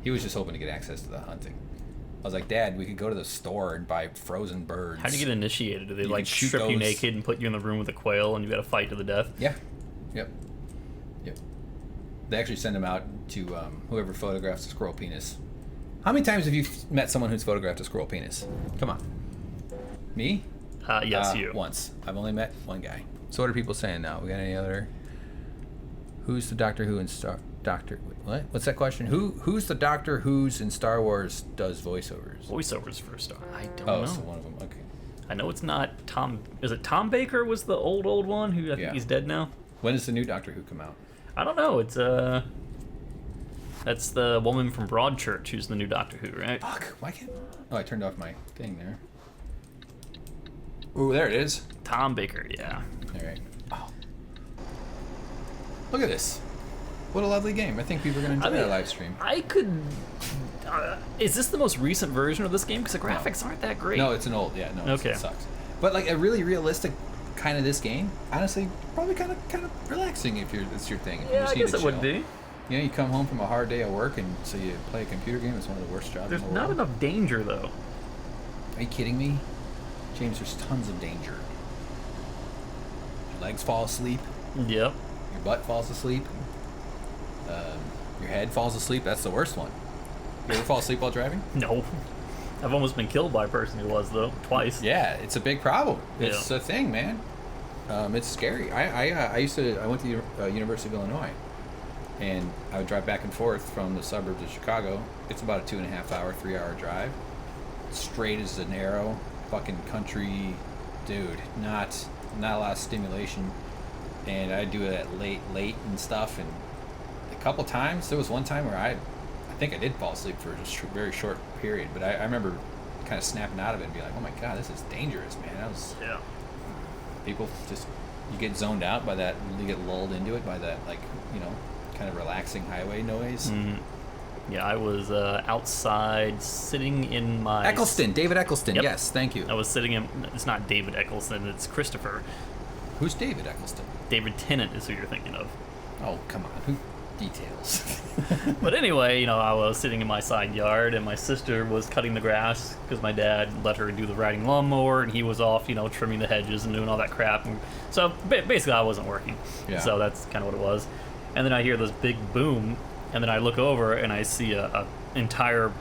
Speaker 1: He was just hoping to get access to the hunting. I was like, Dad, we could go to the store and buy frozen birds.
Speaker 2: How do you get initiated? Do they like strip you naked and put you in the room with a quail and you got to fight to the death?
Speaker 1: Yeah. Yep. They actually send them out to whoever photographs a squirrel penis. How many times have you met someone who's photographed a squirrel penis? Come on. Me?
Speaker 2: Yes, you.
Speaker 1: Once. I've only met one guy. So what are people saying now? We got any other? Who's the Doctor Who in what? What's that question? Who's the Doctor Who's in Star Wars does voiceovers?
Speaker 2: Voiceovers for a star. I don't know.
Speaker 1: Oh, so one of them. Okay.
Speaker 2: I know it's not Tom. Is it Tom Baker? Was the old one who I think he's dead now?
Speaker 1: When does the new Doctor Who come out?
Speaker 2: I don't know. It's that's the woman from Broadchurch who's the new Doctor Who, right?
Speaker 1: Fuck. Why can't? Oh, I turned off my thing there. Ooh, there it is.
Speaker 2: Tom Baker, yeah.
Speaker 1: All right. Oh. Look at this. What a lovely game. I think people are going to enjoy our live stream.
Speaker 2: I could... is this the most recent version of this game? Because the graphics aren't that great.
Speaker 1: No, it's an old. Yeah, no,
Speaker 2: okay.
Speaker 1: It sucks. But like a really realistic kind of this game, honestly, probably kind of relaxing if it's your thing. If
Speaker 2: Yeah, I guess it would be.
Speaker 1: You know, you come home from a hard day at work, and so you play a computer game. It's one of the worst jobs in the world.
Speaker 2: There's not enough danger, though.
Speaker 1: Are you kidding me? James, there's tons of danger. Your legs fall asleep.
Speaker 2: Yep.
Speaker 1: Your butt falls asleep. Your head falls asleep. That's the worst one. You ever fall asleep while driving?
Speaker 2: No. I've almost been killed by a person who was, though, twice.
Speaker 1: Yeah, it's a big problem. It's a thing, man. It's scary. I went to University of Illinois, and I would drive back and forth from the suburbs of Chicago. It's about a 2.5 hour, 3 hour drive. Straight as an arrow, fucking country, dude. Not a lot of stimulation, and I do it at late and stuff. And a couple times, there was one time where I think I did fall asleep for just a very short period, but I remember kind of snapping out of it and be like, oh my god, this is dangerous, man. People just, you get zoned out by that, you get lulled into it by that, like, you know, kind of relaxing highway noise.
Speaker 2: Yeah, I was outside sitting in my...
Speaker 1: Eccleston, David Eccleston,
Speaker 2: Yep.
Speaker 1: Yes, thank you.
Speaker 2: I was sitting in... It's not David Eccleston, it's Christopher.
Speaker 1: Who's David Eccleston?
Speaker 2: David Tennant is who you're thinking of.
Speaker 1: Oh, come on, who... Details.
Speaker 2: But anyway, you know, I was sitting in my side yard, and my sister was cutting the grass because my dad let her do the riding lawnmower, and he was off, you know, trimming the hedges and doing all that crap. And so basically, I wasn't working. Yeah. So that's kind of what it was. And then I hear this big boom, and then I look over and I see a entire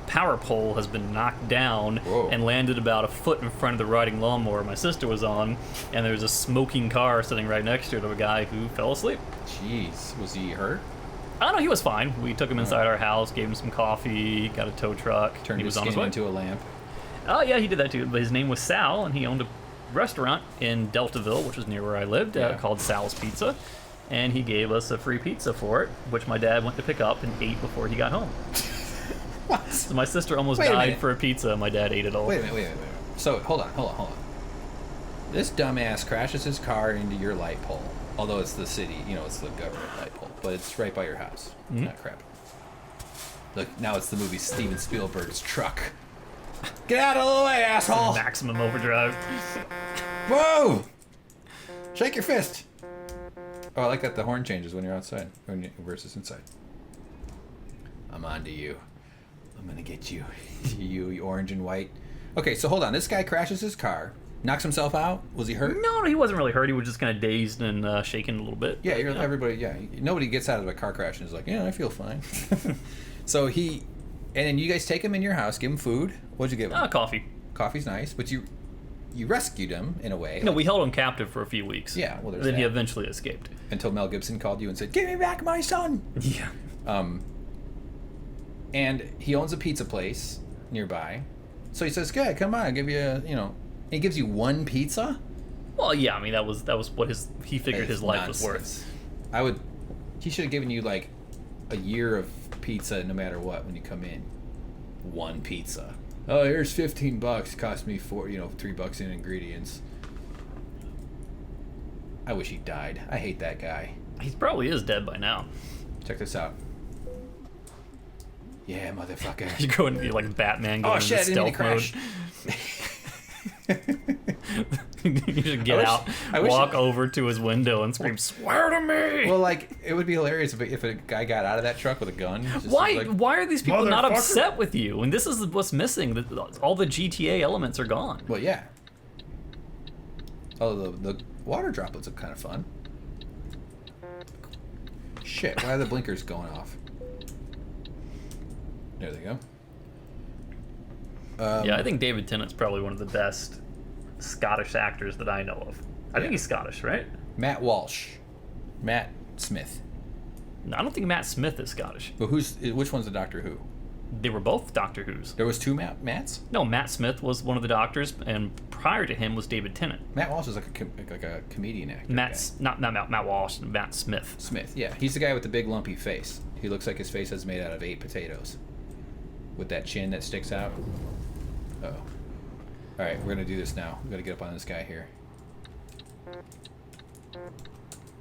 Speaker 2: power pole has been knocked down. Whoa. And landed about a foot in front of the riding lawnmower my sister was on, and there's a smoking car sitting right next to it of a guy who fell asleep.
Speaker 1: Jeez, was he hurt?
Speaker 2: Oh no, he was fine. We took him inside our house, gave him some coffee, got a tow truck.
Speaker 1: Turned his skin into a lamp.
Speaker 2: Oh yeah, he did that too. But his name was Sal, and he owned a restaurant in Deltaville, which was near where I lived, called Sal's Pizza. And he gave us a free pizza for it, which my dad went to pick up and ate before he got home.
Speaker 1: What?
Speaker 2: So my sister almost died for a pizza. My dad ate it all.
Speaker 1: Wait a minute. So, hold on. This dumbass crashes his car into your light pole. Although it's the city, you know, it's the government light pole. But it's right by your house. Mm-hmm. Not crap. Look, now it's the movie Steven Spielberg's truck. Get out of the way, asshole!
Speaker 2: Maximum overdrive.
Speaker 1: Whoa! Shake your fist. Oh, I like that the horn changes when you're outside versus inside. I'm on to you. I'm gonna get you. you orange and white. Okay, so hold on. This guy crashes his car, knocks himself out. Was he hurt?
Speaker 2: No, he wasn't really hurt. He was just kind of dazed and shaking a little bit.
Speaker 1: Yeah, everybody. Yeah, nobody gets out of a car crash and is like, yeah, I feel fine. So and then you guys take him in your house, give him food. What'd you give him?
Speaker 2: Coffee.
Speaker 1: Coffee's nice, but you rescued him in a way.
Speaker 2: No, we held him captive for a few weeks.
Speaker 1: Yeah, well, there's
Speaker 2: then
Speaker 1: that.
Speaker 2: He eventually escaped.
Speaker 1: Until Mel Gibson called you and said, "Give me back my son."
Speaker 2: Yeah.
Speaker 1: And he owns a pizza place nearby. So he says, "Good, come on, I'll give you he gives you one pizza?"
Speaker 2: Well, yeah, I mean that was what he figured his life was worth.
Speaker 1: He should have given you like a year of pizza no matter what when you come in. One pizza. Oh, here's $15. Cost me $3 in ingredients. I wish he died. I hate that guy.
Speaker 2: He probably is dead by now.
Speaker 1: Check this out. Yeah, motherfucker.
Speaker 2: You go into like Batman going into stealth mode. You should get out, walk over to his window and scream, "Swear to me!"
Speaker 1: Well, like, it would be hilarious if a guy got out of that truck with a gun.
Speaker 2: Why are these people not upset with you? And this is what's missing. All the GTA elements are gone.
Speaker 1: Well, yeah. Oh, the water droplets are kind of fun. Shit, why are the blinkers going off? There they go.
Speaker 2: Yeah, I think David Tennant's probably one of the best Scottish actors that I know of. I think he's Scottish, right?
Speaker 1: Matt Walsh. Matt Smith.
Speaker 2: No, I don't think Matt Smith is Scottish.
Speaker 1: But which one's the Doctor Who?
Speaker 2: They were both Doctor Who's.
Speaker 1: There was two Matts?
Speaker 2: No, Matt Smith was one of the doctors, and prior to him was David Tennant.
Speaker 1: Matt Walsh is like a comedian actor.
Speaker 2: Not Matt Walsh, Matt Smith.
Speaker 1: Smith, yeah. He's the guy with the big lumpy face. He looks like his face is made out of 8 potatoes. With that chin that sticks out. Uh-oh. All right, we're gonna do this now. We gotta get up on this guy here.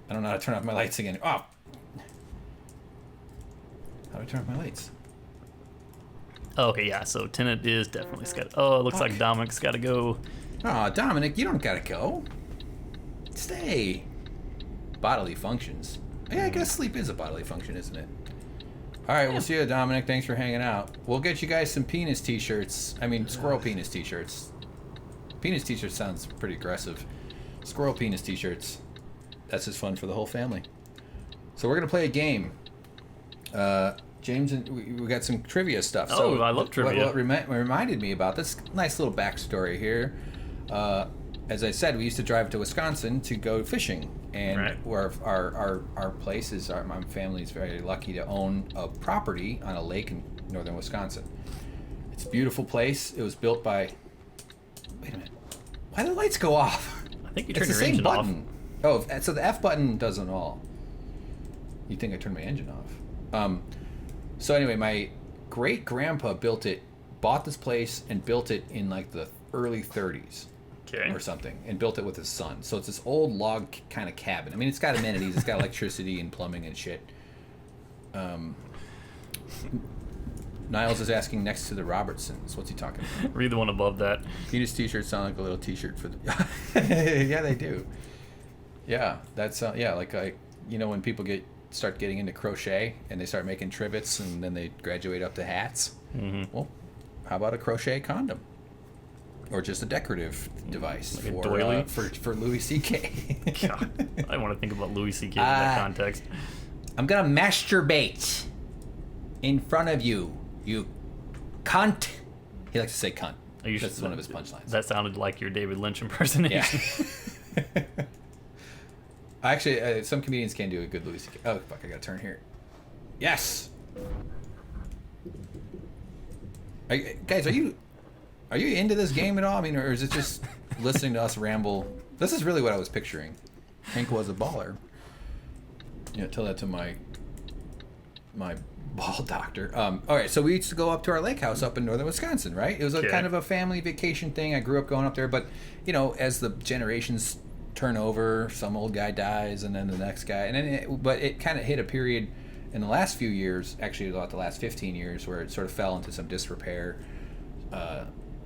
Speaker 1: I don't know how to turn off my lights again. Oh! How do I turn off my lights?
Speaker 2: Oh, okay, yeah, so Tenant is definitely scattered. Oh, it looks like Dominic's got to go.
Speaker 1: Oh, Dominic, you don't gotta go. Stay. Bodily functions. Yeah, I guess sleep is a bodily function, isn't it? All right, we'll see you, Dominic. Thanks for hanging out. We'll get you guys some penis t-shirts. I mean, squirrel penis t-shirts. Penis t-shirts sounds pretty aggressive. Squirrel penis t-shirts. That's just fun for the whole family. So we're going to play a game. James, we got some trivia stuff.
Speaker 2: Oh,
Speaker 1: so
Speaker 2: I love trivia.
Speaker 1: What reminded me about this nice little backstory here. As I said, we used to drive to Wisconsin to go fishing, and where our place is, my family's very lucky to own a property on a lake in northern Wisconsin. It's a beautiful place. It was built by. Wait a minute. Why did the lights go off?
Speaker 2: I think you turned your engine off.
Speaker 1: Oh, so the F button doesn't all. You think I turned my engine off? So anyway, my great grandpa bought this place and built it in like the early 30s.
Speaker 2: Okay.
Speaker 1: Or something, and built it with his son. So it's this old log kind of cabin. I mean, it's got amenities. It's got electricity and plumbing and shit. Niles is asking next to the Robertsons. What's he talking about?
Speaker 2: Read the one above that.
Speaker 1: Penis t-shirts sound like a little t-shirt for the... Yeah, they do. Yeah, that's... like when people start getting into crochet and they start making trivets and then they graduate up to hats. Mm-hmm. Well, how about a crochet condom? Or just a decorative device
Speaker 2: like
Speaker 1: for Louis C.K.
Speaker 2: God, I want to think about Louis C.K. in that context.
Speaker 1: I'm gonna masturbate in front of you, you cunt. He likes to say cunt. That's one of his punchlines.
Speaker 2: That sounded like your David Lynch impersonation.
Speaker 1: Yeah. Actually, some comedians can do a good Louis C.K. Oh, fuck, I gotta turn here. Yes! Guys, are you into this game at all? I mean, or is it just listening to us ramble? This is really what I was picturing. Hank was a baller. Yeah, tell that to my ball doctor. All right, so we used to go up to our lake house up in northern Wisconsin, right? It was a kind of a family vacation thing. I grew up going up there, but as the generations turn over, some old guy dies, and then the next guy, and then but it kind of hit a period in the last few years, actually about the last 15 years, where it sort of fell into some disrepair.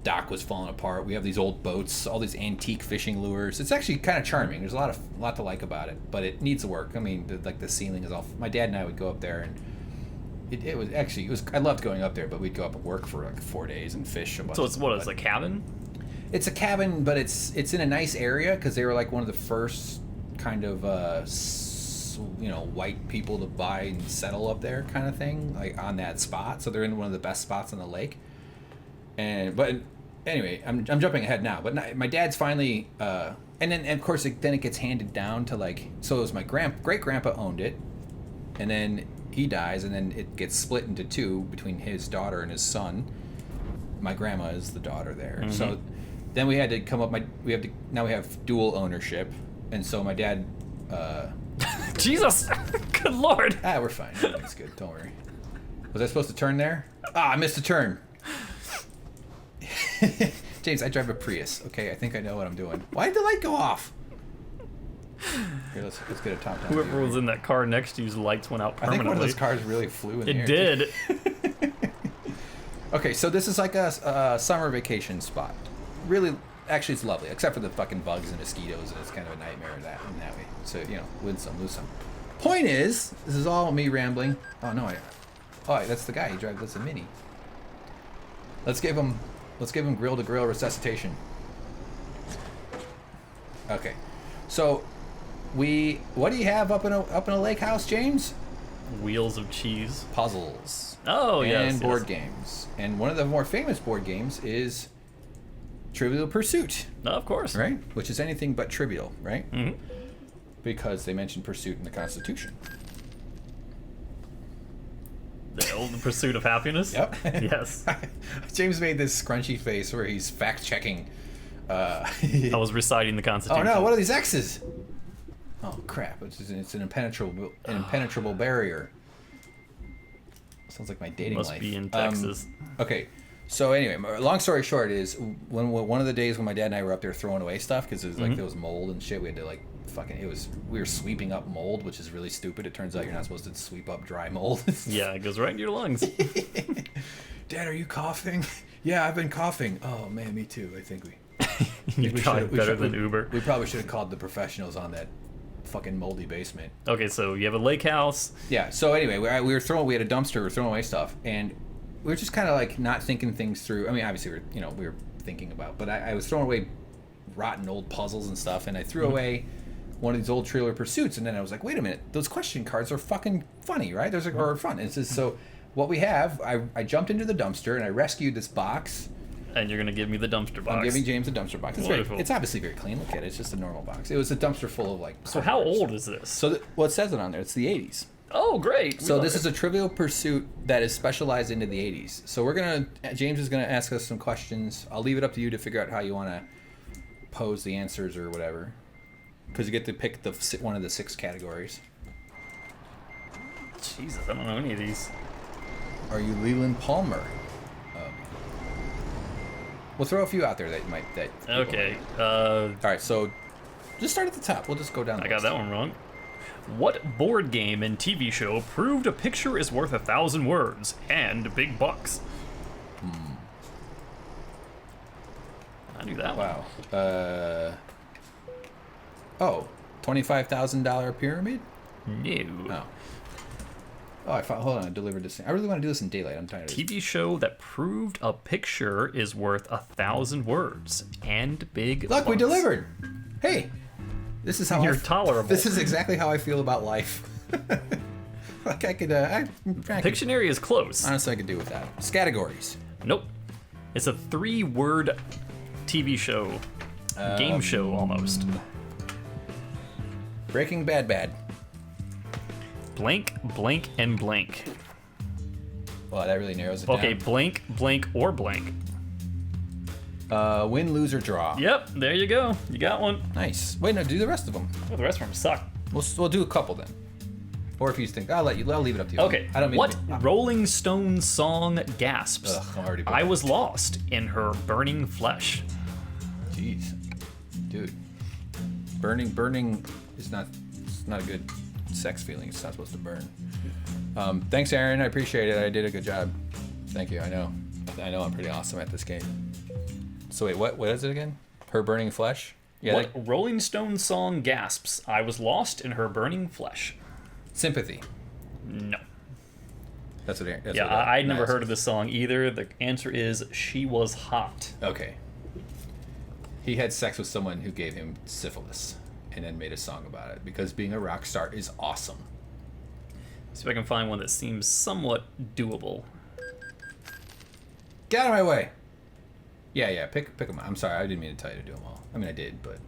Speaker 1: Dock was falling apart. We have these old boats, all these antique fishing lures. It's actually kind of charming. There's a lot to like about it, but it needs work. I mean, the ceiling is all. My dad and I would go up there, and it was. I loved going up there, but we'd go up and work for like 4 days and fish a bunch.
Speaker 2: So it's a cabin?
Speaker 1: It's a cabin, but it's in a nice area because they were like one of the first kind of white people to buy and settle up there, kind of thing, like on that spot. So they're in one of the best spots on the lake. But anyway, I'm jumping ahead now. But my dad's finally, and then of course it gets handed down to like. So it was my great grandpa owned it, and then he dies, and then it gets split into two between his daughter and his son. My grandma is the daughter there, so then we had to come up. Now we have dual ownership, and so my dad.
Speaker 2: Jesus, good lord.
Speaker 1: We're fine. It's good. Don't worry. Was I supposed to turn there? I missed a turn. James, I drive a Prius. Okay, I think I know what I'm doing. Why did the light go off? Here, let's get a top down.
Speaker 2: Whoever was in that car next to you's lights went out permanently.
Speaker 1: I think one of those cars really flew in the air.
Speaker 2: It did.
Speaker 1: Okay, so this is like a summer vacation spot. Really, actually, it's lovely, except for the fucking bugs and mosquitoes, and it's kind of a nightmare in that way. So, win some, lose some. Point is, this is all me rambling. Oh, no, that's the guy. He drives, that's a Mini. Let's give him grill-to-grill resuscitation. Okay, so what do you have up in a lake house, James?
Speaker 2: Wheels of cheese.
Speaker 1: Puzzles.
Speaker 2: Oh, yes.
Speaker 1: And board games. And one of the more famous board games is Trivial Pursuit.
Speaker 2: Of course.
Speaker 1: Right? Which is anything but trivial, right?
Speaker 2: Mm-hmm.
Speaker 1: Because they mentioned pursuit in the Constitution.
Speaker 2: The old Pursuit of Happiness?
Speaker 1: Yep.
Speaker 2: Yes.
Speaker 1: James made this scrunchy face where he's fact-checking.
Speaker 2: I was reciting the Constitution.
Speaker 1: Oh no, what are these X's? Oh crap, it's an impenetrable barrier. Sounds like my dating life.
Speaker 2: Must be in Texas.
Speaker 1: Okay, So anyway, long story short is when one of the days when my dad and I were up there throwing away stuff because it was like there was mold and shit, we had to like we were sweeping up mold, which is really stupid. It turns out you're not supposed to sweep up dry mold.
Speaker 2: Yeah, it goes right into your lungs.
Speaker 1: Dad, are you coughing? Yeah, I've been coughing. Oh man, me too. I think we
Speaker 2: better than Uber.
Speaker 1: We probably should have called the professionals on that fucking moldy basement.
Speaker 2: Okay, so you have a lake house.
Speaker 1: Yeah. So anyway, we had a dumpster. We were throwing away stuff, and we were just kind of like not thinking things through. I mean, obviously we were thinking about, but I was throwing away rotten old puzzles and stuff, and I threw away one of these old Trivial Pursuits, and then I was like, wait a minute, those question cards are fucking funny, right? Those are fun. It's just, so what we have, I jumped into the dumpster and I rescued this box.
Speaker 2: And you're gonna give me the dumpster box.
Speaker 1: I'm giving James a dumpster box. It's obviously very clean. Look at it. It's just a normal box. It was a dumpster full of like.
Speaker 2: So how old is this?
Speaker 1: So it says it on there. It's the 80s.
Speaker 2: Oh, great.
Speaker 1: So this is a Trivial Pursuit that is specialized into the 80s. So James is gonna ask us some questions. I'll leave it up to you to figure out how you want to pose the answers or whatever. Because you get to pick one of the 6 categories.
Speaker 2: Jesus, I don't know any of these.
Speaker 1: Are you Leland Palmer? We'll throw a few out there that might.
Speaker 2: Okay.
Speaker 1: All right, so just start at the top. We'll just go down.
Speaker 2: I got that one wrong. What board game and TV show proved a picture is worth 1,000 words and big bucks? I knew that one.
Speaker 1: Wow. $25,000 pyramid?
Speaker 2: No.
Speaker 1: Oh, hold on. I delivered this thing. I really want to do this in daylight. I'm tired of
Speaker 2: TV show that proved a picture is worth 1,000 words and big
Speaker 1: Look,
Speaker 2: bucks.
Speaker 1: we delivered. Hey, this is how
Speaker 2: You're tolerable.
Speaker 1: This is exactly how I feel about life. Like I could.
Speaker 2: Pictionary is close.
Speaker 1: Honestly, I could do with that. Categories.
Speaker 2: Nope. It's a 3-word TV show. Game show almost.
Speaker 1: Breaking Bad.
Speaker 2: Blank, blank, and blank.
Speaker 1: Well, that really narrows it down.
Speaker 2: Okay, blank, blank, or blank.
Speaker 1: Win, lose, or draw.
Speaker 2: Yep, there you go. You got one.
Speaker 1: Nice. Wait, no, do the rest of them.
Speaker 2: Well, the rest of them suck.
Speaker 1: We'll do a couple then. Or if you think, I'll leave it up to you.
Speaker 2: Okay.
Speaker 1: I don't mean
Speaker 2: what Rolling Stone song gasps?
Speaker 1: Ugh, I'm already bored.
Speaker 2: I was lost in her burning flesh.
Speaker 1: Jeez, dude. Burning is not. It's not a good sex feeling. It's not supposed to burn. Thanks, Aaron. I appreciate it. I did a good job. Thank you. I know I'm pretty awesome at this game. So wait, what is it again? Her burning flesh? Yeah.
Speaker 2: What Rolling Stone song gasps? I was lost in her burning flesh.
Speaker 1: Sympathy.
Speaker 2: No.
Speaker 1: That's what.
Speaker 2: I'd never heard of this song either. The answer is She Was Hot.
Speaker 1: Okay. He had sex with someone who gave him syphilis and then made a song about it because being a rock star is awesome.
Speaker 2: See if I can find one that seems somewhat doable.
Speaker 1: Get out of my way. Yeah, pick them. I'm sorry, I didn't mean to tell you to do them all. I mean, I did, but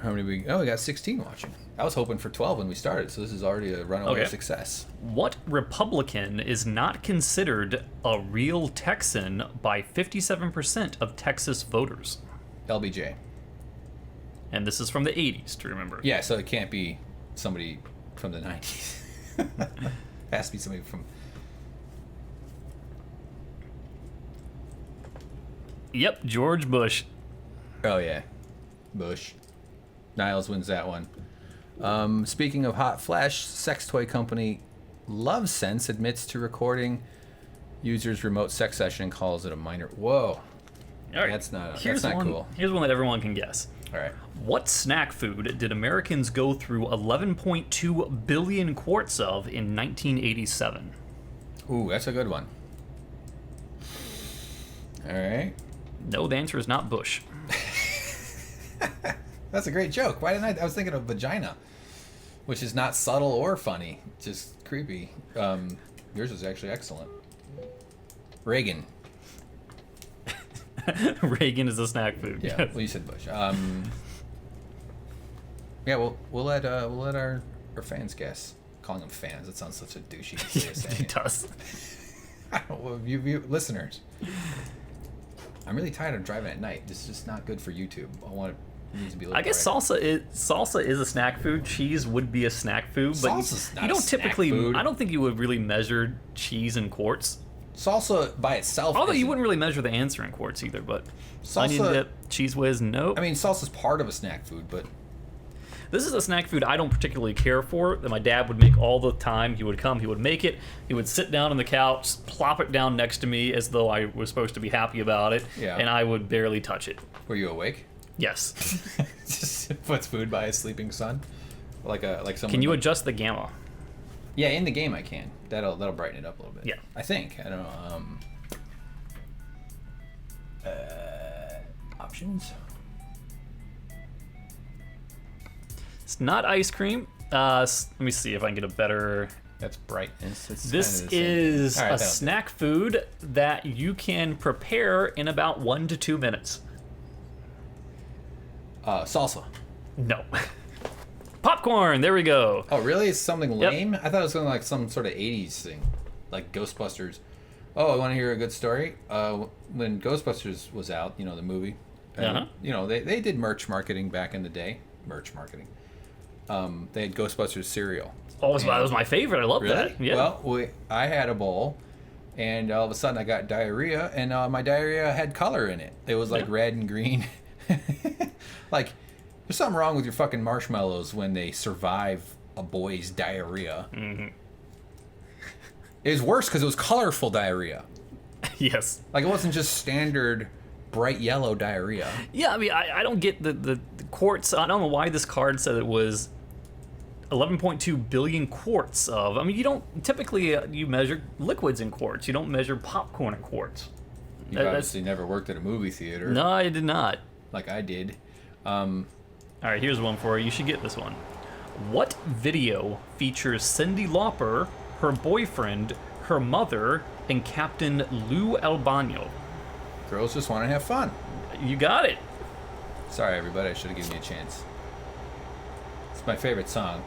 Speaker 1: how many we got 16 watching. I was hoping for 12 when we started, so this is already a runaway success.
Speaker 2: What Republican is not considered a real Texan by 57% of Texas voters?
Speaker 1: LBJ.
Speaker 2: And this is from the 80s, to remember.
Speaker 1: Yeah, so it can't be somebody from the 90s. It has to be somebody from...
Speaker 2: Yep, George Bush.
Speaker 1: Oh, yeah. Bush. Niles wins that one. Speaking of hot flash, sex toy company LoveSense admits to recording users' remote sex session and calls it a minor... Whoa.
Speaker 2: All right.
Speaker 1: That's not
Speaker 2: cool. Here's one that everyone can guess.
Speaker 1: All right.
Speaker 2: What snack food did Americans go through 11.2 billion quarts of in 1987?
Speaker 1: Ooh, that's a good one. All right.
Speaker 2: No, the answer is not Bush.
Speaker 1: That's a great joke. Why didn't I was thinking of vagina, which is not subtle or funny, just creepy. Yours is actually excellent. Reagan.
Speaker 2: Reagan is a snack food.
Speaker 1: Yeah, well, you said Bush. Yeah, we'll let our fans guess. Calling them fans, that sounds such a douchey way of saying
Speaker 2: it does.
Speaker 1: Well, you listeners. I'm really tired of driving at night. This is just not good for YouTube. needs to be
Speaker 2: I guess salsa is a snack food. Cheese would be a snack food, but
Speaker 1: Salsa's not
Speaker 2: you don't
Speaker 1: a snack
Speaker 2: typically.
Speaker 1: food.
Speaker 2: I don't think you would really measure cheese in quarts.
Speaker 1: Salsa by itself.
Speaker 2: Although you
Speaker 1: isn't-
Speaker 2: wouldn't really measure the answer in quarts either. But
Speaker 1: Salsa-
Speaker 2: onion dip, cheese whiz, nope.
Speaker 1: I mean, salsa's part of a snack food, but
Speaker 2: This is a snack food I don't particularly care for, that my dad would make all the time. He would come, he would make it, he would sit down on the couch, plop it down next to me as though I was supposed to be happy about it,
Speaker 1: Yeah.
Speaker 2: and I would barely touch it.
Speaker 1: were you awake?
Speaker 2: Yes.
Speaker 1: Just puts food by his sleeping son, like someone.
Speaker 2: Can you
Speaker 1: like,
Speaker 2: adjust the gamma?
Speaker 1: Yeah, in the game I can. That'll brighten it up a little bit.
Speaker 2: Yeah.
Speaker 1: I think. I don't know. Options.
Speaker 2: It's not ice cream. Let me see if I can get a better...
Speaker 1: That's brightness. It's
Speaker 2: This
Speaker 1: kinda the same.
Speaker 2: is
Speaker 1: All right,
Speaker 2: a
Speaker 1: that'll do.
Speaker 2: snack food that you can prepare in about 1 to 2 minutes.
Speaker 1: Salsa.
Speaker 2: No. Popcorn, there we go.
Speaker 1: Oh, really? It's something
Speaker 2: Yep.
Speaker 1: lame? I thought it was something like some sort of 80s thing, like Ghostbusters. Oh, I want to hear a good story. When Ghostbusters was out, you know, the movie, and, you know, they did merch marketing back in the day. Merch marketing. They had Ghostbusters cereal.
Speaker 2: Oh, that was my favorite. I love
Speaker 1: Really?
Speaker 2: that. Yeah.
Speaker 1: Well, I had a bowl, and all of a sudden I got diarrhea, and my diarrhea had color in it. It was like
Speaker 2: Yeah.
Speaker 1: red and green. Like, there's something wrong with your fucking marshmallows when they survive a boy's diarrhea.
Speaker 2: Mm-hmm.
Speaker 1: It was worse because it was colorful diarrhea.
Speaker 2: Yes.
Speaker 1: Like, it wasn't just standard bright yellow diarrhea.
Speaker 2: Yeah, I mean, I don't get the quarts. I don't know why this card said it was 11.2 billion quarts of. I mean, you don't typically you measure liquids in quarts. You don't measure popcorn in quarts.
Speaker 1: You obviously never worked at a movie theater.
Speaker 2: No, I did not.
Speaker 1: Like I did.
Speaker 2: All right, here's one for you. You should get this one. What video features Cyndi Lauper, her boyfriend, her mother, and Captain Lou Albano?
Speaker 1: Girls just want to have fun.
Speaker 2: You got it.
Speaker 1: Sorry, everybody. I should have given you a chance. It's my favorite song.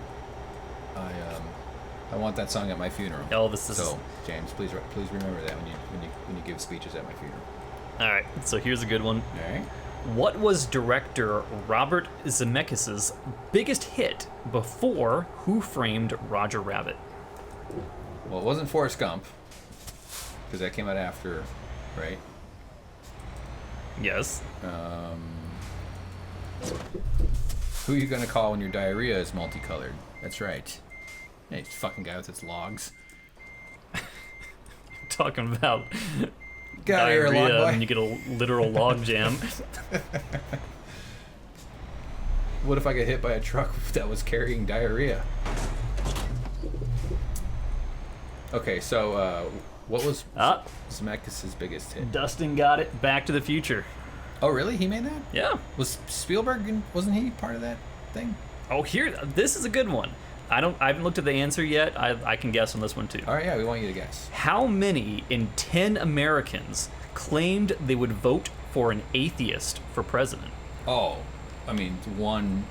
Speaker 1: I want that song at my funeral.
Speaker 2: Oh, this is
Speaker 1: So, James, please remember that when you give speeches at my funeral.
Speaker 2: all right. So here's a good one.
Speaker 1: All right.
Speaker 2: What was director Robert Zemeckis' biggest hit before Who Framed Roger Rabbit?
Speaker 1: Well, it wasn't Forrest Gump because that came out after, right?
Speaker 2: Yes.
Speaker 1: Who are you gonna call when your diarrhea is multicolored? That's right. Hey, fucking guy with his logs.
Speaker 2: Talking about
Speaker 1: Get out of here, log
Speaker 2: diarrhea
Speaker 1: boy.
Speaker 2: and you get a literal log jam.
Speaker 1: What if I get hit by a truck that was carrying diarrhea? Okay, so what was
Speaker 2: Ah,
Speaker 1: Zemeckis' biggest hit?
Speaker 2: Dustin got it. Back to the Future.
Speaker 1: Oh, really? He made that?
Speaker 2: Yeah.
Speaker 1: Was Spielberg? Wasn't he part of that thing?
Speaker 2: Oh, this is a good one. I haven't looked at the answer yet. I can guess on this one too.
Speaker 1: All right, yeah, we want you to guess.
Speaker 2: How many in 10 Americans claimed they would vote for an atheist for president?
Speaker 1: Oh, I mean, one.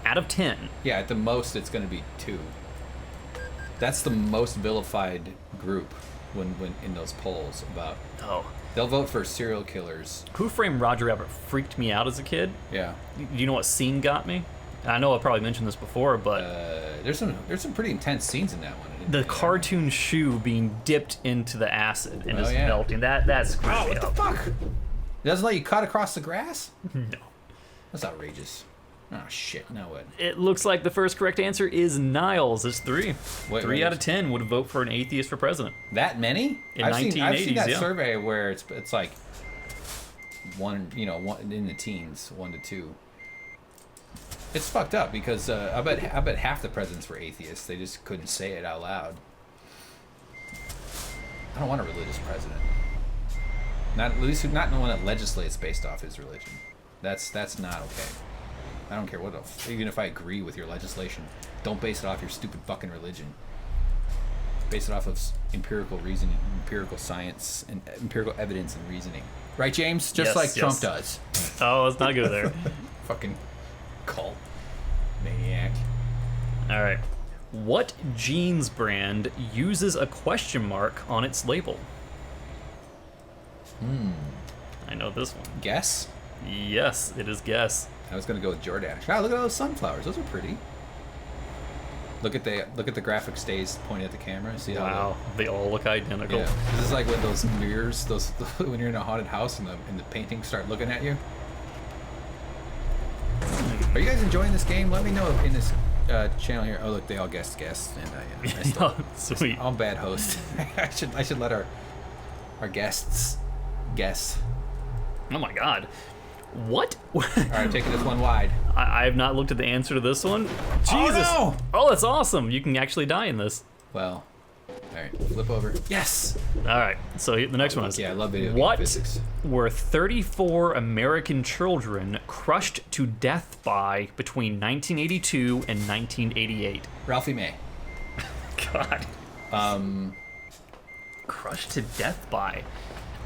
Speaker 2: Out of 10.
Speaker 1: Yeah, at the most, it's going to be 2. That's the most vilified group when in those polls about.
Speaker 2: Oh.
Speaker 1: They'll vote for serial killers.
Speaker 2: Who Framed Roger Rabbit freaked me out as a kid.
Speaker 1: Yeah.
Speaker 2: You know what scene got me? I know I probably mentioned this before, but
Speaker 1: There's some pretty intense scenes in that one.
Speaker 2: the cartoon shoe being dipped into the acid and just
Speaker 1: yeah.
Speaker 2: melting, that screwed me
Speaker 1: What the
Speaker 2: up.
Speaker 1: fuck? It doesn't let you cut across the grass?
Speaker 2: No.
Speaker 1: That's outrageous. Oh shit! Now what?
Speaker 2: It looks like the first correct answer is Niles. It's 3.
Speaker 1: Wait,
Speaker 2: 3
Speaker 1: wait,
Speaker 2: out of 10 would vote for an atheist for president.
Speaker 1: That many?
Speaker 2: In
Speaker 1: I've seen
Speaker 2: 1980s,
Speaker 1: that
Speaker 2: yeah.
Speaker 1: survey where it's like one in the teens, 1 to 2. It's fucked up because I bet half the presidents were atheists. They just couldn't say it out loud. I don't want a religious president. Not at least not one that legislates based off his religion. That's not okay. I don't care what else. Even if I agree with your legislation, don't base it off your stupid fucking religion. Base it off of empirical reasoning, empirical science, and empirical evidence and reasoning. Right, James? Just
Speaker 2: Yes,
Speaker 1: like
Speaker 2: yes.
Speaker 1: Trump does.
Speaker 2: Oh, let's not go there.
Speaker 1: Fucking cult maniac.
Speaker 2: All right. What jeans brand uses a question mark on its label? I know this one.
Speaker 1: Guess?
Speaker 2: Yes, it is Guess.
Speaker 1: I was gonna go with Jordache. Wow, look at those sunflowers. Those are pretty. Look at the graphic stays pointing at the camera. See how
Speaker 2: wow, they all look identical.
Speaker 1: Yeah. This is like when those mirrors, when you're in a haunted house and the paintings start looking at you. Are you guys enjoying this game? Let me know in this channel here. Oh look, they all guessed, and I still,
Speaker 2: sweet.
Speaker 1: I'm a bad host. I should let our guests guess.
Speaker 2: Oh my god. What?
Speaker 1: All right, taking this one wide.
Speaker 2: I have not looked at the answer to this one. Jesus.
Speaker 1: Oh, no!
Speaker 2: Oh, that's awesome. You can actually die in this.
Speaker 1: Well, all right, flip over. Yes.
Speaker 2: All right. So the next one is.
Speaker 1: Yeah, I love video
Speaker 2: What
Speaker 1: game physics.
Speaker 2: were 34 American children crushed to death by between 1982 and 1988?
Speaker 1: Ralphie May.
Speaker 2: God. Crushed to death by.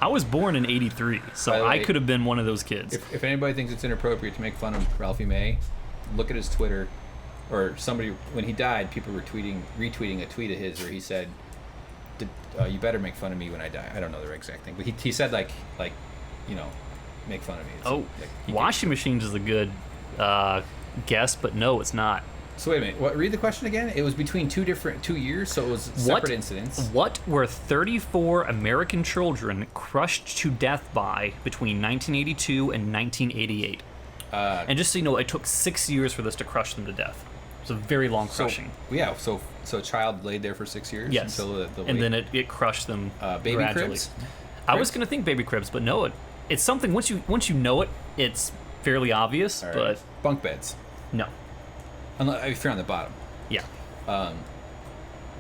Speaker 2: I was born in '83, so
Speaker 1: By the way,
Speaker 2: I could have been one of those kids.
Speaker 1: If anybody thinks it's inappropriate to make fun of Ralphie May, look at his Twitter, or somebody when he died, people were retweeting a tweet of his where he said, "You better make fun of me when I die." I don't know the exact thing, but he said like make fun of me. It's
Speaker 2: Washing machines is a good guess, but no, it's not.
Speaker 1: So wait a minute. Read the question again. It was between 2 years, so it was separate incidents.
Speaker 2: What were 34 American children crushed to death by between 1982 and 1988? And just so you know, it took 6 years for this to crush them to death. It's a very long crushing.
Speaker 1: So a child laid there for 6 years.
Speaker 2: Yes.
Speaker 1: Until
Speaker 2: and then it crushed them
Speaker 1: baby
Speaker 2: gradually.
Speaker 1: cribs?
Speaker 2: I was gonna think baby cribs, but no, it's something once you know it, it's fairly obvious.
Speaker 1: All right.
Speaker 2: But
Speaker 1: bunk beds.
Speaker 2: no.
Speaker 1: If you're on the bottom.
Speaker 2: Yeah.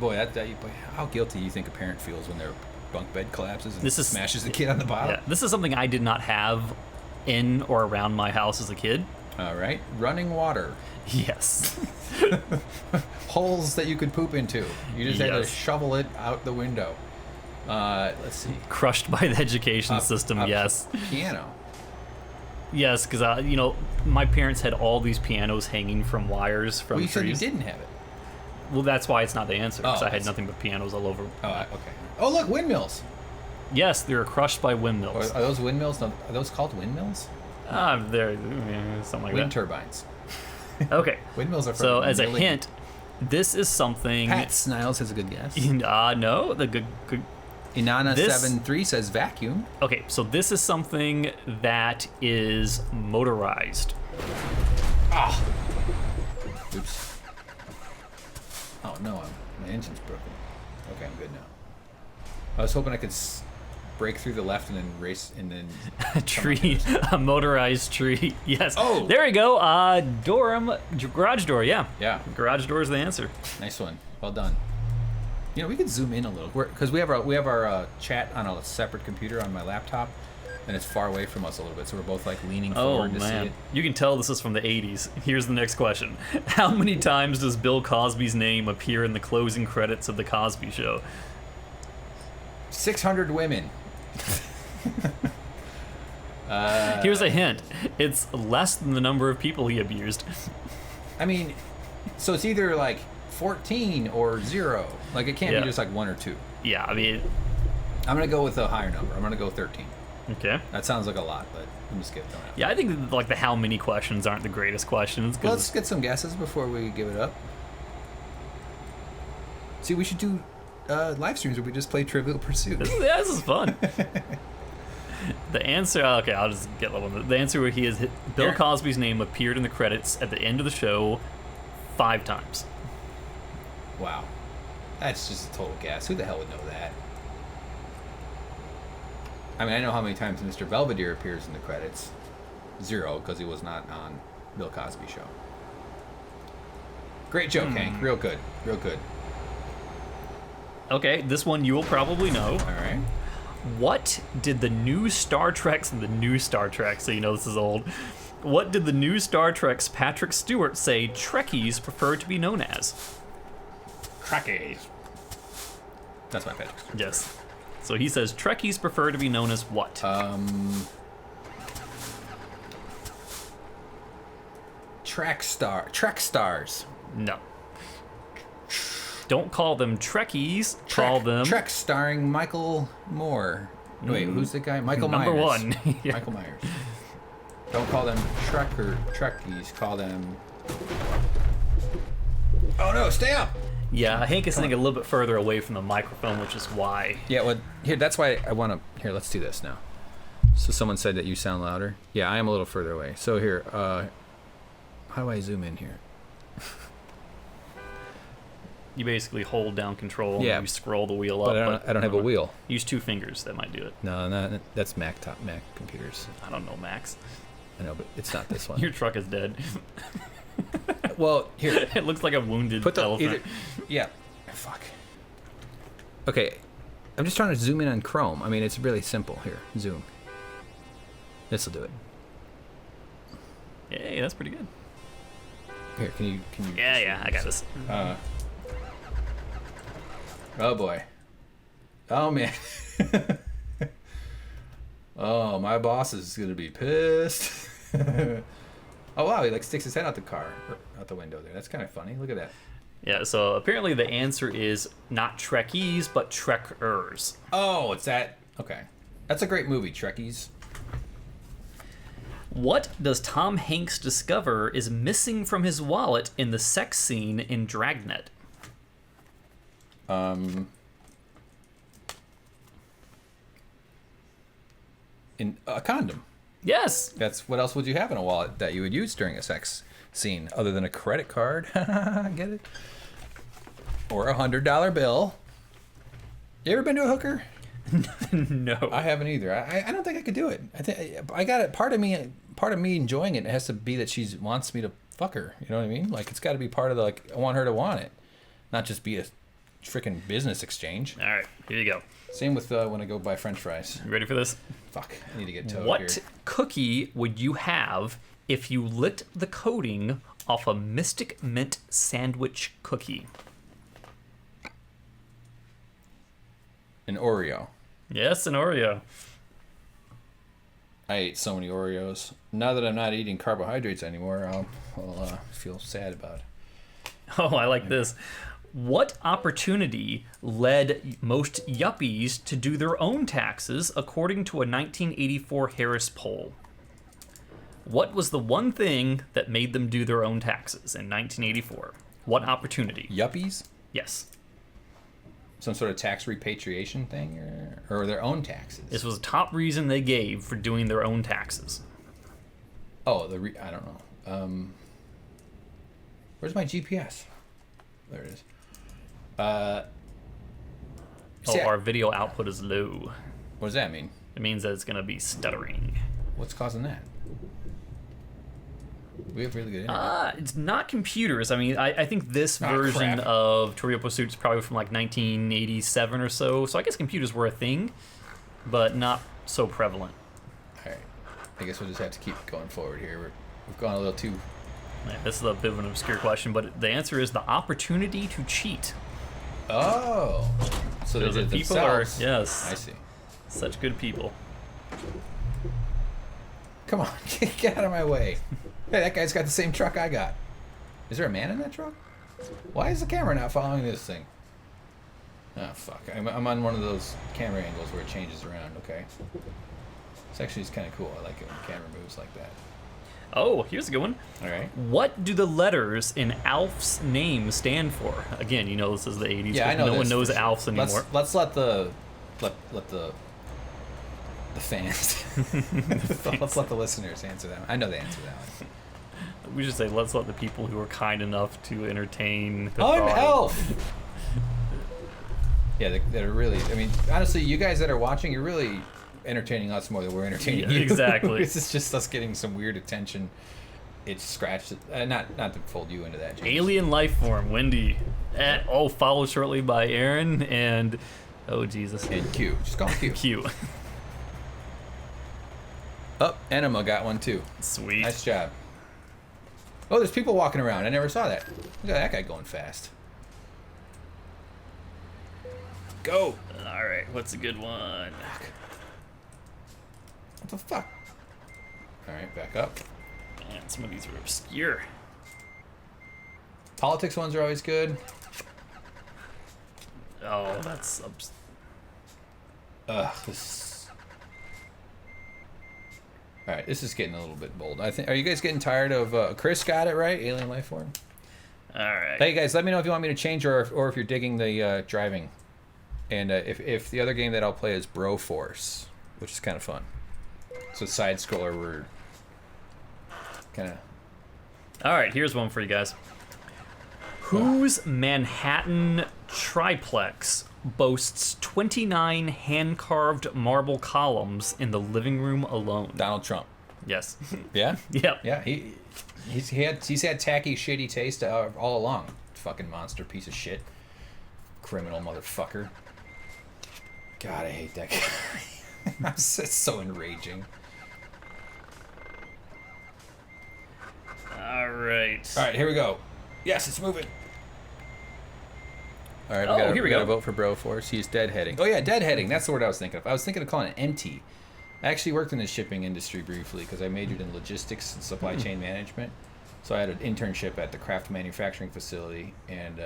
Speaker 1: Boy, how guilty do you think a parent feels when their bunk bed collapses and smashes the kid on the bottom?
Speaker 2: Yeah, this is something I did not have in or around my house as a kid.
Speaker 1: All right. Running water.
Speaker 2: Yes.
Speaker 1: Holes that you could poop into. You just had to
Speaker 2: Yes.
Speaker 1: shovel it out the window. Let's see.
Speaker 2: Crushed by the education system, yes.
Speaker 1: Piano.
Speaker 2: Yes, because my parents had all these pianos hanging from wires from
Speaker 1: Well, you
Speaker 2: trees.
Speaker 1: said you didn't have it.
Speaker 2: Well, that's why it's not the answer, because
Speaker 1: Oh,
Speaker 2: I had nothing but pianos all over.
Speaker 1: Oh, okay. Oh, look, windmills.
Speaker 2: Yes, they were crushed by
Speaker 1: Are
Speaker 2: windmills.
Speaker 1: those windmills? Are those called windmills?
Speaker 2: They're something like
Speaker 1: Wind
Speaker 2: that.
Speaker 1: turbines.
Speaker 2: Okay.
Speaker 1: Windmills are from
Speaker 2: So as a
Speaker 1: milling.
Speaker 2: hint, this is something.
Speaker 1: Pat Sniles has a good guess.
Speaker 2: No, the good.
Speaker 1: Inanna73 says vacuum.
Speaker 2: Okay, so this is something that is motorized.
Speaker 1: Ah. Oops. Oh no, my engine's broken. Okay, I'm good now. I was hoping I could break through the left and then race and then.
Speaker 2: A tree, a motorized tree. Yes.
Speaker 1: Oh.
Speaker 2: There we go. Garage door. Yeah.
Speaker 1: Yeah.
Speaker 2: Garage door is the answer.
Speaker 1: Nice one. Well done. We could zoom in a little because we have our chat on a separate computer on my laptop, and it's far away from us a little bit, so we're both like leaning forward to see it.
Speaker 2: You can tell this is from the 80s. Here's the next question. How many times does Bill Cosby's name appear in the closing credits of The Cosby Show?
Speaker 1: 600 women.
Speaker 2: Here's a hint. It's less than the number of people he abused.
Speaker 1: I mean, so it's either like 14 or 0. Like it can't
Speaker 2: Yeah.
Speaker 1: be just like 1 or 2.
Speaker 2: Yeah, I mean,
Speaker 1: I'm gonna go with a higher number. I'm gonna go 13.
Speaker 2: okay.
Speaker 1: That sounds like a lot, but I'm just kidding.
Speaker 2: Yeah, I think like the how many questions aren't the greatest questions. 'Cause
Speaker 1: Let's get some guesses before we give it up. See, we should do live streams where we just play Trivial Pursuit.
Speaker 2: this is fun. The answer, okay, I'll just get one. The answer where Bill Cosby's name appeared in the credits at the end of the show 5 times.
Speaker 1: Wow. That's just a total guess. Who the hell would know that? I mean, I know how many times Mr. Belvedere appears in the credits. 0, because he was not on Bill Cosby Show. Great joke, Hank. Real good. Real good.
Speaker 2: Okay, this one you will probably know.
Speaker 1: All right.
Speaker 2: What did the new Star Trek's, and the new Star Trek, so you know this is old. What did the new Star Trek's Patrick Stewart say Trekkies prefer to be known as?
Speaker 1: Trekkies. That's my Patrick Stewart.
Speaker 2: Yes. So he says Trekkies prefer to be known as what?
Speaker 1: Trek stars.
Speaker 2: No. Don't call them Trekkies. Call them
Speaker 1: Trek starring Michael Moore. Wait, who's the guy? Michael Myers.
Speaker 2: number 1. Yeah.
Speaker 1: Michael Myers. Don't call them Trekkies. Call them... Oh no, stay up!
Speaker 2: Yeah, Hank is sitting a little bit further away from the microphone, which is why.
Speaker 1: Yeah, well, here, that's why I want to... Here, let's do this now. So someone said that you sound louder. Yeah, I am a little further away. So here, how do I zoom in here?
Speaker 2: You basically hold down control
Speaker 1: Yeah.
Speaker 2: and you scroll the wheel up.
Speaker 1: But I don't have a wheel.
Speaker 2: Use 2 fingers, that might do it.
Speaker 1: No, that's Mac computers.
Speaker 2: I don't know, Max.
Speaker 1: I know, but it's not this one.
Speaker 2: Your truck is dead.
Speaker 1: Well, here.
Speaker 2: It looks like a wounded elephant.
Speaker 1: Yeah. Fuck. Okay. I'm just trying to zoom in on Chrome. I mean, it's really simple. Here, zoom. This'll do it.
Speaker 2: Hey, that's pretty good.
Speaker 1: Here, can you?
Speaker 2: Yeah, I got this.
Speaker 1: Oh boy. Oh man. Oh, my boss is gonna be pissed. Oh wow, he like sticks his head out the car, or out the window there. That's kind of funny. Look at that.
Speaker 2: Yeah, so apparently the answer is not Trekkies, but Trekkers.
Speaker 1: Oh, it's that. Okay. That's a great movie, Trekkies.
Speaker 2: What does Tom Hanks discover is missing from his wallet in the sex scene in Dragnet?
Speaker 1: In a condom.
Speaker 2: Yes.
Speaker 1: That's what else would you have in a wallet that you would use during a sex scene other than a credit card? Get it? Or $100 bill. You ever been to a hooker?
Speaker 2: No.
Speaker 1: I haven't either. I don't think I could do it. I think I got it. Part of me enjoying it has to be that she wants me to fuck her. You know what I mean? Like it's got to be part of the like I want her to want it, not just be a freaking business exchange.
Speaker 2: All right, here you go.
Speaker 1: Same with when I go buy French fries.
Speaker 2: You ready for this?
Speaker 1: Fuck, I need to get towed
Speaker 2: What
Speaker 1: here.
Speaker 2: cookie would you have if you licked the coating off a Mystic Mint sandwich cookie?
Speaker 1: An Oreo.
Speaker 2: Yes, an Oreo.
Speaker 1: I ate so many Oreos. Now that I'm not eating carbohydrates anymore, I'll feel sad about it.
Speaker 2: Oh, I like this. What opportunity led most yuppies to do their own taxes, according to a 1984 Harris poll? What was the one thing that made them do their own taxes in 1984? What opportunity?
Speaker 1: Yuppies?
Speaker 2: Yes.
Speaker 1: Some sort of tax repatriation thing, or their own taxes?
Speaker 2: This was the top reason they gave for doing their own taxes.
Speaker 1: Oh, I don't know. Where's my GPS? There it is.
Speaker 2: Our video output is low.
Speaker 1: What does that mean?
Speaker 2: It means that it's going to be stuttering.
Speaker 1: What's causing that? We have really good internet.
Speaker 2: It's not computers. I mean, I think this version
Speaker 1: crap.
Speaker 2: of Toriopo Pursuit is probably from like 1987 or so. So I guess computers were a thing, but not so prevalent.
Speaker 1: All right. I guess we'll just have to keep going forward here. We've gone a little too...
Speaker 2: Yeah, this is a bit of an obscure question, but the answer is the opportunity to cheat.
Speaker 1: Oh. So they did
Speaker 2: people
Speaker 1: themselves.
Speaker 2: yes.
Speaker 1: I see.
Speaker 2: Such good people.
Speaker 1: Come on, get out of my way. Hey, that guy's got the same truck I got. Is there a man in that truck? Why is the camera not following this thing? Oh, fuck. I'm on one of those camera angles where it changes around, okay? It's actually kind of cool. I like it when the camera moves like that.
Speaker 2: Oh, here's a good one.
Speaker 1: All right.
Speaker 2: What do the letters in Alf's name stand for? Again, you know this is the 80s.
Speaker 1: Yeah, I know
Speaker 2: no
Speaker 1: this
Speaker 2: one knows
Speaker 1: for sure.
Speaker 2: Alf's anymore.
Speaker 1: Let's let the fans. Let's let the listeners answer that one. I know the answer to that one.
Speaker 2: We should say, let's let the people who are kind enough to entertain the
Speaker 1: I'm
Speaker 2: thought.
Speaker 1: Elf! Yeah, they're really... I mean, honestly, you guys that are watching, you're really entertaining us more than we're entertaining you.
Speaker 2: Exactly.
Speaker 1: This is just us getting some weird attention. It's scratched... not to fold you into that, James.
Speaker 2: Alien life form, Wendy. Followed shortly by Aaron and... Oh, Jesus.
Speaker 1: And Q. Just call him Q.
Speaker 2: Q.
Speaker 1: Oh, Enema got one too.
Speaker 2: Sweet.
Speaker 1: Nice job. Oh, there's people walking around. I never saw that. Look at that guy going fast. Go.
Speaker 2: All right, what's a good one?
Speaker 1: What the fuck? All right, back up.
Speaker 2: Man, some of these are obscure.
Speaker 1: Politics ones are always good.
Speaker 2: Oh, that's...
Speaker 1: Ugh, this... All right, this is getting a little bit bold. I think. Are you guys getting tired of? Chris got it right. Alien life form.
Speaker 2: All right.
Speaker 1: Hey guys, let me know if you want me to change or if you're digging the driving, and if the other game that I'll play is Broforce, which is kind of fun. It's a side scroller where kind of.
Speaker 2: All right, here's one for you guys. Whose Manhattan triplex boasts 29 hand-carved marble columns in the living room alone?
Speaker 1: Donald Trump.
Speaker 2: Yes.
Speaker 1: Yeah?
Speaker 2: Yep.
Speaker 1: Yeah, he's had tacky, shitty taste all along. Fucking monster piece of shit. Criminal motherfucker. God, I hate that guy. It's so enraging.
Speaker 2: All right.
Speaker 1: All right, here we go. Yes, it's moving. All right, we gotta vote for Broforce. He's deadheading. Oh yeah, deadheading. That's the word I was thinking of. I was thinking of calling it MT. I actually worked in the shipping industry briefly because I majored in logistics and supply chain management. So I had an internship at the craft manufacturing facility, and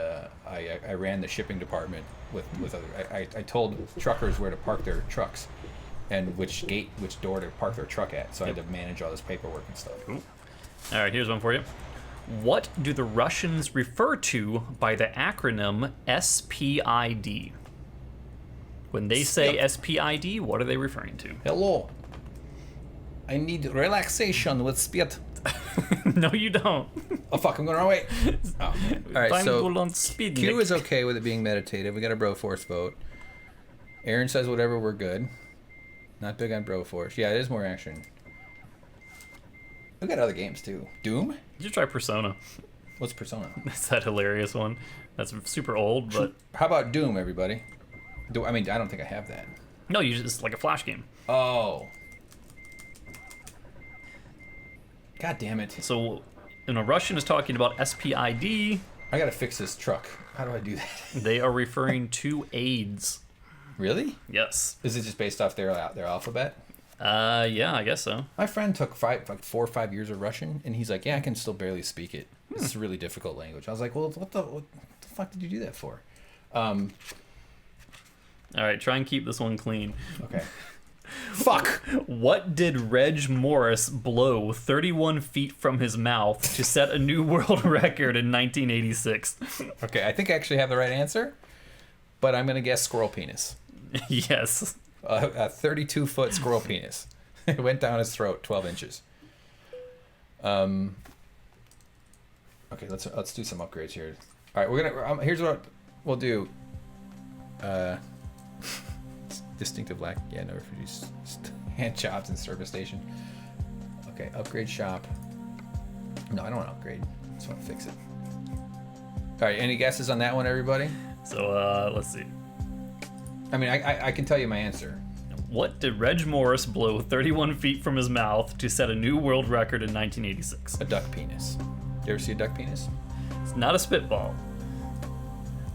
Speaker 1: I ran the shipping department with other. I told truckers where to park their trucks, and which door to park their truck at. So I had to manage all this paperwork and stuff.
Speaker 2: Cool. All right, here's one for you. What do the Russians refer to by the acronym SPID? When they say SPID, what are they referring to?
Speaker 1: Hello. I need relaxation with spit.
Speaker 2: No, you don't.
Speaker 1: Oh, fuck, I'm going the wrong way. Oh. All right, so
Speaker 2: speed
Speaker 1: Q is okay with it being meditative. We got a Broforce vote. Aaron says whatever, we're good. Not big on Broforce. Yeah, it is more action. We got other games, too. Doom?
Speaker 2: You should try Persona.
Speaker 1: What's Persona?
Speaker 2: That's that hilarious one. That's super old, but...
Speaker 1: How about Doom, everybody? I mean, I don't think I have that.
Speaker 2: No, it's like a Flash game.
Speaker 1: Oh. God damn it.
Speaker 2: So, when a Russian is talking about SPID...
Speaker 1: I gotta fix this truck. How do I do that? They
Speaker 2: are referring to AIDS.
Speaker 1: Really?
Speaker 2: Yes.
Speaker 1: Is it just based off their alphabet?
Speaker 2: Yeah, I guess so.
Speaker 1: My friend took 4 or 5 years of Russian, and he's like, yeah, I can still barely speak it. It's a really difficult language. I was like, well, what the fuck did you do that for? All
Speaker 2: right, try and keep this one clean.
Speaker 1: Okay. Fuck!
Speaker 2: What did Reg Morris blow 31 feet from his mouth to set a new world record in 1986?
Speaker 1: Okay, I think I actually have the right answer, but I'm going to guess squirrel penis.
Speaker 2: Yes.
Speaker 1: A 32-foot squirrel penis. It went down his throat 12 inches. Okay, let's do some upgrades here. All right, we're gonna. Here's what we'll do. Distinctive lack. Yeah, no refugees. Hand jobs and service station. Okay, upgrade shop. No, I don't want to upgrade. I just want to fix it. All right, any guesses on that one, everybody?
Speaker 2: So let's see.
Speaker 1: I mean, I can tell you my answer.
Speaker 2: What did Reg Morris blow 31 feet from his mouth to set a new world record in 1986?
Speaker 1: A duck penis. You ever see a duck penis?
Speaker 2: It's not a spitball.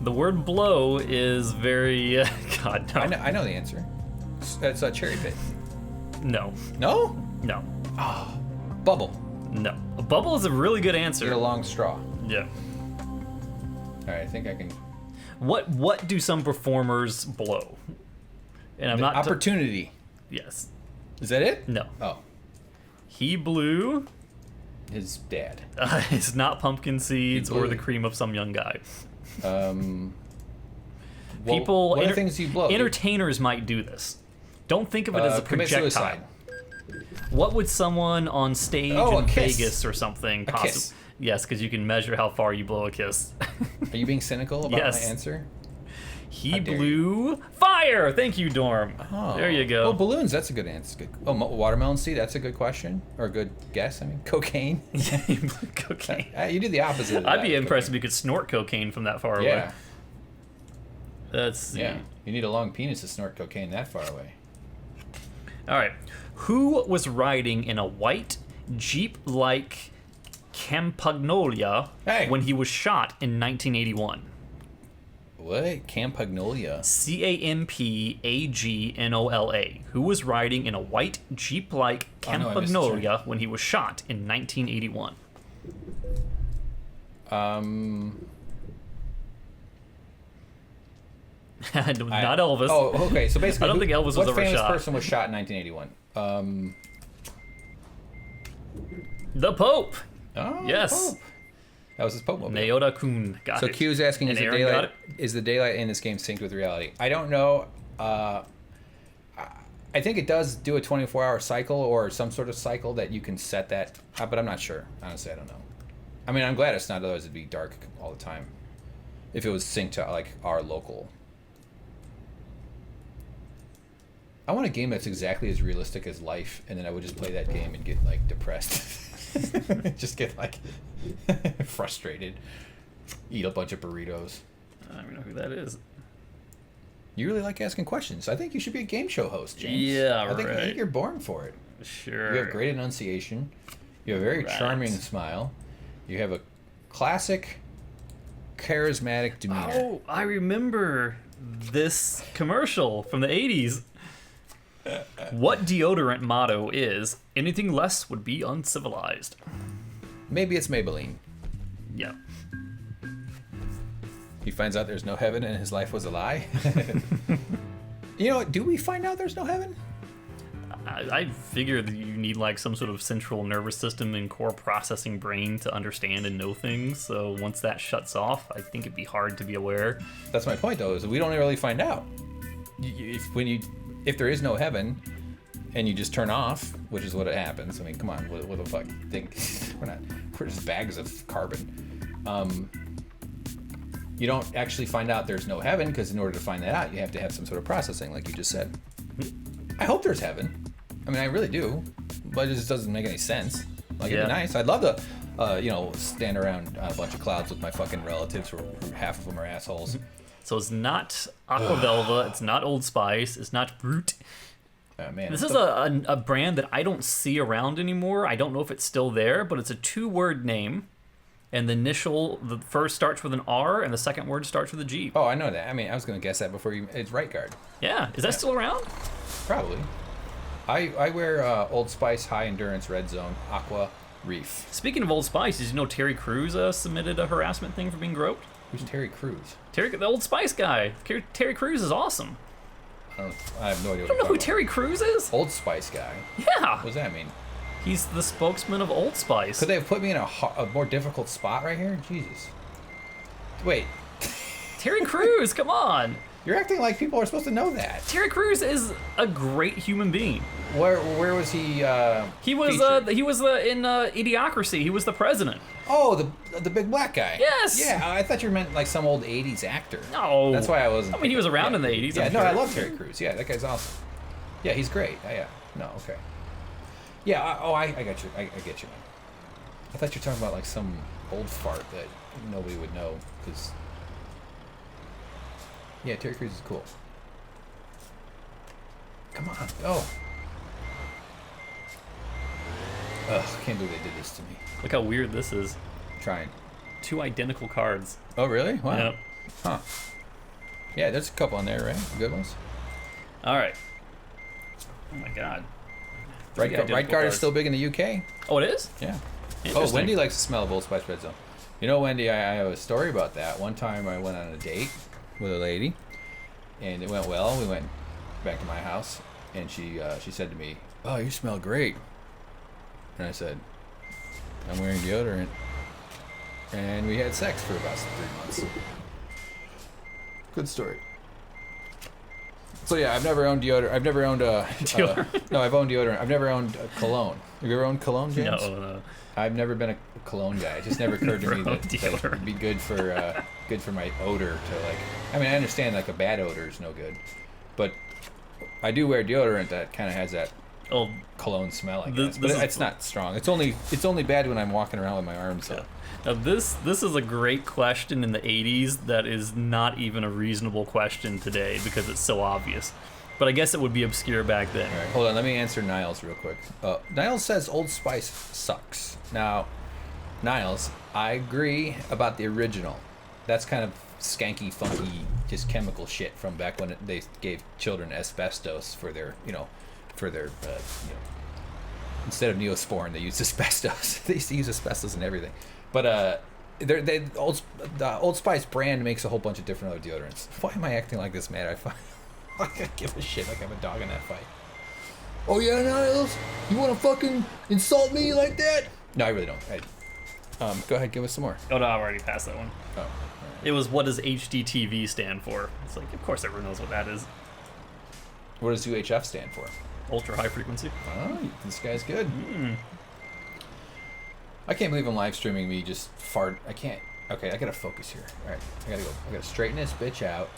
Speaker 2: The word blow is very... God, no.
Speaker 1: I know the answer. It's a cherry pit.
Speaker 2: No.
Speaker 1: No?
Speaker 2: No.
Speaker 1: Oh, bubble.
Speaker 2: No. A bubble is a really good answer.
Speaker 1: Get a long straw.
Speaker 2: Yeah.
Speaker 1: All right, I think I can...
Speaker 2: What do some performers blow? And I'm not
Speaker 1: opportunity.
Speaker 2: Yes.
Speaker 1: Is that it?
Speaker 2: No.
Speaker 1: Oh.
Speaker 2: He blew
Speaker 1: his dad.
Speaker 2: It's not pumpkin seeds or the cream of some young guy. People.
Speaker 1: What are things you blow?
Speaker 2: Entertainers might do this. Don't think of it as a projectile.
Speaker 1: Suicide.
Speaker 2: What would someone on stage in Vegas or something possibly?
Speaker 1: Kiss.
Speaker 2: Yes, because you can measure how far you blow a kiss.
Speaker 1: Are you being cynical about my answer?
Speaker 2: He blew fire. Thank you, Dorm.
Speaker 1: Oh.
Speaker 2: There you go.
Speaker 1: Oh, balloons. That's a good answer. Good. Oh, watermelon seed. That's a good question or a good guess. I mean, cocaine.
Speaker 2: He blew cocaine.
Speaker 1: You do the opposite. Of
Speaker 2: I'd be impressed if you could snort cocaine from that far away.
Speaker 1: Yeah.
Speaker 2: That's
Speaker 1: You need a long penis to snort cocaine that far away.
Speaker 2: All right. Who was riding in a white Jeep-like Campagnolia when he was shot in 1981?
Speaker 1: What? Campagnolia?
Speaker 2: Campagnola. Who was riding in a white Jeep-like Campagnolia when he was shot in 1981? Not Elvis.
Speaker 1: Oh, okay. So basically,
Speaker 2: I don't think Elvis was
Speaker 1: what
Speaker 2: ever
Speaker 1: famous
Speaker 2: shot.
Speaker 1: person was shot in 1981?
Speaker 2: The Pope.
Speaker 1: Oh,
Speaker 2: yes.
Speaker 1: Pope. That was his Pope mobile.
Speaker 2: Naoda-kun got
Speaker 1: So
Speaker 2: it.
Speaker 1: Q's asking,
Speaker 2: And
Speaker 1: is
Speaker 2: Aaron got it?
Speaker 1: the daylight in this game synced with reality? I don't know. I think it does do a 24-hour cycle or some sort of cycle that you can set that, but I'm not sure. Honestly, I don't know. I mean, I'm glad it's not, otherwise it'd be dark all the time. If it was synced to, like, our local. I want a game that's exactly as realistic as life, and then I would just play that game and get, like, depressed. Just get, like, frustrated. Eat a bunch of burritos.
Speaker 2: I don't even know who that is.
Speaker 1: You really like asking questions. I think you should be a game show host, James.
Speaker 2: Yeah,
Speaker 1: I think you're born for it.
Speaker 2: Sure.
Speaker 1: You have great enunciation. You have a very charming smile. You have a classic, charismatic demeanor.
Speaker 2: Oh, I remember this commercial from the 80s. What deodorant motto is, anything less would be uncivilized?
Speaker 1: Maybe it's Maybelline.
Speaker 2: Yeah.
Speaker 1: He finds out there's no heaven and his life was a lie. You know what? Do we find out there's no heaven?
Speaker 2: I figure that you need like some sort of central nervous system and core processing brain to understand and know things. So once that shuts off, I think it'd be hard to be aware.
Speaker 1: That's my point, though, is we don't really find out. If there is no heaven and you just turn off, which is what happens. I mean, come on, what the fuck? We're just bags of carbon. You don't actually find out there's no heaven, because in order to find that out, you have to have some sort of processing, like you just said. I hope there's heaven. I mean, I really do, but it just doesn't make any sense. Like, it'd be nice. I'd love to, stand around a bunch of clouds with my fucking relatives, who half of them are assholes.
Speaker 2: So it's not Aquavelva, it's not Old Spice, it's not Brute.
Speaker 1: Oh, man.
Speaker 2: This is a brand that I don't see around anymore. I don't know if it's still there, but it's a 2-word name. And the first starts with an R, and the second word starts with a G.
Speaker 1: Oh, I know that. I mean, I was going to guess that before it's Right Guard.
Speaker 2: Yeah, is that still around?
Speaker 1: Probably. I wear Old Spice High Endurance Red Zone Aqua Reef.
Speaker 2: Speaking of Old Spice, did you know Terry Crews submitted a harassment thing for being groped?
Speaker 1: Who's Terry Crews?
Speaker 2: The Old Spice guy. Terry Crews is awesome.
Speaker 1: I have no idea.
Speaker 2: You don't know who Terry Crews is?
Speaker 1: Old Spice guy.
Speaker 2: Yeah.
Speaker 1: What does that mean?
Speaker 2: He's the spokesman of Old Spice.
Speaker 1: Could they have put me in a more difficult spot right here? Jesus. Wait.
Speaker 2: Terry Crews, come on.
Speaker 1: You're acting like people are supposed to know that.
Speaker 2: Terry Crews is a great human being.
Speaker 1: Where was he?
Speaker 2: He was in Idiocracy. He was the president.
Speaker 1: Oh, the big black guy.
Speaker 2: Yes.
Speaker 1: Yeah, I thought you meant like some old '80s actor.
Speaker 2: No.
Speaker 1: That's why I wasn't.
Speaker 2: I mean, he was around in the '80s.
Speaker 1: Yeah,
Speaker 2: I'm
Speaker 1: no,
Speaker 2: sure.
Speaker 1: I love Terry Crews. Yeah, that guy's awesome. Yeah, he's great. Yeah. No, okay. Yeah. I got you. I get you. I thought you were talking about like some old fart that nobody would know, because. Yeah, Terry Crews is cool. Come on, go. Ugh, can't believe they did this to me.
Speaker 2: Look how weird this is.
Speaker 1: Trying.
Speaker 2: 2 identical cards.
Speaker 1: Oh, really? Wow.
Speaker 2: Yep.
Speaker 1: Huh. Yeah, there's a couple on there, right? Good ones.
Speaker 2: All right. Oh my God.
Speaker 1: Right Guard is still big in the UK.
Speaker 2: Oh, it is?
Speaker 1: Yeah. Oh, Wendy likes the smell of Old Spice Red Zone. You know, Wendy, I have a story about that. One time I went on a date with a lady, and it went well. We went back to my house, and she said to me, "Oh, you smell great." And I said, "I'm wearing deodorant." And we had sex for about 3 months. Good story. So yeah, I've never owned deodorant. I've never owned deodorant. No, I've owned deodorant. I've never owned cologne. Have you ever owned cologne, James?
Speaker 2: No.
Speaker 1: I've never been a cologne guy. It just never occurred to me that it'd be good for my odor to like. I mean, I understand like a bad odor is no good, but I do wear deodorant that kind of has that cologne smell, I guess. But it's not strong. It's only bad when I'm walking around with my arms up.
Speaker 2: Now this is a great question in the 80s that is not even a reasonable question today because it's so obvious. But I guess it would be obscure back then.
Speaker 1: All right, hold on. Let me answer Niles real quick. Niles says Old Spice sucks. Now, Niles, I agree about the original. That's kind of skanky, funky, just chemical shit from back when they gave children asbestos for their, instead of Neosporin, they used asbestos. They used to use asbestos and everything. But the Old Spice brand makes a whole bunch of different other deodorants. Why am I acting like this, man? I can't give a shit like I'm a dog in that fight. Oh yeah, Niles? You want to fucking insult me like that? No, I really don't. Go ahead, give us some more.
Speaker 2: Oh no, I've already passed that one.
Speaker 1: Oh. Right.
Speaker 2: It was, what does HDTV stand for? It's like, of course everyone knows what that is.
Speaker 1: What does UHF stand for?
Speaker 2: Ultra high frequency.
Speaker 1: Oh, this guy's good. I can't believe I'm live streaming me just fart. I can't. Okay, I gotta focus here. All right, I gotta straighten this bitch out.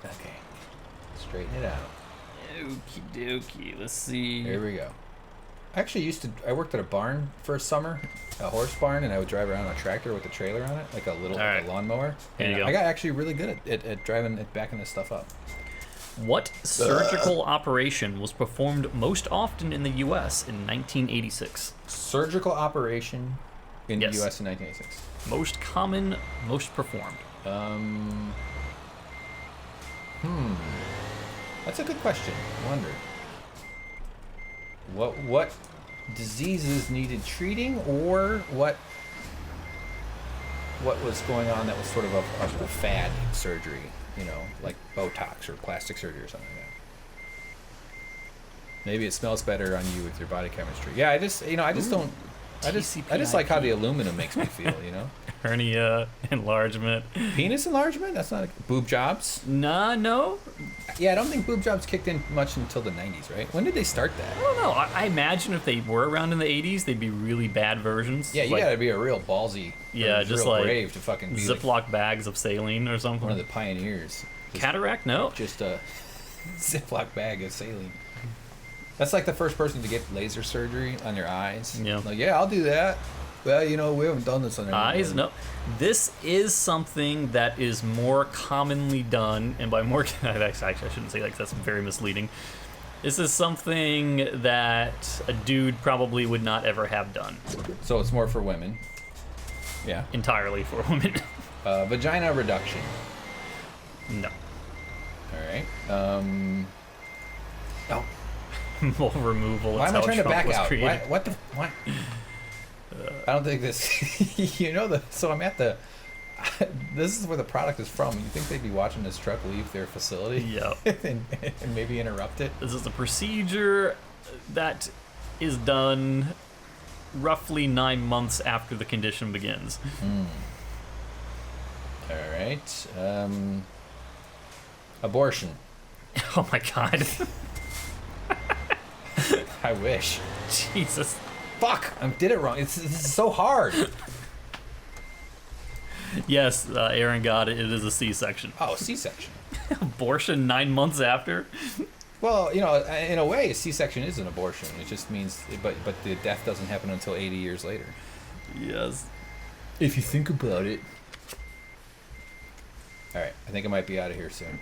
Speaker 1: Okay, straighten it out.
Speaker 2: Okie dokie. Let's see.
Speaker 1: Here we go. I actually I worked at a barn for a summer, a horse barn, and I would drive around on a tractor with a trailer on it, like a little like a lawnmower.
Speaker 2: There you go.
Speaker 1: I got actually really good at driving it, backing this stuff up.
Speaker 2: What surgical operation was performed most often in the U.S. in 1986?
Speaker 1: Surgical operation in the U.S. in 1986.
Speaker 2: Most common, most performed.
Speaker 1: That's a good question. I wonder. What diseases needed treating, or what was going on that was sort of a fad surgery, you know, like Botox or plastic surgery or something like that. Maybe it smells better on you with your body chemistry. Yeah, I just don't. I just like how the aluminum makes me feel, you know.
Speaker 2: Hernia, enlargement.
Speaker 1: Penis enlargement? That's not boob jobs.
Speaker 2: Nah, no.
Speaker 1: Yeah, I don't think boob jobs kicked in much until the 90s, right? When did they start that?
Speaker 2: I don't know. I imagine if they were around in the 80s, they'd be really bad versions.
Speaker 1: Yeah, you gotta be a real ballsy.
Speaker 2: Yeah, just
Speaker 1: real
Speaker 2: like
Speaker 1: brave to fucking be
Speaker 2: Ziploc
Speaker 1: like
Speaker 2: bags of saline or something.
Speaker 1: one of the pioneers.
Speaker 2: Cataract? No.
Speaker 1: Just a Ziploc bag of saline. That's like the first person to get laser surgery on your eyes.
Speaker 2: Yeah.
Speaker 1: Like, yeah, I'll do that. Well, you know, we haven't done this on anybody.
Speaker 2: Eyes? No. This is something that is more commonly done, and by more, actually, I shouldn't say that 'cause that's very misleading. This is something that a dude probably would not ever have done.
Speaker 1: So it's more for women. Yeah.
Speaker 2: Entirely for women.
Speaker 1: Vagina reduction.
Speaker 2: No.
Speaker 1: All right. Oh.
Speaker 2: Mole removal.
Speaker 1: Why am I trying to back out?
Speaker 2: Created.
Speaker 1: What? I don't think this. You know so I'm at the. This is where the product is from. You think they'd be watching this truck leave their facility?
Speaker 2: Yeah.
Speaker 1: and maybe interrupt it.
Speaker 2: This is a procedure that is done roughly 9 months after the condition begins.
Speaker 1: All right. Abortion.
Speaker 2: Oh my god.
Speaker 1: I wish.
Speaker 2: Jesus.
Speaker 1: Fuck! I did it wrong. This is so hard.
Speaker 2: Yes, Aaron got it. It is a C-section.
Speaker 1: Oh, C-section.
Speaker 2: Abortion 9 months after?
Speaker 1: Well, you know, in a way, a C-section is an abortion. It just means, but the death doesn't happen until 80 years later.
Speaker 2: Yes.
Speaker 1: If you think about it. All right, I think I might be out of here soon.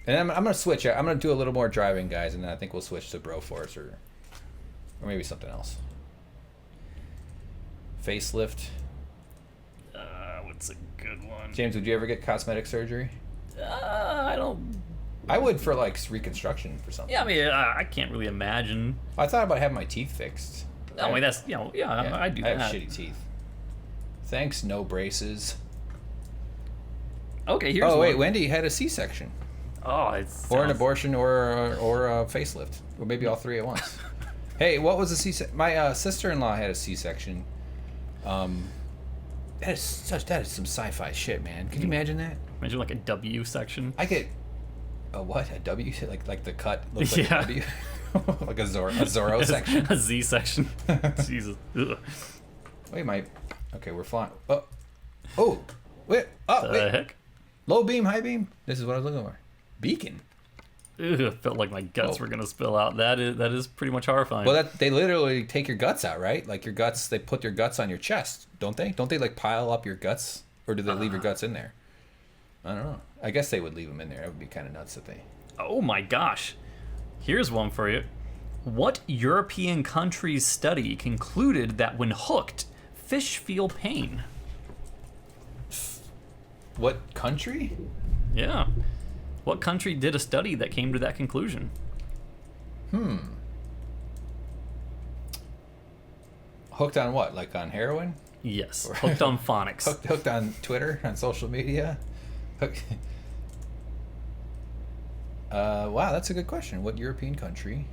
Speaker 1: And I'm going to switch. I'm going to do a little more driving, guys, and then I think we'll switch to Broforce or maybe something else. Facelift.
Speaker 2: What's a good one?
Speaker 1: James, would you ever get cosmetic surgery?
Speaker 2: I don't...
Speaker 1: I would for, like, reconstruction for something.
Speaker 2: Yeah, I mean, I can't really imagine.
Speaker 1: I thought about having my teeth fixed.
Speaker 2: I mean, that's, I do that.
Speaker 1: I have shitty teeth. Thanks, no braces.
Speaker 2: Okay, here's one.
Speaker 1: Oh, wait, Wendy had a C-section.
Speaker 2: Oh, it's...
Speaker 1: Or an abortion or a facelift. Or maybe all three at once. Hey, what was a C-section? My sister-in-law had a C-section. That is some sci-fi shit, man. Can you imagine that?
Speaker 2: Imagine like a W section.
Speaker 1: I get a what? A W? Like the cut looks like a W? Like a Zorro section?
Speaker 2: A Z section. Jesus. Ugh.
Speaker 1: Wait, okay, we're flying. Oh, wait. Oh, wait.
Speaker 2: Heck?
Speaker 1: Low beam, high beam. This is what I was looking for. Beacon.
Speaker 2: Ugh, felt like my guts were gonna spill out. That is pretty much horrifying.
Speaker 1: Well, they literally take your guts out, right? Like your guts, they put your guts on your chest, don't they? Don't they like pile up your guts, or do they leave your guts in there? I don't know. I guess they would leave them in there. That would be kind of nuts if they.
Speaker 2: Oh my gosh! Here's one for you. What European country's study concluded that when hooked, fish feel pain?
Speaker 1: What country?
Speaker 2: Yeah. What country did a study that came to that conclusion?
Speaker 1: Hooked on what? Like on heroin?
Speaker 2: Yes. Hooked on phonics.
Speaker 1: Hooked on Twitter, on social media? Wow, that's a good question. What European country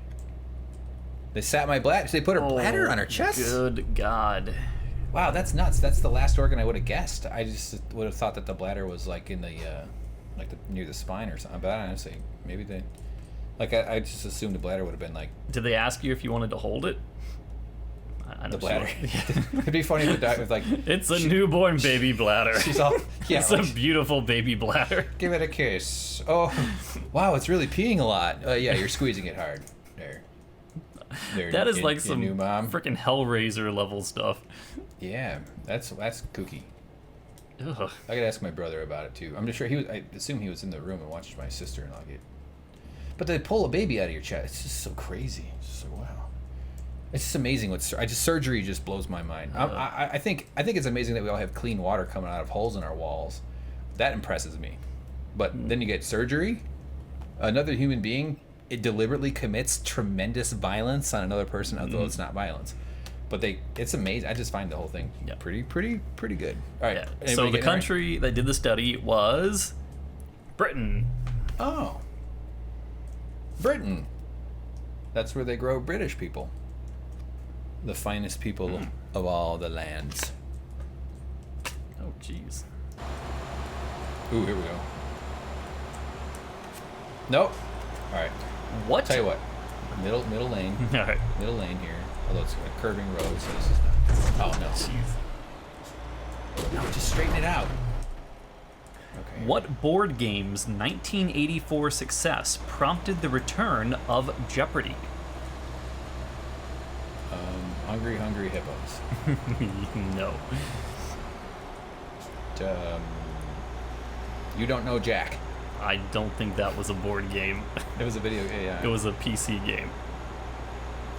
Speaker 1: They sat my bladder. They put her bladder on her chest.
Speaker 2: Good God.
Speaker 1: Wow, that's nuts. That's the last organ I would have guessed. I just would have thought that the bladder was like in the near the spine or something. But honestly, maybe they. Like I just assumed the bladder would have been like.
Speaker 2: Did they ask you if you wanted to hold it? I
Speaker 1: the bladder. It'd be funny if the doctor was like.
Speaker 2: It's a newborn baby bladder.
Speaker 1: She's all. Yeah,
Speaker 2: it's a beautiful baby bladder.
Speaker 1: Give it a kiss. Oh, wow! It's really peeing a lot. Yeah, you're squeezing it hard. There.
Speaker 2: That is like some
Speaker 1: new mom.
Speaker 2: Freaking Hellraiser level stuff.
Speaker 1: Yeah, that's kooky.
Speaker 2: Ugh.
Speaker 1: I could ask my brother about it too. I'm just sure he was. I assume he was in the room and watched my sister-in-law get. But they pull a baby out of your chest. It's just so crazy. It's just so wow. It's just amazing what surgery just blows my mind. I think it's amazing that we all have clean water coming out of holes in our walls. That impresses me. But then you get surgery. Another human being, it deliberately commits tremendous violence on another person, although it's not violence. But it's amazing. I just find the whole thing pretty good. All right.
Speaker 2: Yeah. So the country that did the study was Britain.
Speaker 1: Oh. Britain. That's where they grow British people. The finest people of all the lands.
Speaker 2: Oh, jeez.
Speaker 1: Ooh, here we go. Nope. All right.
Speaker 2: What?
Speaker 1: Tell you what. Middle lane.
Speaker 2: All right.
Speaker 1: Middle lane here. Although it's a curving road, so this is not. Oh no.
Speaker 2: Jeez.
Speaker 1: No, just straighten it out. Okay.
Speaker 2: What board game's 1984 success prompted the return of Jeopardy?
Speaker 1: Hungry Hippos.
Speaker 2: No.
Speaker 1: You don't know Jack.
Speaker 2: I don't think that was a board game.
Speaker 1: It was a video. Yeah.
Speaker 2: It was a PC game.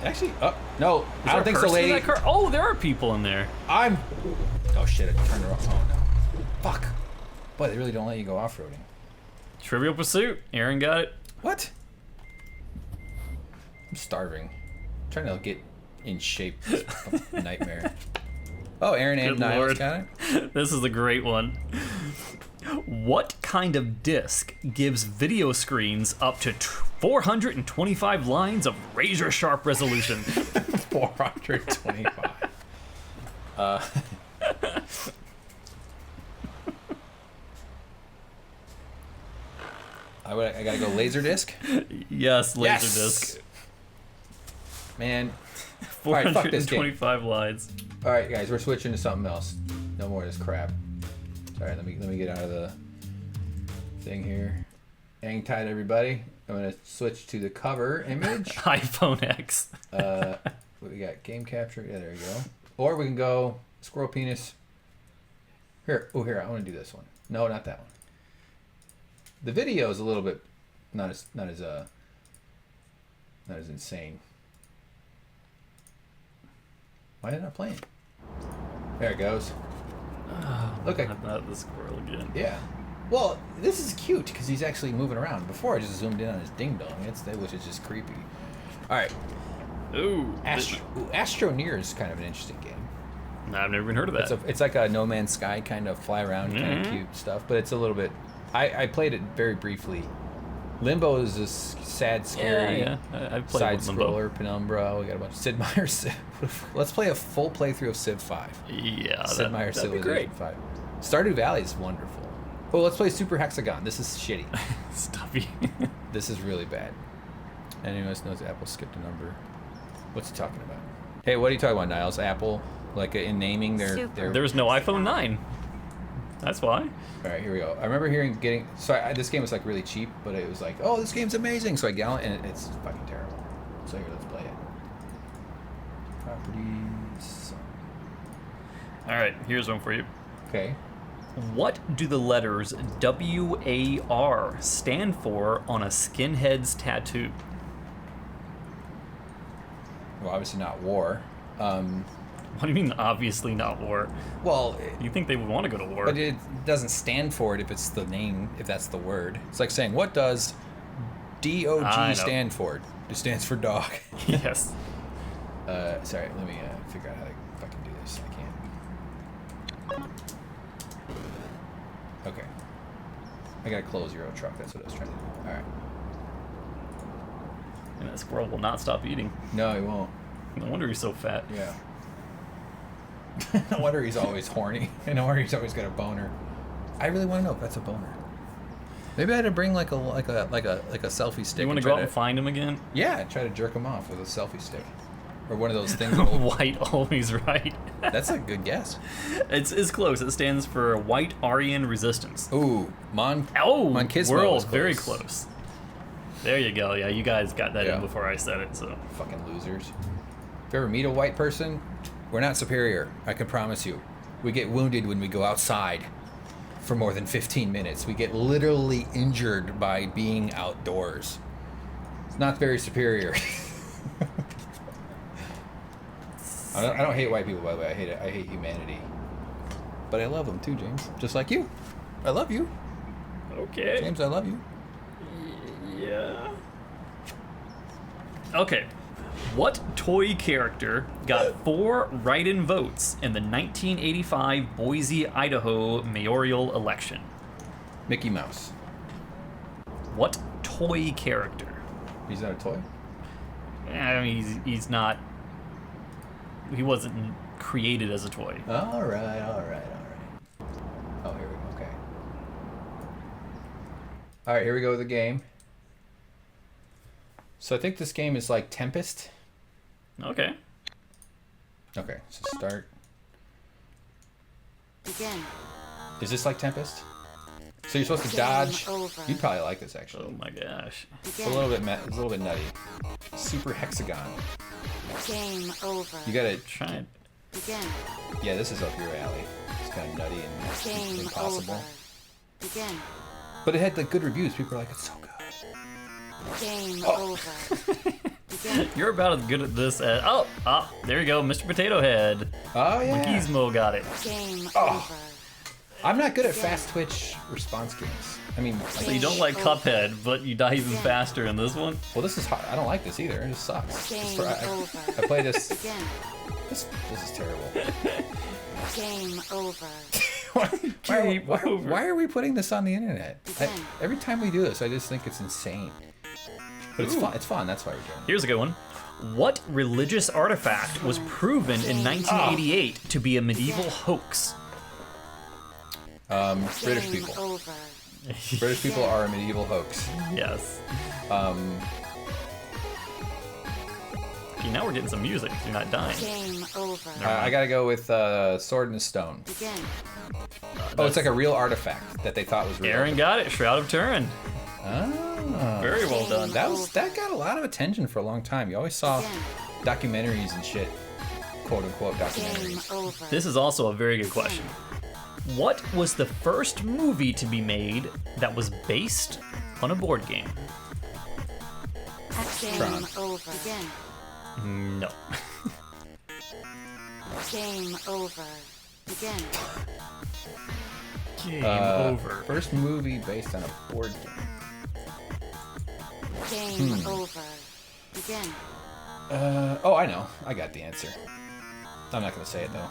Speaker 1: Actually, no, I don't think so, lady.
Speaker 2: Oh, there are people in there.
Speaker 1: Oh shit! I turned her off. Oh no. Fuck. Boy, they really don't let you go off-roading.
Speaker 2: Trivial Pursuit. Aaron got it.
Speaker 1: What? I'm starving. I'm trying to get in shape. Nightmare. Oh, Aaron and Niles got it.
Speaker 2: This is a great one. What kind of disc gives video screens up to 425 lines of razor-sharp resolution?
Speaker 1: 425. I gotta go Laserdisc?
Speaker 2: Yes, Laserdisc.
Speaker 1: Man.
Speaker 2: 425 lines.
Speaker 1: Alright, guys, we're switching to something else. No more of this crap. Sorry, let me get out of the thing here. Hang tight, everybody. I'm gonna switch to the cover image.
Speaker 2: iPhone X.
Speaker 1: What we got? Game capture. Yeah, there you go. Or we can go squirrel penis. Here. Oh, here. I want to do this one. No, not that one. The video is a little bit not as insane. Why is it not playing? There it goes. Look,
Speaker 2: not the squirrel again.
Speaker 1: Yeah. Well, this is cute because he's actually moving around. Before I just zoomed in on his ding dong, which is just creepy. All right.
Speaker 2: Ooh.
Speaker 1: Astroneer is kind of an interesting game.
Speaker 2: I've never even heard of that.
Speaker 1: It's like a No Man's Sky kind of fly around kind of cute stuff, but it's a little bit. I played it very briefly. Limbo is this sad, scary
Speaker 2: I've played
Speaker 1: side scroller. Penumbra. We got a bunch of Sid Meier's. Let's play a full playthrough of Civ 5.
Speaker 2: Yeah,
Speaker 1: Sid Meier's
Speaker 2: that'd be great.
Speaker 1: 5. Stardew Valley is wonderful. Oh, let's play Super Hexagon. This is shitty.
Speaker 2: Stuffy.
Speaker 1: This is really bad. Anyone else knows Apple skipped a number? What's he talking about? Hey, what are you talking about, Niles? Apple, like in naming their
Speaker 2: There's no iPhone 9. That's why.
Speaker 1: All right, here we go. I remember this game was like really cheap, but it was like, oh, this game's amazing. So I got it, and it's fucking terrible. So here, let's play it. Properties.
Speaker 2: All right, here's one for you.
Speaker 1: Okay.
Speaker 2: What do the letters WAR stand for on a skinhead's tattoo?
Speaker 1: Well, obviously not war.
Speaker 2: What do you mean, obviously not war?
Speaker 1: Well,
Speaker 2: you think they would want to go to war?
Speaker 1: But it doesn't stand for it if it's the name, if that's the word. It's like saying, what does DOG stand for? It stands for dog.
Speaker 2: Yes.
Speaker 1: Sorry, let me figure out how to fucking do this. I can't. Okay. I gotta close Euro Truck. That's what I was trying to do. All right.
Speaker 2: And that squirrel will not stop eating.
Speaker 1: No, he won't.
Speaker 2: No wonder he's so fat.
Speaker 1: Yeah. No wonder he's always horny. No wonder he's always got a boner. I really want to know if that's a boner. Maybe I had to bring like a selfie stick.
Speaker 2: You want to go out and find him again?
Speaker 1: Yeah, try to jerk him off with a selfie stick, or one of those things.
Speaker 2: White always right.
Speaker 1: That's a good guess.
Speaker 2: It's close. It stands for White Aryan Resistance.
Speaker 1: Ooh,
Speaker 2: Monkismo
Speaker 1: is close.
Speaker 2: Very close. There you go. Yeah, you guys got that in before I said it. So
Speaker 1: fucking losers. If you ever meet a white person, we're not superior. I can promise you. We get wounded when we go outside for more than 15 minutes. We get literally injured by being outdoors. It's not very superior. I don't hate white people, by the way. I hate humanity. But I love them too, James. Just like you. I love you.
Speaker 2: Okay.
Speaker 1: James, I love you.
Speaker 2: Yeah. Okay. What toy character got 4 write-in votes in the 1985 Boise, Idaho mayoral election?
Speaker 1: Mickey Mouse.
Speaker 2: What toy character?
Speaker 1: He's not a toy?
Speaker 2: I mean, he's not... He wasn't created as a toy.
Speaker 1: All right. Oh, here we go. Okay. All right, here we go with the game. So I think this game is like Tempest.
Speaker 2: Okay.
Speaker 1: Okay, so start.
Speaker 3: Begin.
Speaker 1: Is this like Tempest? So you're supposed to dodge. You'd probably like this actually.
Speaker 2: Oh my gosh.
Speaker 1: It's a little bit nutty. Super Hexagon.
Speaker 3: Game over.
Speaker 1: You gotta
Speaker 2: Try it.
Speaker 3: Begin.
Speaker 1: Yeah, this is up your alley. It's kind of nutty and
Speaker 3: Game
Speaker 1: impossible.
Speaker 3: over. Begin.
Speaker 1: But it had like good reviews. People are like, it's so good.
Speaker 3: Game over. Begin.
Speaker 2: You're about as good at this as... Oh, there you go, Mr. Potato Head.
Speaker 1: Oh yeah.
Speaker 2: Gizmo got it.
Speaker 3: Game
Speaker 1: Oh.
Speaker 3: over.
Speaker 1: I'm not good at fast twitch response games. I mean,
Speaker 2: So you don't like Cuphead, but you die even faster in this one?
Speaker 1: well, this is hard. I don't like this either. It just sucks.
Speaker 3: Game over.
Speaker 1: I play this.
Speaker 3: Begin.
Speaker 1: This is terrible.
Speaker 3: Game over.
Speaker 1: Why are we putting this on the internet?
Speaker 3: Begin.
Speaker 1: Every time we do this, I just think it's insane. But it's fun. It's fun. That's why we're doing it.
Speaker 2: Here's a good one. What religious artifact was proven in 1988 to be a medieval hoax?
Speaker 1: British
Speaker 3: Game
Speaker 1: people.
Speaker 3: over.
Speaker 1: British people are a medieval hoax.
Speaker 2: Yes. Okay, now we're getting some music. You're not dying.
Speaker 3: Game over.
Speaker 1: I gotta go with Sword and Stone.
Speaker 3: Begin.
Speaker 1: Oh, it's like a real artifact that they thought was real.
Speaker 2: Aaron got it. Shroud of Turin.
Speaker 1: Oh.
Speaker 2: Very well done.
Speaker 1: That got a lot of attention for a long time. You always saw documentaries and shit, quote unquote
Speaker 3: Game
Speaker 1: documentaries.
Speaker 3: over.
Speaker 2: This is also a very good question. What was the first movie to be made that was based on a board game?
Speaker 3: Game
Speaker 1: Tron.
Speaker 3: over. Begin.
Speaker 2: No.
Speaker 3: Game over. Begin.
Speaker 2: Game over.
Speaker 1: First movie based on a board game.
Speaker 3: Game over. Begin.
Speaker 1: Oh, I know. I got the answer. I'm not gonna say it though.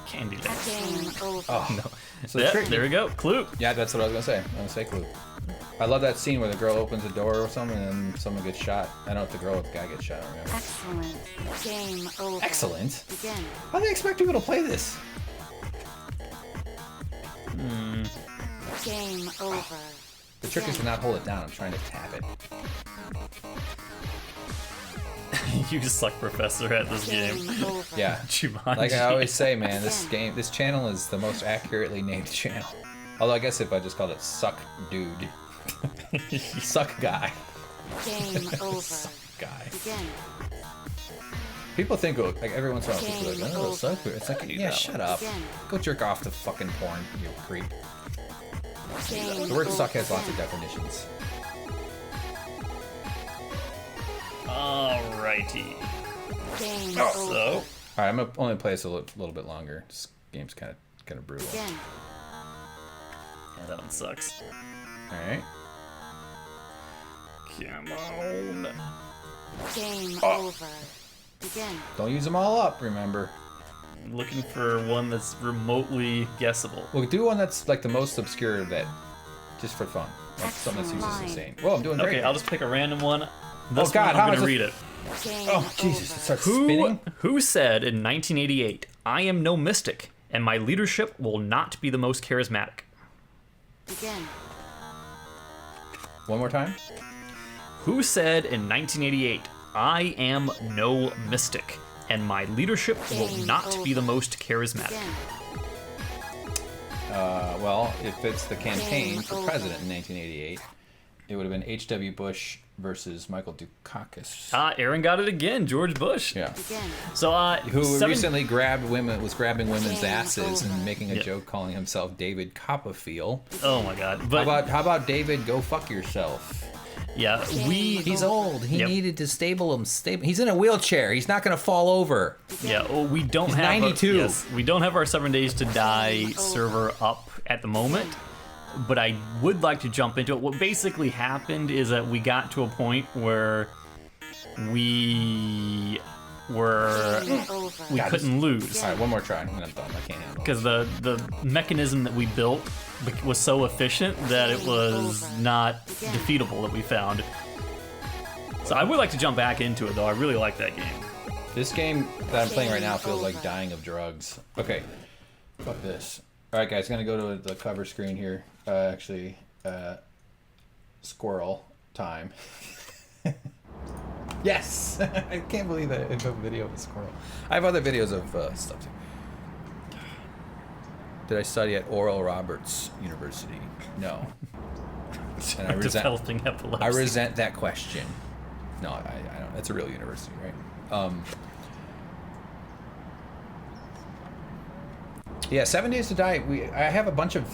Speaker 2: Candyland.
Speaker 3: Game over.
Speaker 1: Oh no. So
Speaker 2: Yeah,
Speaker 1: trick-
Speaker 2: there we go. Clue.
Speaker 1: Yeah, that's what I was gonna say. I'm gonna say Clue. I love that scene where the girl opens a door or something and then someone gets shot. I don't know if the girl or the guy gets shot. I don't remember.
Speaker 3: Excellent. Game over.
Speaker 1: Excellent.
Speaker 3: Begin.
Speaker 1: How do they expect people to play this?
Speaker 3: Game over.
Speaker 1: The trick is to not hold it down. I'm trying to tap it.
Speaker 2: You suck, Professor, at this
Speaker 3: Game
Speaker 2: game.
Speaker 3: over.
Speaker 1: Yeah.
Speaker 2: Jumanji.
Speaker 1: Like I always say, man, this channel is the most accurately named channel. Although I guess if I just called it Suck Dude. Suck Guy.
Speaker 3: Game over.
Speaker 1: Suck Guy.
Speaker 3: Begin.
Speaker 1: People think, like, every once in a while, people are like,
Speaker 3: Game
Speaker 1: oh,
Speaker 3: over.
Speaker 1: Suck Dude. It's like, yeah, shut up.
Speaker 3: Begin.
Speaker 1: Go jerk off to fucking porn, you creep.
Speaker 3: Game
Speaker 1: The word
Speaker 3: over.
Speaker 1: suck has lots of definitions.
Speaker 2: Alrighty.
Speaker 3: Game
Speaker 1: Oh.
Speaker 3: over.
Speaker 2: So,
Speaker 1: Alright, I'm gonna only play this a little bit longer. This game's kind of brutal.
Speaker 3: Begin.
Speaker 2: yeah, that one sucks.
Speaker 1: Alright.
Speaker 2: Come on.
Speaker 3: Game
Speaker 1: Oh.
Speaker 3: over. Begin.
Speaker 1: Don't use them all up, remember.
Speaker 2: I'm looking for one that's remotely guessable.
Speaker 1: We'll do one that's like the most obscure that just for fun. That's something that's useless and insane. Whoa, I'm doing great.
Speaker 2: Okay, I'll just pick a random one. This
Speaker 1: God,
Speaker 2: one,
Speaker 1: how
Speaker 2: I'm
Speaker 1: is
Speaker 2: going to
Speaker 1: it-
Speaker 2: read it.
Speaker 3: Game
Speaker 1: Oh, Jesus, it starts
Speaker 2: Who,
Speaker 1: spinning.
Speaker 2: who said in 1988, I am no mystic, and my leadership will not be the most charismatic?
Speaker 3: Begin.
Speaker 1: One more time.
Speaker 2: Who said in 1988, I am no mystic, and my leadership will
Speaker 3: Game
Speaker 2: not be the most charismatic?
Speaker 3: Begin.
Speaker 1: Well, if it's the campaign
Speaker 3: Game
Speaker 1: for
Speaker 3: over.
Speaker 1: president in 1988, it would have been H.W. Bush versus Michael Dukakis.
Speaker 2: Aaron got it again, George Bush.
Speaker 1: Yeah.
Speaker 3: Begin.
Speaker 2: So,
Speaker 1: Who recently grabbing women's
Speaker 3: Game
Speaker 1: asses and
Speaker 3: over.
Speaker 1: making a
Speaker 2: Yeah.
Speaker 1: joke calling himself David Copperfield.
Speaker 2: Oh my God! But
Speaker 1: How about David go fuck yourself?
Speaker 2: yeah,
Speaker 1: He's old. He
Speaker 2: Yep.
Speaker 1: needed to stable him. He's in a wheelchair. He's not going to fall over.
Speaker 2: Yeah, well, we don't
Speaker 1: He's
Speaker 2: have
Speaker 1: 92.
Speaker 2: We don't have our 7 Days to Die server up at the moment, but I would like to jump into it. What basically happened is that we got to a point where we were
Speaker 3: Game over.
Speaker 2: we
Speaker 1: God,
Speaker 2: couldn't lose
Speaker 1: All right, one more try, and I'm done. I can't handle it.
Speaker 2: because the mechanism that we built was so efficient that it was not defeatable that we found. So I would like to jump back into it though. I really like that game.
Speaker 1: This game that I'm playing right now feels like dying of drugs. Okay, fuck this. All right, guys, gonna go to the cover screen here. Squirrel time. Yes, I can't believe that I have a video of a squirrel. I have other videos of stuff too. Did I study at Oral Roberts University? No. And I resent.
Speaker 2: Developing epilepsy.
Speaker 1: I resent that question. No, I don't. That's a real university, right? Yeah, 7 Days to Die. I have a bunch of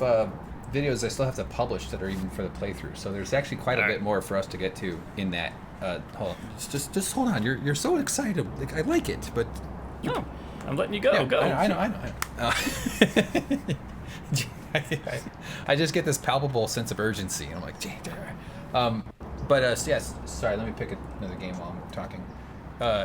Speaker 1: videos I still have to publish that are even for the playthrough. So there's actually quite a bit more for us to get to in that. Hold on, just hold on. You're so excited. Like, I like it, but
Speaker 2: No, I'm letting you go.
Speaker 1: yeah,
Speaker 2: Go.
Speaker 1: I know. I just get this palpable sense of urgency, and I'm like, yes. Sorry, let me pick another game while I'm talking.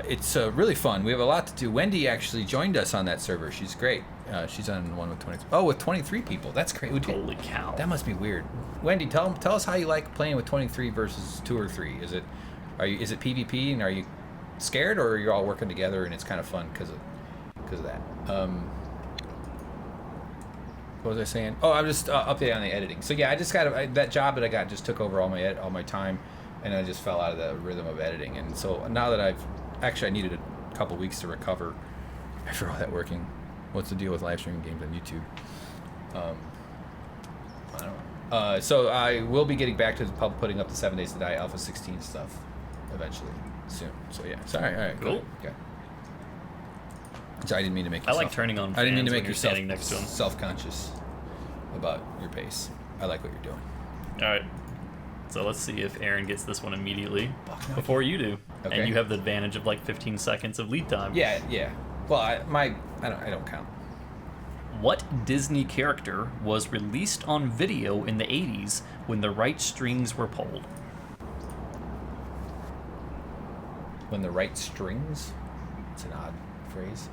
Speaker 1: It's really fun. We have a lot to do. Wendy actually joined us on that server. She's great. She's on one with 23. Oh, with 23 people. That's great.
Speaker 2: Holy cow.
Speaker 1: That must be weird. Wendy, tell us how you like playing with 23 versus 2 or 3. Is it PvP, and are you scared, or are you all working together and it's kind of fun because of that? What was I saying? Oh, I'm just updating on the editing. So yeah, I just got that job that I got just took over all my time, and I just fell out of the rhythm of editing. And so now that I needed a couple weeks to recover after all that working. What's the deal with live streaming games on YouTube? I don't know. So I will be getting back to putting up the 7 Days to Die Alpha 16 stuff eventually soon. So yeah, sorry. All right,
Speaker 2: Cool.
Speaker 1: Okay. So I didn't mean to make you.
Speaker 2: I like turning on
Speaker 1: I didn't mean to
Speaker 2: fans
Speaker 1: make
Speaker 2: when you're
Speaker 1: yourself
Speaker 2: standing next to 'em.
Speaker 1: self-conscious about your pace. I like what you're doing.
Speaker 2: All right. So let's see if Aaron gets this one immediately
Speaker 1: Fuck no.
Speaker 2: before you do,
Speaker 1: Okay.
Speaker 2: and you have the advantage of like 15 seconds of lead time.
Speaker 1: Yeah. Well, I don't count.
Speaker 2: What Disney character was released on video in the 80s when the right strings were pulled?
Speaker 1: When the right strings. It's an odd phrase.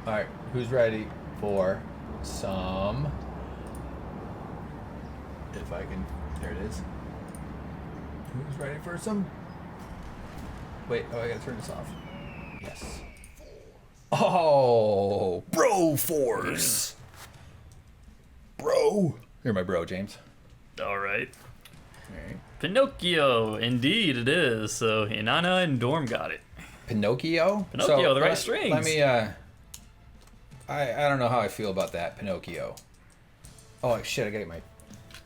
Speaker 1: All right, who's ready for some? If I can, there it is. Who's ready for some? Wait, I gotta turn this off. Yes. Oh, Broforce. Bro. You're my bro, James.
Speaker 2: All right.
Speaker 1: All right.
Speaker 2: Pinocchio, indeed it is. So Inanna and Dorm got it.
Speaker 1: Pinocchio?
Speaker 2: Pinocchio, the right
Speaker 1: let
Speaker 2: strings.
Speaker 1: me, I don't know how I feel about that, Pinocchio. Oh, shit, I gotta get my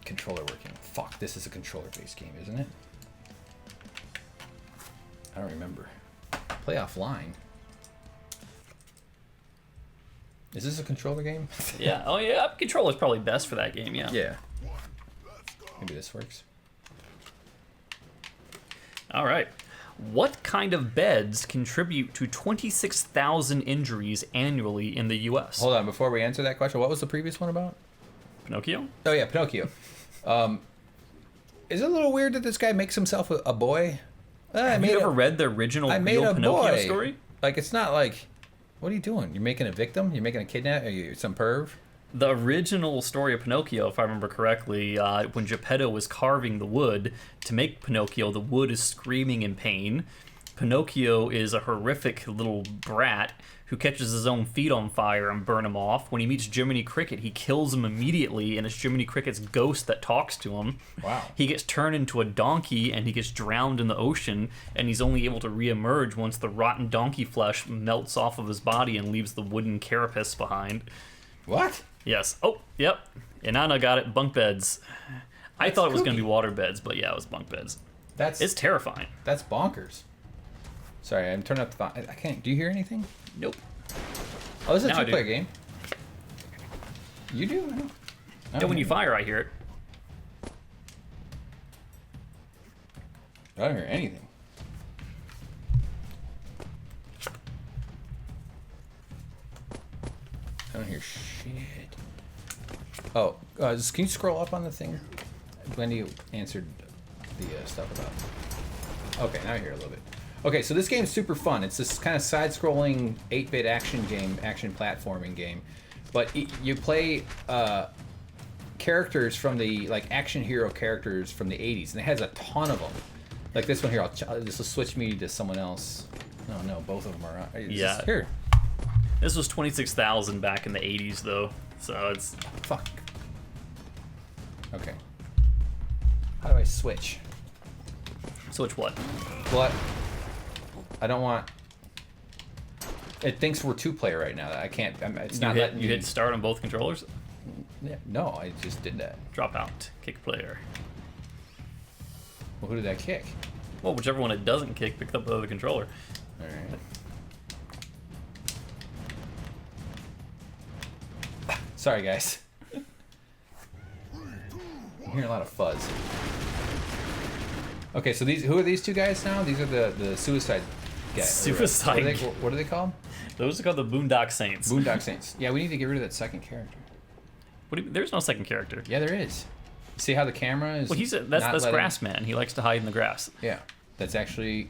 Speaker 1: controller working. Fuck, this is a controller-based game, isn't it? I don't remember. Play offline. Is this a controller game?
Speaker 2: Yeah. Oh yeah. Controller's probably best for that game. Yeah.
Speaker 1: Yeah. Maybe this works.
Speaker 2: All right. What kind of beds contribute to 26,000 injuries annually in the U.S.?
Speaker 1: Hold on, before we answer that question, what was the previous one about?
Speaker 2: Pinocchio?
Speaker 1: Oh yeah, Pinocchio. Is it a little weird that this guy makes himself a boy?
Speaker 2: Have you ever read the original
Speaker 1: I made
Speaker 2: real
Speaker 1: a
Speaker 2: Pinocchio
Speaker 1: boy.
Speaker 2: story?
Speaker 1: Like, it's not like, what are you doing? You're making a victim? You're making a kidnap? Are you some perv?
Speaker 2: The original story of Pinocchio, if I remember correctly, when Geppetto was carving the wood to make Pinocchio, the wood is screaming in pain. Pinocchio is a horrific little brat who catches his own feet on fire and burn him off. When he meets Jiminy Cricket, he kills him immediately, and it's Jiminy Cricket's ghost that talks to him.
Speaker 1: Wow.
Speaker 2: He gets turned into a donkey, and he gets drowned in the ocean, and he's only able to reemerge once the rotten donkey flesh melts off of his body and leaves the wooden carapace behind.
Speaker 1: What?
Speaker 2: Yes. Oh, yep. Inanna got it. Bunk beds. I thought it was going to be water beds, but yeah, it was bunk beds. It's terrifying.
Speaker 1: That's bonkers. Sorry, I'm turning up the volume. I can't. Do you hear anything?
Speaker 2: Nope.
Speaker 1: Oh, this is a
Speaker 2: Now I do.
Speaker 1: two-player game. You do? I don't
Speaker 2: Yeah, when you fire, I hear it.
Speaker 1: I don't hear anything. I don't hear shit. Oh, can you scroll up on the thing? Wendy answered the stuff about. Okay, now I hear a little bit. Okay, so this game's super fun. It's this kind of side-scrolling 8-bit action game, action platforming game, but you play characters from the action hero characters from the 80s, and it has a ton of them. Like this one here, this will switch me to someone else. No, both of them are.
Speaker 2: Yeah.
Speaker 1: Here.
Speaker 2: This was 26,000 back in the 80s, though, so it's...
Speaker 1: Fuck. Okay. How do I switch?
Speaker 2: Switch what?
Speaker 1: What? I don't want. It thinks we're two-player right now. I can't. It's not letting me.
Speaker 2: You hit start on both controllers?
Speaker 1: Yeah, no, I just did that.
Speaker 2: Drop out. Kick player.
Speaker 1: Well, who did I kick?
Speaker 2: Well, whichever one it doesn't kick, pick up the other controller.
Speaker 1: All right. Sorry, guys. I'm hearing a lot of fuzz. Okay, so who are these two guys now? These are the suicide guys.
Speaker 2: Suicide.
Speaker 1: What are they called?
Speaker 2: Those are called the Boondock Saints.
Speaker 1: Boondock Saints. Yeah, we need to get rid of that second character.
Speaker 2: What do you, there's no second character.
Speaker 1: Yeah, there is. See how the camera is.
Speaker 2: Well, that's Grassman. He likes to hide in the grass.
Speaker 1: Yeah, that's actually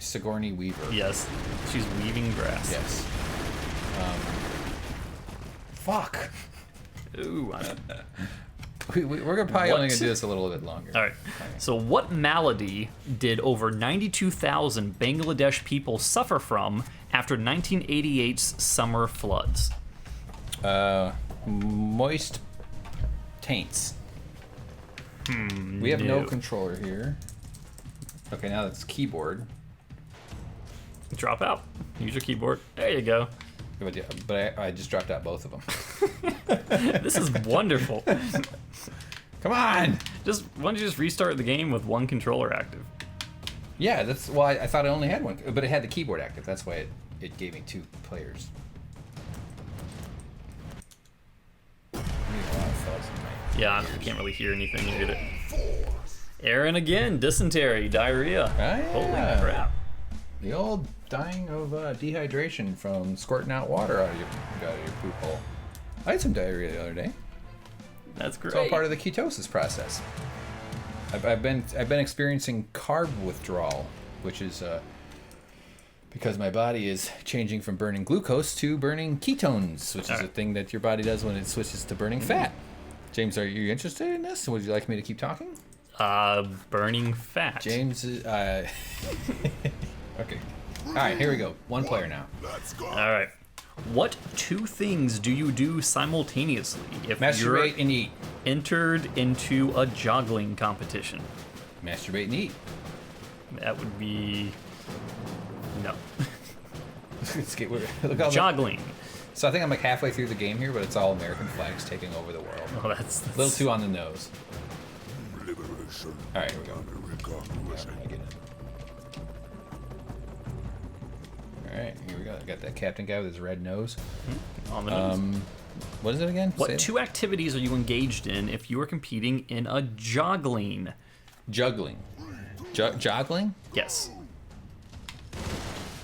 Speaker 1: Sigourney Weaver.
Speaker 2: Yes, she's weaving grass.
Speaker 1: Yes. Fuck.
Speaker 2: Ooh.
Speaker 1: We're probably only gonna do this a little bit longer.
Speaker 2: All right. So, what malady did over 92,000 Bangladesh people suffer from after 1988's summer floods?
Speaker 1: Moist taints. We have no controller here. Okay, now that's keyboard.
Speaker 2: Drop out. Use your keyboard. There you go.
Speaker 1: But I just dropped out both of them.
Speaker 2: This is wonderful.
Speaker 1: Come on!
Speaker 2: Why don't you just restart the game with one controller active?
Speaker 1: Yeah, that's why I thought I only had one, but it had the keyboard active. That's why it gave me 2 players.
Speaker 2: Yeah, I can't really hear anything either. Aaron again, dysentery, diarrhea.
Speaker 1: Ah, yeah.
Speaker 2: Holy crap.
Speaker 1: The old dying of dehydration from squirting out water out of your poop hole. I had some diarrhea the other day.
Speaker 2: That's great.
Speaker 1: It's all part of the ketosis process. I've been experiencing carb withdrawal, which is because my body is changing from burning glucose to burning ketones, which is a thing that your body does when it switches to burning fat. James, are you interested in this? Would you like me to keep talking?
Speaker 2: Burning fat.
Speaker 1: James is okay. All right, here we go. 1 player now.
Speaker 4: Let's go.
Speaker 2: All right. What 2 things do you do simultaneously if
Speaker 1: Masturbate
Speaker 2: you're
Speaker 1: and eat.
Speaker 2: entered into a joggling competition?
Speaker 1: Masturbate and eat.
Speaker 2: That would be no.
Speaker 1: Look how
Speaker 2: Joggling.
Speaker 1: So I think I'm like halfway through the game here, but it's all American flags taking over the world.
Speaker 2: Oh, that's
Speaker 1: A little too on the nose.
Speaker 4: Liberation.
Speaker 1: All right, here we go.
Speaker 4: America.
Speaker 1: All right, here we go. I got that captain guy with his red nose.
Speaker 2: on the nose.
Speaker 1: What is it again? Say
Speaker 2: What
Speaker 1: it.
Speaker 2: 2 activities are you engaged in if you are competing in a joggling?
Speaker 1: Juggling. Joggling?
Speaker 2: Yes.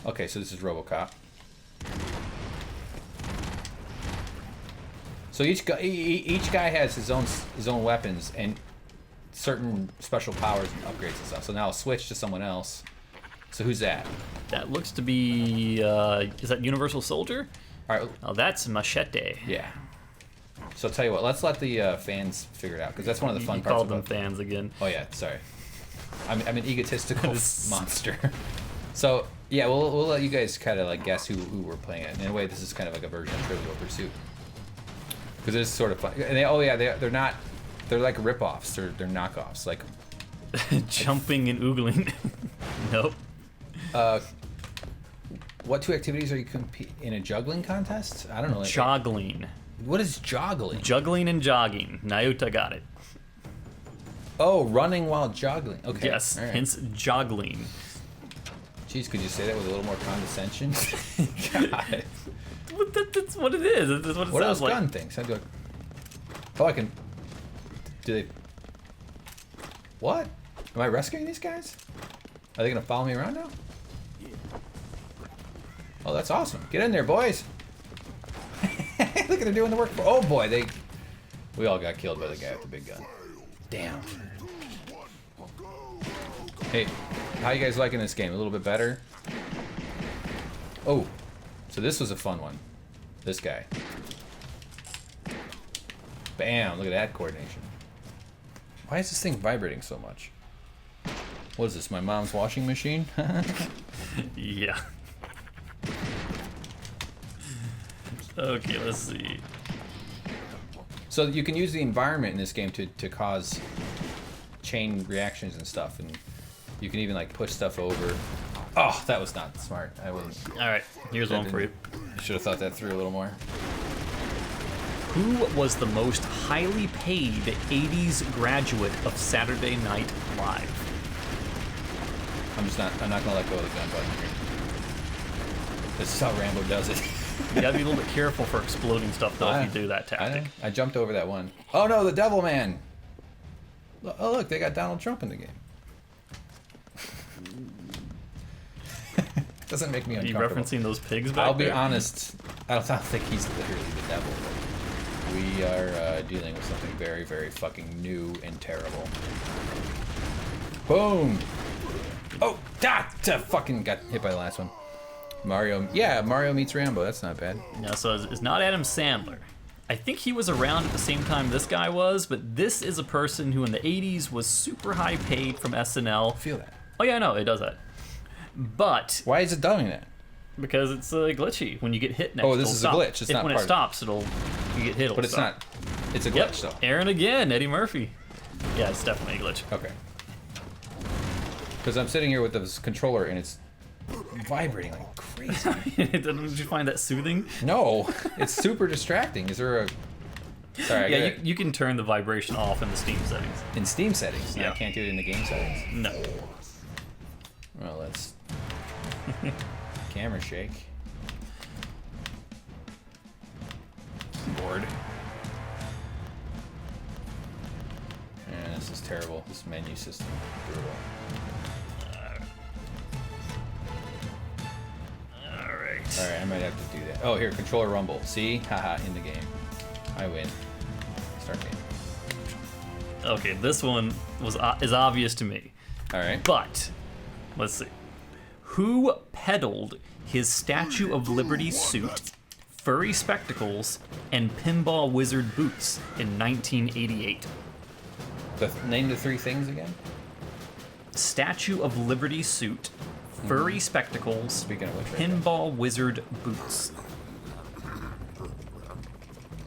Speaker 1: Okay, so this is RoboCop. So each guy has his own weapons and certain special powers and upgrades and stuff. So now I'll switch to someone else. So who's that?
Speaker 2: That looks to be, is that Universal Soldier?
Speaker 1: All right.
Speaker 2: Oh, that's Machete.
Speaker 1: Yeah. So I'll tell you what, let's let the fans figure it out, because that's one of the fun parts.
Speaker 2: Called them fans again.
Speaker 1: Oh yeah, sorry. I'm an egotistical monster. So yeah, we'll let you guys kind of like guess who we're playing at. In a way, this is kind of like a version of Trivial Pursuit, because it's sort of fun. And they're not, they're like rip-offs. They're knockoffs. Like
Speaker 2: jumping and oogling. Nope.
Speaker 1: What two activities are you in a juggling contest? I don't know.
Speaker 2: Joggling.
Speaker 1: What is joggling?
Speaker 2: Juggling and jogging. Nyota got it.
Speaker 1: Oh, running while joggling. Okay.
Speaker 2: Yes,
Speaker 1: All right.
Speaker 2: hence joggling.
Speaker 1: Jeez, could you say that with a little more condescension? God.
Speaker 2: That's what it is. That's what it
Speaker 1: What are
Speaker 2: sounds
Speaker 1: those
Speaker 2: like.
Speaker 1: gun things? I'd be like, oh, I can. Do they? What? Am I rescuing these guys? Are they gonna follow me around now? Oh, that's awesome. Get in there, boys. Look at they're doing the work. Oh boy, we all got killed by the guy with the big gun. Damn. Hey, how you guys liking this game? A little bit better? Oh, so this was a fun one. This guy. Bam, look at that coordination. Why is this thing vibrating so much? What is this, my mom's washing machine?
Speaker 2: Yeah. Okay, let's see.
Speaker 1: So you can use the environment in this game to cause chain reactions and stuff, and you can even like push stuff over. Oh, that was not smart. I wouldn't.
Speaker 2: All right, here's one for you.
Speaker 1: I should have thought that through a little more.
Speaker 2: Who was the most highly paid 80s graduate of Saturday Night Live?
Speaker 1: I'm not gonna let go of the gun button here. This is how Rambo does it.
Speaker 2: You gotta be a little bit careful for exploding stuff though if you do that tactic.
Speaker 1: I jumped over that one. Oh no, the Devil Man! Oh look, they got Donald Trump in the game. Doesn't make me
Speaker 2: Are you
Speaker 1: uncomfortable.
Speaker 2: referencing those pigs back
Speaker 1: I'll be
Speaker 2: there?
Speaker 1: honest, I don't think he's literally the devil, but we are dealing with something very, very fucking new and terrible. Boom! Oh, fucking got hit by the last one. Mario, yeah, Mario meets Rambo, that's not bad.
Speaker 2: No, so it's not Adam Sandler. I think he was around at the same time this guy was, but this is a person who in the 80s was super high paid from SNL.
Speaker 1: Feel that.
Speaker 2: Oh yeah, I know, it does that. But
Speaker 1: Why is it doing that?
Speaker 2: because it's glitchy when you get hit next.
Speaker 1: Oh, this
Speaker 2: it'll
Speaker 1: is a
Speaker 2: stop.
Speaker 1: glitch. It's not
Speaker 2: when
Speaker 1: part
Speaker 2: it
Speaker 1: of-
Speaker 2: stops, you get hit. It'll
Speaker 1: But it's
Speaker 2: stop.
Speaker 1: not, it's a
Speaker 2: Yep,
Speaker 1: glitch though.
Speaker 2: Aaron again, Eddie Murphy. Yeah, it's definitely a glitch.
Speaker 1: Okay. Because I'm sitting here with this controller and it's vibrating like crazy.
Speaker 2: Didn't you find that soothing?
Speaker 1: No, it's super distracting. Is there a... Sorry, I
Speaker 2: Yeah,
Speaker 1: gotta-
Speaker 2: you can turn the vibration off in the Steam settings.
Speaker 1: in Steam settings.
Speaker 2: Yeah.
Speaker 1: I can't do it in the game settings.
Speaker 2: No.
Speaker 1: Well, let's... Camera shake. Board. And this is terrible. This menu system. Brutal.
Speaker 2: Alright.
Speaker 1: Alright, I might have to do that. Oh, here, controller rumble. See? Haha, in the game. I win. Start game.
Speaker 2: Okay, this one is obvious to me.
Speaker 1: Alright.
Speaker 2: But, let's see. Who peddled his Statue of Liberty suit, furry spectacles, and pinball wizard boots in 1988?
Speaker 1: Name the three things again?
Speaker 2: Statue of Liberty suit, furry spectacles,
Speaker 1: Speaking of which, right
Speaker 2: pinball wizard boots.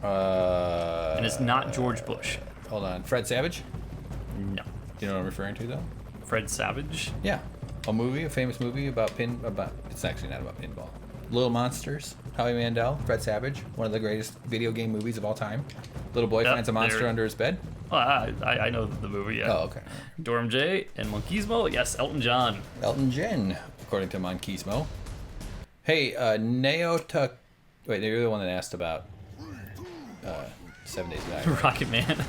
Speaker 2: And it's not George Bush.
Speaker 1: Hold on. Fred Savage?
Speaker 2: No.
Speaker 1: Do you know what I'm referring to, though?
Speaker 2: Fred Savage?
Speaker 1: Yeah. A famous movie about it's actually not about pinball. Little Monsters, Howie Mandel, Fred Savage, one of the greatest video game movies of all time. Little boy
Speaker 2: Yep,
Speaker 1: finds a monster
Speaker 2: there.
Speaker 1: under his bed.
Speaker 2: Oh, I know the movie, yeah.
Speaker 1: Oh, okay.
Speaker 2: Dorm J and Monkismo? Yes, Elton John.
Speaker 1: Elton John, according to Monkismo. Hey, Neota... Wait, you're the one that asked about 7 Days to Die.
Speaker 2: Rocket Man.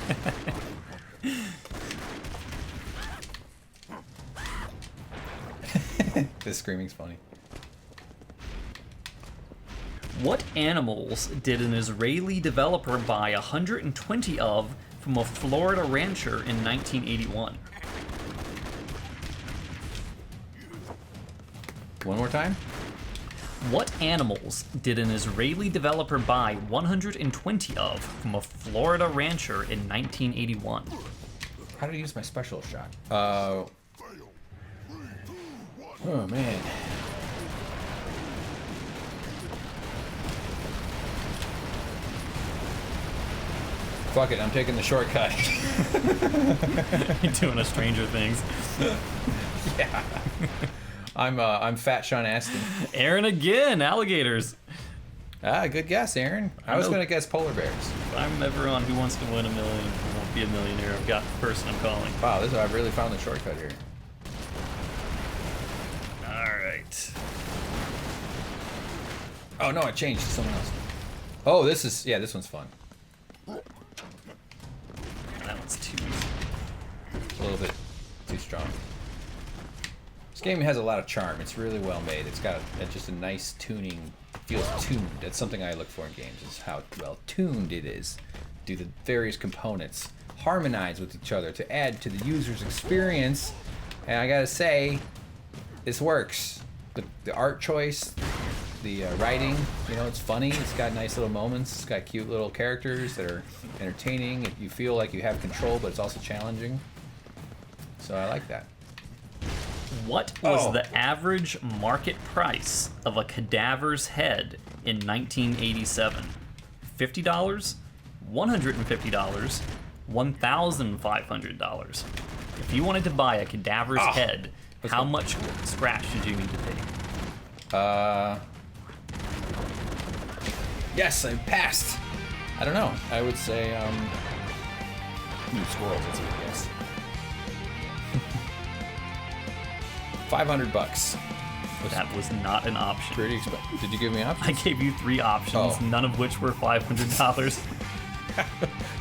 Speaker 1: This screaming's funny.
Speaker 2: What animals did an Israeli developer buy 120 of from a Florida rancher in 1981?
Speaker 1: One more time?
Speaker 2: What animals did an Israeli developer buy 120 of from a Florida rancher in 1981?
Speaker 1: How do I use my special shot? Oh man. Fuck it, I'm taking the shortcut.
Speaker 2: You're doing a Stranger Things.
Speaker 1: Yeah. I'm Fat Sean Astin.
Speaker 2: Aaron again, alligators.
Speaker 1: Ah, good guess, Aaron. I was gonna guess polar bears.
Speaker 2: If I'm ever on Who Wants to Win $1 Million, Who Won't Be a Millionaire, I've got the person I'm calling.
Speaker 1: Wow, I've really found the shortcut here.
Speaker 2: Alright.
Speaker 1: Oh no, I changed to someone else. Oh, this one's fun.
Speaker 2: That one's too easy.
Speaker 1: A little bit too strong. This game has a lot of charm. It's really well made. It's got just a nice tuning. Feels tuned. That's something I look for in games, is how well tuned it is. Do the various components harmonize with each other to add to the user's experience? And I gotta say, this works. The art choice, the writing, it's funny. It's got nice little moments. It's got cute little characters that are entertaining. You feel like you have control, but it's also challenging. So I like that.
Speaker 2: What was the average market price of a cadaver's head in 1987? $50, $150, $1,500. If you wanted to buy a cadaver's head, how much scratch did you need to pay?
Speaker 1: Yes, I passed. I don't know. I would say, squirrels, that's a good guess. $500.
Speaker 2: That was not an option.
Speaker 1: Pretty expensive. Did you give me options?
Speaker 2: I gave you 3 options, none of which were $500.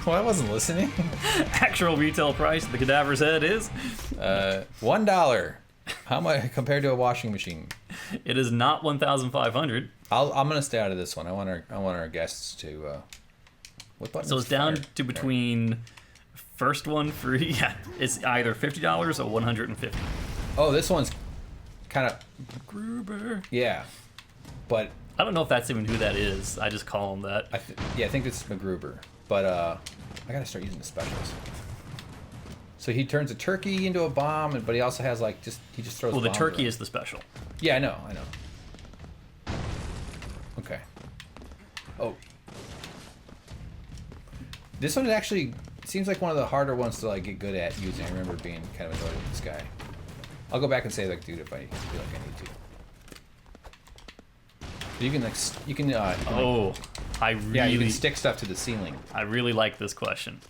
Speaker 1: Well, I wasn't listening.
Speaker 2: Actual retail price of the cadaver's head is?
Speaker 1: $1. How much compared to a washing machine?
Speaker 2: It is not $1,500.
Speaker 1: I'm gonna stay out of this one. I want our guests to. What button?
Speaker 2: So
Speaker 1: is
Speaker 2: it's down
Speaker 1: fire?
Speaker 2: to between first one free. Yeah, it's either $50 or $150.
Speaker 1: Oh, this one's kind of
Speaker 2: Gruber.
Speaker 1: Yeah, but
Speaker 2: I don't know if that's even who that is. I just call him that.
Speaker 1: I think it's MacGruber. But I gotta start using the specials. So he turns a turkey into a bomb, but he also has he just throws.
Speaker 2: Well, the
Speaker 1: bombs
Speaker 2: turkey
Speaker 1: around.
Speaker 2: is the special.
Speaker 1: Yeah, I know. Okay. Oh. This one actually seems like one of the harder ones to get good at using. I remember being kind of annoyed with this guy. I'll go back and say dude if I feel like I need to. You can
Speaker 2: I really.
Speaker 1: Yeah, you can stick stuff to the ceiling.
Speaker 2: I really like this question.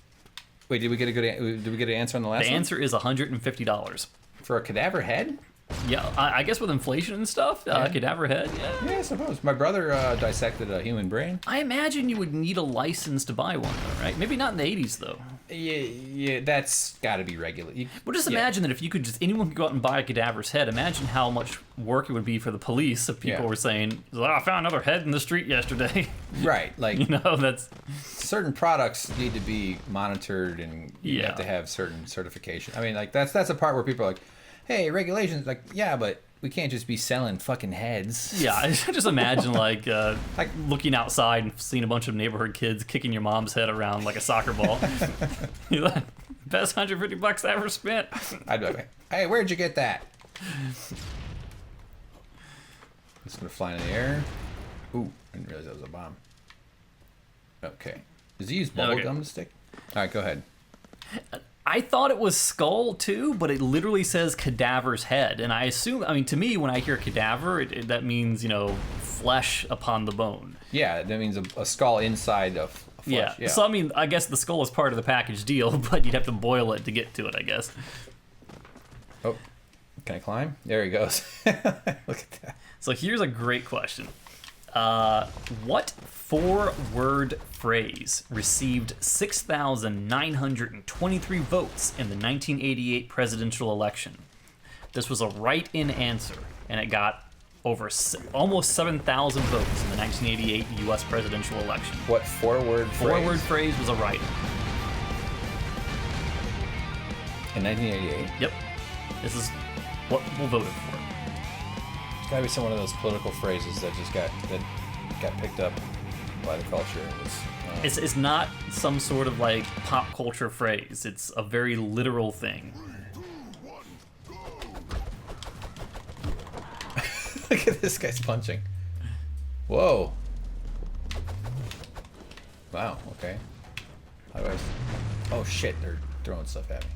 Speaker 1: Wait, did we get an answer on the last one?
Speaker 2: The answer is $150.
Speaker 1: For a cadaver head?
Speaker 2: Yeah, I guess with inflation and stuff, cadaver head, yeah.
Speaker 1: Yeah, I suppose. My brother dissected a human brain.
Speaker 2: I imagine you would need a license to buy one, though, right? Maybe not in the 80s, though.
Speaker 1: Yeah, that's got to be regular.
Speaker 2: Well, just imagine that if anyone could go out and buy a cadaver's head, imagine how much work it would be for the police if people were saying, I found another head in the street yesterday.
Speaker 1: Right,
Speaker 2: that's...
Speaker 1: Certain products need to be monitored and you have to have certain certification. I mean, that's a part where people are like, hey, regulations, but we can't just be selling fucking heads.
Speaker 2: Yeah, I just imagine looking outside and seeing a bunch of neighborhood kids kicking your mom's head around like a soccer ball. You're like, best $150 I ever spent.
Speaker 1: I'd be like, hey, where'd you get that? It's gonna fly in the air. Ooh, I didn't realize that was a bomb. Okay. Does he use bubble gum to stick? All right, go ahead.
Speaker 2: I thought it was skull too, but it literally says cadaver's head, and I assume, to me, when I hear cadaver, that means flesh upon the bone.
Speaker 1: Yeah, that means a skull inside of flesh. Yeah.
Speaker 2: So I guess the skull is part of the package deal, but you'd have to boil it to get to it, I guess.
Speaker 1: Oh, can I climb? There he goes. Look at that.
Speaker 2: So here's a great question. What 4-word phrase received 6,923 votes in the 1988 presidential election? This was a write-in answer, and it got over almost 7,000 votes in the 1988 U.S. presidential election.
Speaker 1: What 4-word phrase?
Speaker 2: 4-word phrase was a write-in.
Speaker 1: In 1988?
Speaker 2: Yep. This is what people voted for.
Speaker 1: Gotta be some one of those political phrases that just got picked up by the culture.
Speaker 2: It's not some sort of like pop culture phrase. It's a very literal thing.
Speaker 1: Look at this guy's punching. Whoa. Wow, okay. How do I... Oh shit, they're throwing stuff at me.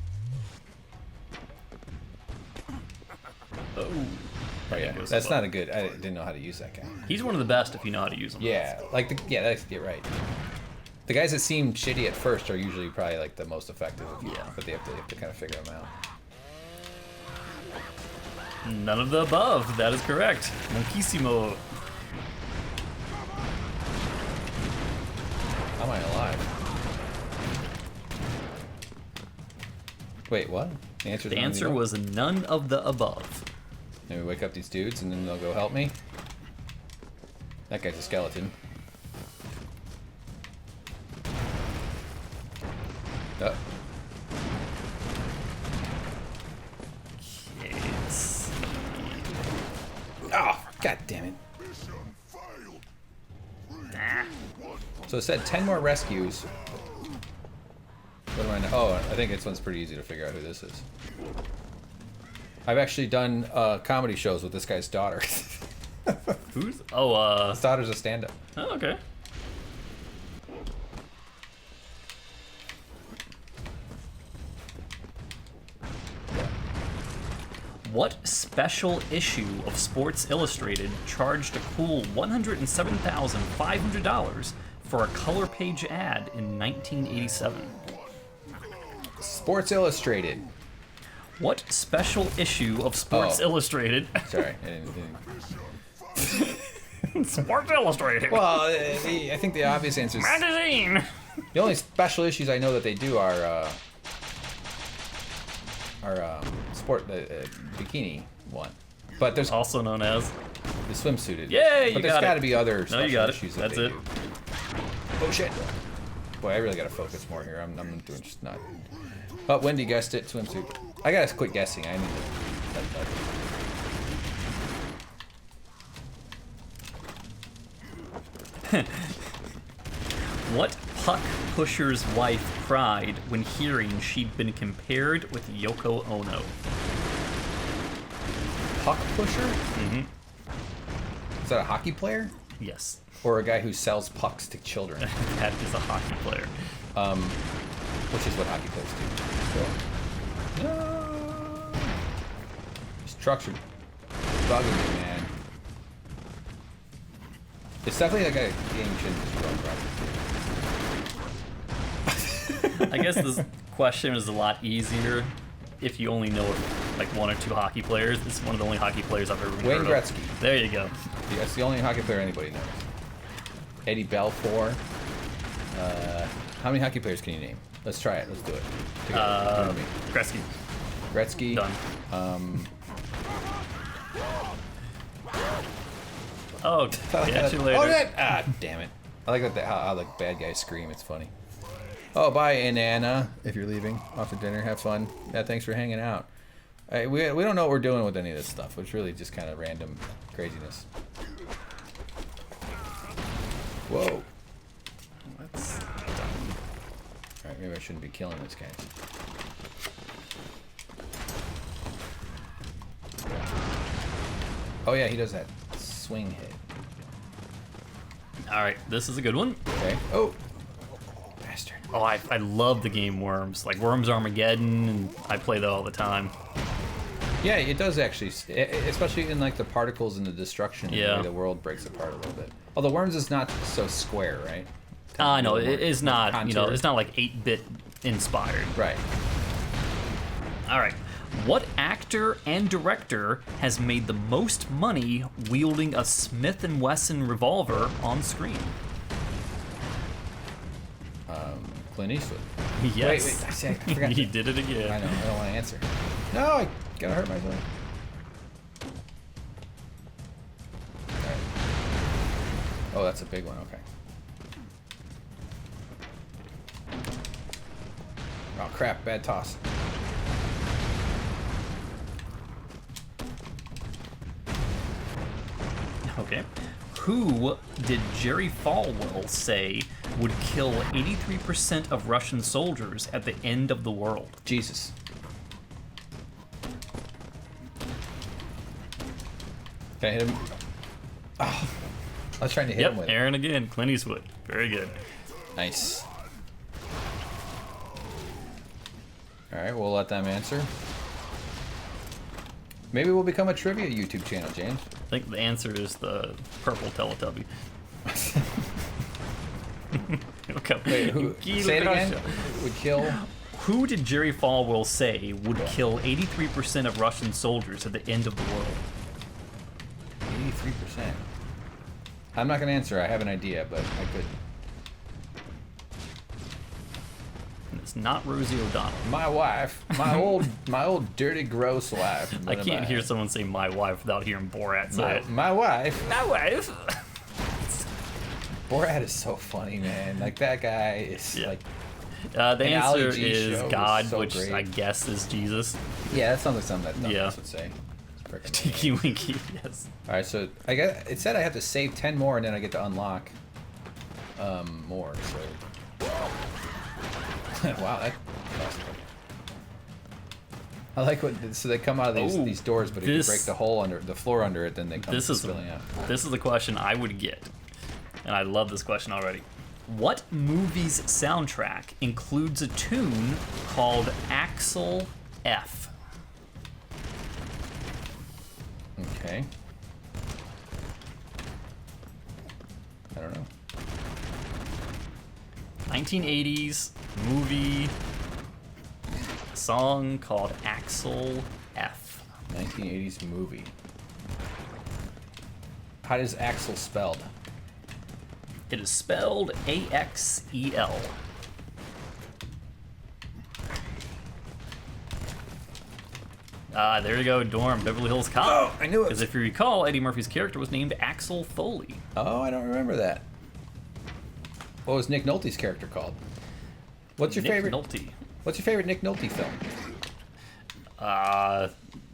Speaker 2: Oh.
Speaker 1: Oh yeah, that's not a good... I didn't know how to use that guy.
Speaker 2: He's one of the best if you know how to use him.
Speaker 1: Yeah, like that's get right. The guys that seem shitty at first are usually probably like the most effective.
Speaker 2: Yeah.
Speaker 1: But they have to kind of figure them out.
Speaker 2: None of the above. That is correct. Monkissimo.
Speaker 1: How am I alive? Wait, what?
Speaker 2: The answer was none of the above.
Speaker 1: Maybe wake up these dudes and then they'll go help me. That guy's a skeleton. Oh.
Speaker 2: Okay, let's see.
Speaker 1: Oh, god damn it. So it said 10 more rescues. What do I know? Oh, I think this one's pretty easy to figure out who this is. I've actually done comedy shows with this guy's daughter.
Speaker 2: Who's? Oh,
Speaker 1: His daughter's a stand-up.
Speaker 2: Oh, okay. What special issue of Sports Illustrated charged a cool $107,500 for a color page ad in 1987?
Speaker 1: Sports Illustrated.
Speaker 2: What special issue of Sports Illustrated?
Speaker 1: Sorry, I didn't.
Speaker 2: Sports Illustrated.
Speaker 1: Well, I think the obvious answer is...
Speaker 2: Magazine.
Speaker 1: The only special issues I know that they do are sport bikini one, but there's
Speaker 2: Also known as.
Speaker 1: the swimsuited.
Speaker 2: Yay, you
Speaker 1: but there's
Speaker 2: got
Speaker 1: got to
Speaker 2: it.
Speaker 1: be other
Speaker 2: No,
Speaker 1: special
Speaker 2: you got it.
Speaker 1: issues that
Speaker 2: That's
Speaker 1: they
Speaker 2: it.
Speaker 1: do. Oh shit! Boy, I really gotta focus more here. I'm doing just not. Oh, Wendy guessed it. Swimsuit. I gotta quit guessing. I need to.
Speaker 2: What puck pusher's wife cried when hearing she'd been compared with Yoko Ono?
Speaker 1: Puck pusher?
Speaker 2: Mm-hmm.
Speaker 1: Is that a hockey player
Speaker 2: Yes,
Speaker 1: or a guy who sells pucks to children?
Speaker 2: that is a hockey player.
Speaker 1: Which is what hockey players do. No. These trucks are bugging me, man. It's definitely like a game shouldn't just run properly.
Speaker 2: I guess this question is a lot easier if you only know like one or two hockey players. It's one of the only hockey players I've ever
Speaker 1: Wayne
Speaker 2: heard
Speaker 1: Gretzky.
Speaker 2: of. There you go.
Speaker 1: Yeah, that's the only hockey player anybody knows. Eddie Belfour. How many hockey players can you name? Let's try it. Let's do it. Together. You and me.
Speaker 2: Gretzky.
Speaker 1: Gretzky.
Speaker 2: Done. Oh, yeah, you later.
Speaker 1: Oh, that! Ah, damn it. I like that how the bad guys scream. It's funny. Oh, bye, Inanna. If you're leaving off for dinner, have fun. Yeah, thanks for hanging out. We don't know what we're doing with any of this stuff. It's really just kind of random craziness. Whoa.
Speaker 2: That's done.
Speaker 1: Alright, maybe I shouldn't be killing this guy. Oh yeah, he does that swing hit.
Speaker 2: All right, this is a good one.
Speaker 1: Okay. Oh. Bastard.
Speaker 2: Oh, I love the game Worms. Like Worms Armageddon, and I play that all the time.
Speaker 1: Yeah, it does actually, especially in like the particles and the destruction. And the
Speaker 2: Yeah.
Speaker 1: way the world breaks apart a little bit. Although Worms is not so square, right?
Speaker 2: No, it is not. You know,
Speaker 1: Contoured.
Speaker 2: it's not like 8-bit inspired.
Speaker 1: Right.
Speaker 2: All right. What actor and director has made the most money wielding a Smith & Wesson revolver on screen?
Speaker 1: Clint Eastwood.
Speaker 2: Yes.
Speaker 1: Wait, I forgot.
Speaker 2: He did it
Speaker 1: I
Speaker 2: again.
Speaker 1: know. I don't want to answer. No, I gotta hurt myself. Alright. Oh, that's a big one. Okay. Oh crap! Bad toss.
Speaker 2: Okay. Who did Jerry Falwell say would kill 83% of Russian soldiers at the end of the world?
Speaker 1: Jesus. Can I hit him? Oh, I was trying to hit him with it.
Speaker 2: Aaron again. Clint Eastwood. Very good.
Speaker 1: Nice. Alright, we'll let them answer. Maybe we'll become a trivia YouTube channel, James.
Speaker 2: I think the answer is the purple Teletubby. Okay.
Speaker 1: Wait, who? Say it again? Would kill?
Speaker 2: Who did Jerry Falwell say would kill 83% of Russian soldiers at the end of the world?
Speaker 1: 83%. I'm not going to answer. I have an idea, but I could.
Speaker 2: And it's not Rosie O'Donnell.
Speaker 1: My wife. My old dirty, gross wife.
Speaker 2: I can't hear someone say my wife without hearing Borat say it.
Speaker 1: My wife.
Speaker 2: My wife.
Speaker 1: Borat is so funny, man. Like, that guy is like...
Speaker 2: the answer
Speaker 1: Ali G
Speaker 2: is
Speaker 1: show
Speaker 2: God,
Speaker 1: is so
Speaker 2: which
Speaker 1: great.
Speaker 2: I guess is Jesus.
Speaker 1: Yeah, that sounds like something that
Speaker 2: Yeah.
Speaker 1: Dumbos would say.
Speaker 2: Tiki Winky, yes.
Speaker 1: Alright, so it said I have to save 10 more and then I get to unlock more, so... Wow, that... I like what... So they come out of these doors, but if you break the hole under... the floor under it, then they come spilling out.
Speaker 2: This is the question I would get. And I love this question already. What movie's soundtrack includes a tune called Axel F?
Speaker 1: Okay. I don't know.
Speaker 2: 1980s movie song called Axel F.
Speaker 1: 1980s movie. How does Axel spelled?
Speaker 2: It is spelled A-X-E-L. There you go, Dorm, Beverly Hills Cop.
Speaker 1: Oh, I knew it.
Speaker 2: Because if you recall, Eddie Murphy's character was named Axel Foley.
Speaker 1: Oh, I don't remember that. What was Nick Nolte's character called? What's your favorite?
Speaker 2: Nolte.
Speaker 1: What's your favorite Nick Nolte film?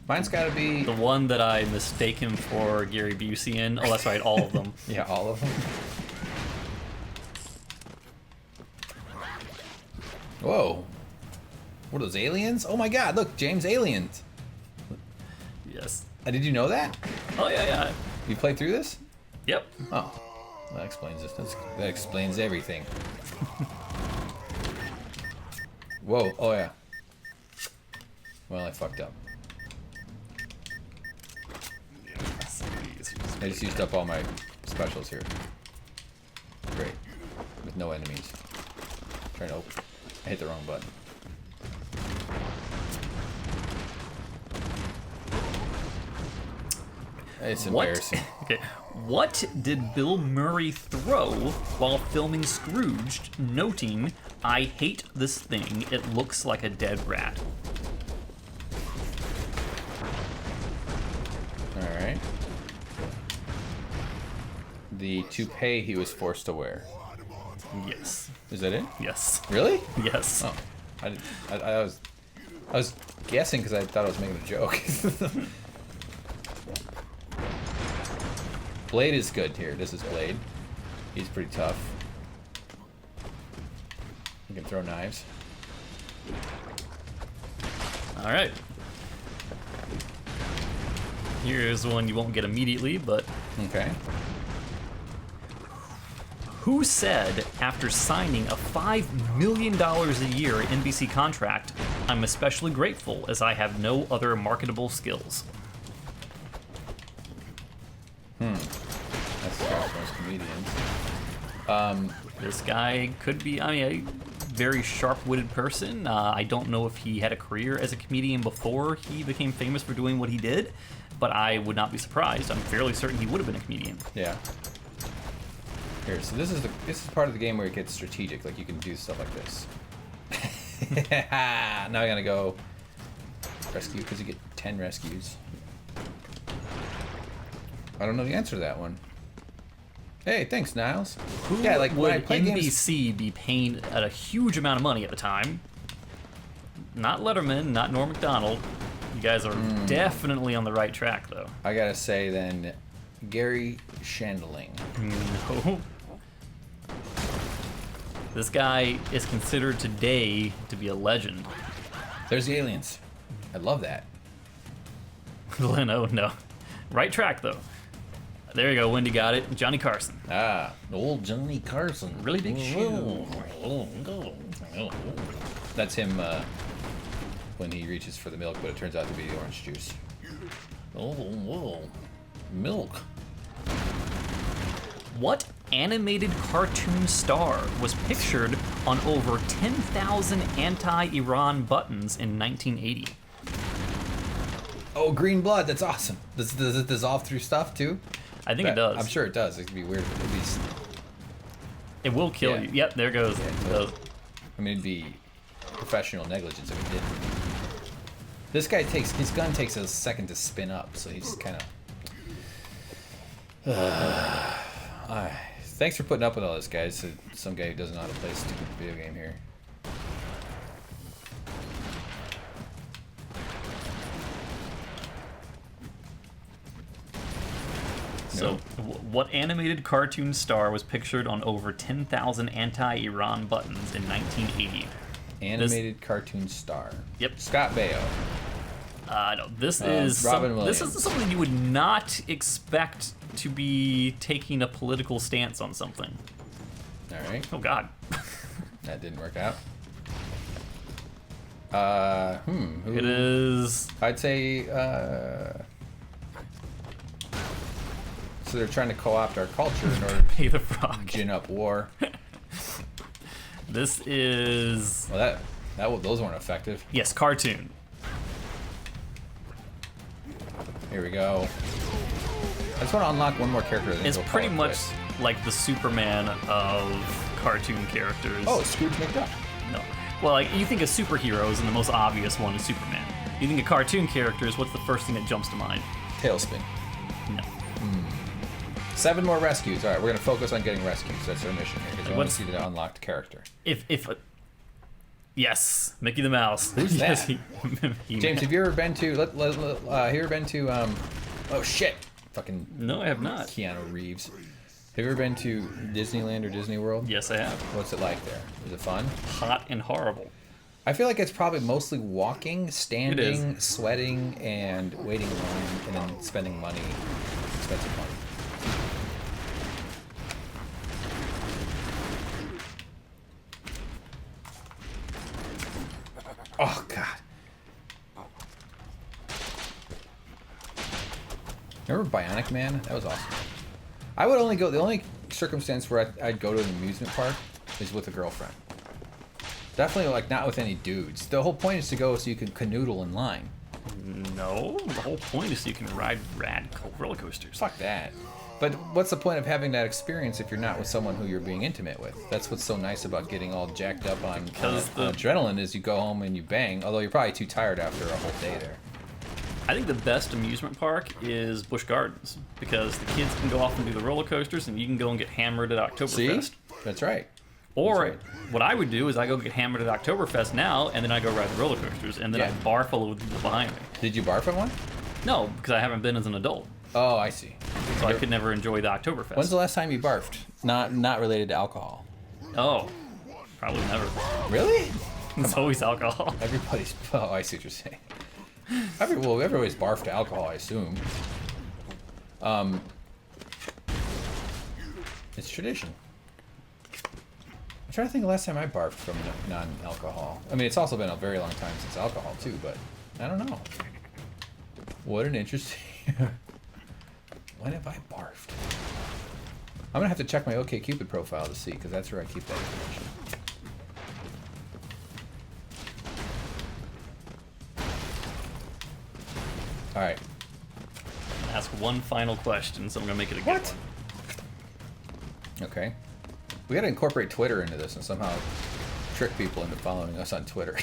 Speaker 1: Mine's got to be
Speaker 2: The one that I mistake him for Gary Busey in. Oh, that's right, all of them.
Speaker 1: yeah, all of them. Whoa! What are those, aliens? Oh my God! Look, James, aliens.
Speaker 2: Yes.
Speaker 1: Did you know that?
Speaker 2: Oh, yeah.
Speaker 1: You played through this?
Speaker 2: Yep.
Speaker 1: Oh, that explains it. That explains everything. Whoa! Oh yeah. Well, I fucked up. I just used up all my specials here. Great. With no enemies. Trying to open. I hit the wrong button. It's embarrassing.
Speaker 2: Okay. What did Bill Murray throw while filming Scrooged, noting, "I hate this thing, it looks like a dead rat"?
Speaker 1: Alright. The toupee he was forced to wear.
Speaker 2: Yes.
Speaker 1: Is that it?
Speaker 2: Yes.
Speaker 1: Really?
Speaker 2: Yes.
Speaker 1: Oh. I was guessing because I thought I was making a joke. Blade is good here. This is Blade. He's pretty tough. He can throw knives.
Speaker 2: All right. Here's one you won't get immediately, but
Speaker 1: Okay.
Speaker 2: who said after signing a $5 million a year NBC contract, "I'm especially grateful as I have no other marketable skills"?
Speaker 1: That's scratch most comedians.
Speaker 2: This guy could be, a very sharp-witted person. I don't know if he had a career as a comedian before he became famous for doing what he did, but I would not be surprised. I'm fairly certain he would have been a comedian.
Speaker 1: Yeah. Here, so this is part of the game where it gets strategic. Like you can do stuff like this. Now I gotta go rescue because you get 10 rescues. I don't know the answer to that one. Hey, thanks, Niles.
Speaker 2: Who
Speaker 1: yeah, like when I
Speaker 2: would
Speaker 1: play games.
Speaker 2: NBC be paying at a huge amount of money at the time? Not Letterman, not Norm Macdonald. You guys are definitely on the right track, though.
Speaker 1: I gotta say then, Gary Shandling.
Speaker 2: No. This guy is considered today to be a legend.
Speaker 1: There's the aliens. I love that.
Speaker 2: Leno, no. Right track, though. There you go, Wendy got it. Johnny Carson.
Speaker 1: Ah, old Johnny Carson.
Speaker 2: Really big shoe.
Speaker 1: That's him when he reaches for the milk, but it turns out to be the orange juice. Oh, whoa. Milk.
Speaker 2: What animated cartoon star was pictured on over 10,000 anti-Iran buttons in 1980?
Speaker 1: Oh, green blood. That's awesome. Does it dissolve through stuff, too?
Speaker 2: I think it does.
Speaker 1: I'm sure it does. It could be weird.
Speaker 2: It will kill you. Yep, there goes.
Speaker 1: Yeah,
Speaker 2: It does.
Speaker 1: I mean, it'd be professional negligence if it didn't. This guy his gun takes a second to spin up, so he's kind of. Thanks for putting up with all this, guys. Some guy who doesn't know how to play a stupid video game here.
Speaker 2: So, what animated cartoon star was pictured on over 10,000 anti-Iran buttons in 1980?
Speaker 1: Animated cartoon star.
Speaker 2: Yep.
Speaker 1: Scott Baio.
Speaker 2: No, this is
Speaker 1: Robin
Speaker 2: this
Speaker 1: Williams.
Speaker 2: is something you would not expect to be taking a political stance on something.
Speaker 1: All right.
Speaker 2: Oh God.
Speaker 1: That didn't work out. Who?
Speaker 2: It is.
Speaker 1: I'd say. So they're trying to co-opt our culture in order
Speaker 2: Pay the Frog.
Speaker 1: to gin up war.
Speaker 2: This is.
Speaker 1: Well, those weren't effective.
Speaker 2: Yes, cartoon.
Speaker 1: Here we go. I just want to unlock one more character. Then
Speaker 2: It's
Speaker 1: go
Speaker 2: pretty
Speaker 1: call it
Speaker 2: much
Speaker 1: quits.
Speaker 2: like the Superman of cartoon characters.
Speaker 1: Oh, it's Scrooge McDuck.
Speaker 2: No. Well, like you think of superheroes, and the most obvious one is Superman. You think of cartoon characters, what's the first thing that jumps to mind?
Speaker 1: Tailspin.
Speaker 2: No.
Speaker 1: 7 more rescues. All right, we're gonna focus on getting rescues. That's our mission here because we want to see the unlocked character.
Speaker 2: Yes, Mickey the Mouse.
Speaker 1: Who's
Speaker 2: Yes,
Speaker 1: that?
Speaker 2: he
Speaker 1: James, have you ever been to? Have you ever been to? Oh shit! Fucking
Speaker 2: No, I have not.
Speaker 1: Keanu Reeves. Have you ever been to Disneyland or Disney World?
Speaker 2: Yes, I have.
Speaker 1: What's it like there? Is it fun?
Speaker 2: Hot and horrible.
Speaker 1: I feel like it's probably mostly walking, standing,
Speaker 2: It
Speaker 1: sweating, and waiting in line, and then spending money, expensive money. Oh God! Remember Bionic Man? That was awesome. I would only go. The only circumstance where I'd go to an amusement park is with a girlfriend. Definitely, like, not with any dudes. The whole point is to go so you can canoodle in line.
Speaker 2: No, the whole point is so you can ride rad roller coasters.
Speaker 1: Fuck that. But what's the point of having that experience if you're not with someone who you're being intimate with? That's what's so nice about getting all jacked up on adrenaline is you go home and you bang, although you're probably too tired after a whole day there.
Speaker 2: I think the best amusement park is Busch Gardens because the kids can go off and do the roller coasters and you can go and get hammered at Oktoberfest.
Speaker 1: See? That's right.
Speaker 2: Or
Speaker 1: That's right.
Speaker 2: what I would do is I go get hammered at Oktoberfest now and then I go ride the roller coasters and then
Speaker 1: Yeah.
Speaker 2: I barf all over the people behind me.
Speaker 1: Did you barf at one?
Speaker 2: No, because I haven't been as an adult.
Speaker 1: Oh, I see.
Speaker 2: So I could never enjoy the Oktoberfest.
Speaker 1: When's the last time you barfed? Not related to alcohol.
Speaker 2: Oh, probably never.
Speaker 1: Really?
Speaker 2: It's always alcohol.
Speaker 1: Everybody's. Oh, I see what you're saying. Everybody's barfed to alcohol, I assume. It's tradition. I'm trying to think the last time I barfed from non-alcohol. I mean, it's also been a very long time since alcohol too, but I don't know. What an interesting. When have I barfed? I'm gonna have to check my OkCupid profile to see, because that's where I keep that information. All right.
Speaker 2: Ask one final question, so I'm gonna make it a good one.
Speaker 1: Okay. We gotta incorporate Twitter into this and somehow trick people into following us on Twitter.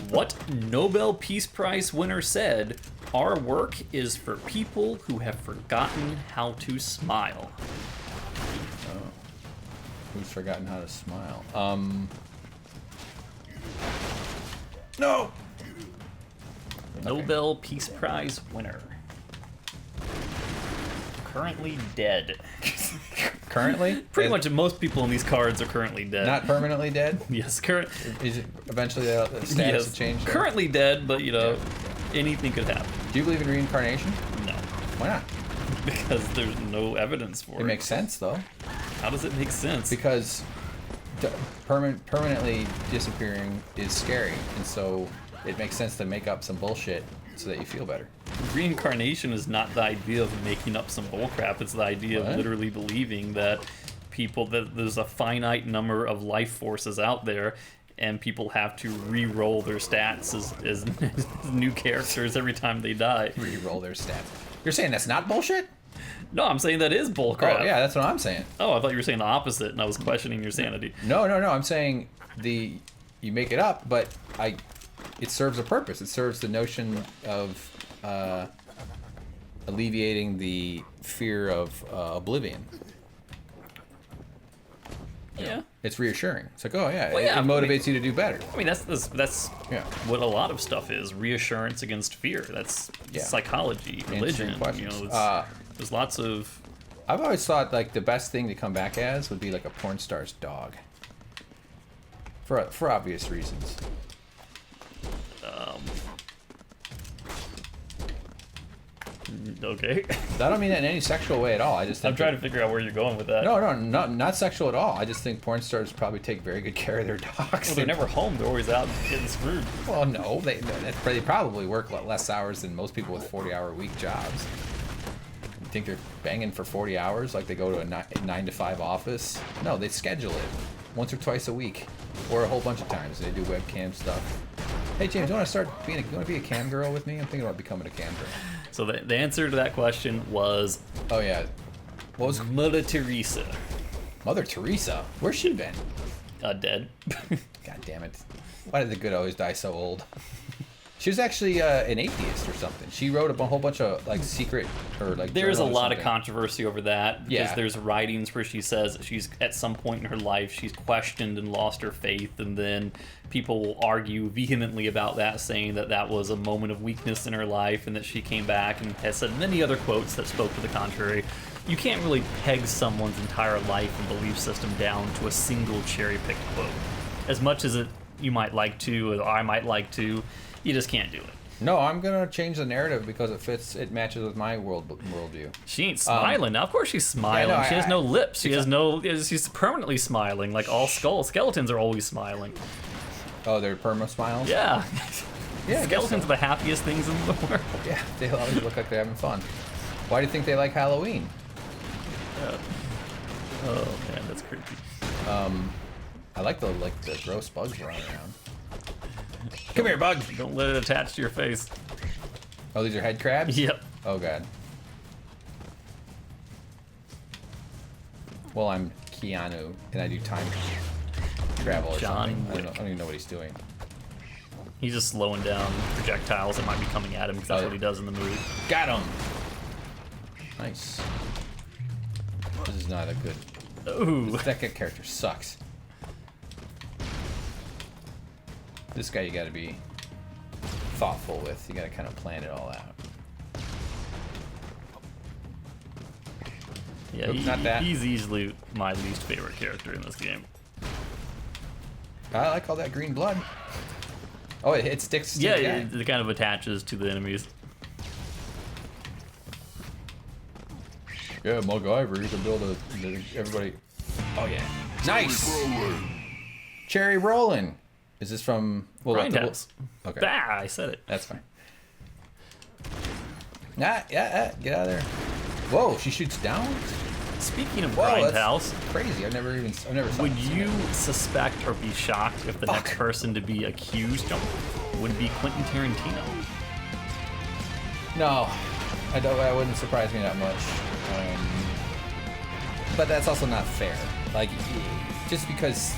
Speaker 2: What Nobel Peace Prize winner said, "Our work is for people who have forgotten how to smile"?
Speaker 1: Oh. Who's forgotten how to smile? No!
Speaker 2: Nobel Peace Prize winner. currently dead.
Speaker 1: Currently?
Speaker 2: Pretty much most people in these cards are currently dead.
Speaker 1: Not permanently dead?
Speaker 2: Yes, current.
Speaker 1: Is it eventually the status will change? There?
Speaker 2: Currently dead, but you know, anything could happen.
Speaker 1: Do you believe in reincarnation?
Speaker 2: No.
Speaker 1: Why not?
Speaker 2: Because there's no evidence for it.
Speaker 1: It makes sense though.
Speaker 2: How does it make sense?
Speaker 1: Because permanently disappearing is scary, and so it makes sense to make up some bullshit so that you feel better.
Speaker 2: Reincarnation is not the idea of making up some bullcrap. It's the idea of literally believing that that there's a finite number of life forces out there, and people have to re-roll their stats as new characters every time they die.
Speaker 1: Re-roll their stats. You're saying that's not bullshit?
Speaker 2: No, I'm saying that is bullcrap.
Speaker 1: Oh yeah, that's what I'm saying.
Speaker 2: Oh, I thought you were saying the opposite, and I was questioning your sanity.
Speaker 1: No. I'm saying you make it up, but it serves a purpose. It serves the notion of alleviating the fear of oblivion.
Speaker 2: Yeah.
Speaker 1: It's reassuring. It's like, oh yeah,
Speaker 2: Well, yeah,
Speaker 1: it motivates you to do better.
Speaker 2: I mean, that's
Speaker 1: Yeah.
Speaker 2: what a lot of stuff is: reassurance against fear. That's psychology, religion.
Speaker 1: Questions.
Speaker 2: You know, there's lots of.
Speaker 1: I've always thought like the best thing to come back as would be like a porn star's dog. For obvious reasons.
Speaker 2: Okay.
Speaker 1: I don't mean that in any sexual way at all. I just think
Speaker 2: I'm trying to figure out where you're going with that.
Speaker 1: No, not sexual at all. I just think porn stars probably take very good care of their dogs.
Speaker 2: Well, they're never home. They're always out getting screwed.
Speaker 1: Well, no, they probably work less hours than most people with 40-hour-week jobs. You think they're banging for 40 hours like they go to a 9 to 5 office? No, they schedule it once or twice a week, or a whole bunch of times. They do webcam stuff. Hey James, you want to be a cam girl with me? I'm thinking about becoming a cam girl.
Speaker 2: So the answer to that question was.
Speaker 1: Oh yeah, what was
Speaker 2: Mother Teresa?
Speaker 1: Mother Teresa? Where's she been?
Speaker 2: Dead.
Speaker 1: God damn it! Why did the good always die so old? She was actually an atheist or something. She wrote a whole bunch of like secret or like.
Speaker 2: There's a
Speaker 1: journal or
Speaker 2: lot of
Speaker 1: something.
Speaker 2: controversy over that because
Speaker 1: Yeah.
Speaker 2: there's writings where she says she's at some point in her life she's questioned and lost her faith, and then people will argue vehemently about that, saying that that was a moment of weakness in her life and that she came back and has said many other quotes that spoke to the contrary. You can't really peg someone's entire life and belief system down to a single cherry-picked quote. As much as you might like to, or I might like to, you just can't do it.
Speaker 1: No, I'm gonna change the narrative because it matches with my worldview.
Speaker 2: She ain't smiling now. Of course she's smiling.
Speaker 1: Yeah, no,
Speaker 2: she has no lips. She's permanently smiling. Like all skeletons are always smiling.
Speaker 1: Oh, they're perma smiles.
Speaker 2: Yeah.
Speaker 1: Yeah, I guess
Speaker 2: Skeletons
Speaker 1: so.
Speaker 2: are the happiest things in the world.
Speaker 1: Yeah, they always look like they're having fun. Why do you think they like Halloween?
Speaker 2: Oh man, that's creepy.
Speaker 1: I like the gross bugs running around. Come here, bug.
Speaker 2: Don't let it attach to your face.
Speaker 1: Oh, these are head crabs?
Speaker 2: Yep.
Speaker 1: Oh, God. Well, I'm Keanu, and I do time travel or
Speaker 2: John
Speaker 1: something.
Speaker 2: Wick.
Speaker 1: I don't even know what he's doing.
Speaker 2: He's just slowing down projectiles that might be coming at him because that's what he does in the movie.
Speaker 1: Got him! Nice. This is not a good...
Speaker 2: Ooh.
Speaker 1: That character sucks. This guy you gotta be thoughtful with. You gotta kind of plan it all out.
Speaker 2: Yeah,
Speaker 1: Oops, not that.
Speaker 2: he's easily my least favorite character in this game.
Speaker 1: I like all that green blood. Oh, it sticks to
Speaker 2: Yeah,
Speaker 1: the guy.
Speaker 2: it kind of attaches to the enemies.
Speaker 1: Yeah, MacGyver, you can build everybody. Oh yeah, nice. Cherry Rollin'. Is this from?
Speaker 2: Grindhouse.
Speaker 1: Okay,
Speaker 2: Ah, I said it.
Speaker 1: that's fine. Get out of there. Whoa, she shoots down.
Speaker 2: Speaking of
Speaker 1: Whoa,
Speaker 2: Grindhouse,
Speaker 1: that's crazy. I've never saw
Speaker 2: would
Speaker 1: this.
Speaker 2: you suspect or be shocked if the next person to be accused would be Quentin Tarantino?
Speaker 1: No, I don't. That wouldn't surprise me that much. But that's also not fair. Like, just because.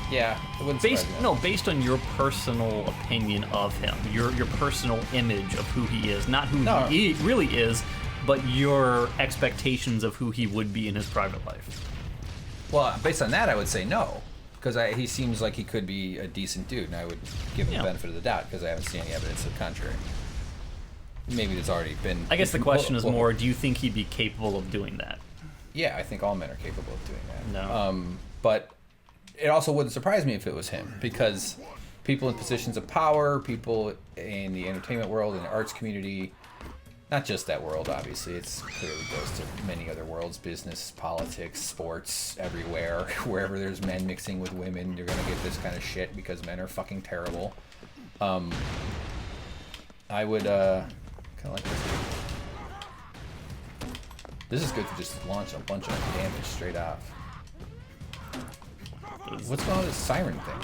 Speaker 1: Yeah, it wouldn't surprise me.
Speaker 2: No, based on your personal opinion of him, your personal image of who he is, not who he really is, but your expectations of who he would be in his private life.
Speaker 1: Well, based on that, I would say no, because he seems like he could be a decent dude, and I would give him the benefit of the doubt because I haven't seen any evidence of the contrary. maybe there's already been.
Speaker 2: I guess the question is more: do you think he'd be capable of doing that?
Speaker 1: Yeah, I think all men are capable of doing that.
Speaker 2: No.
Speaker 1: But it also wouldn't surprise me if it was him, because people in positions of power, people in the entertainment world, in the arts community, not just that world, obviously, it's clearly goes to many other worlds, business, politics, sports, everywhere. Wherever there's men mixing with women, you're going to get this kind of shit because men are fucking terrible. I would kind of like this. This is good to just launch a bunch of damage straight off. What's going on with this siren thing?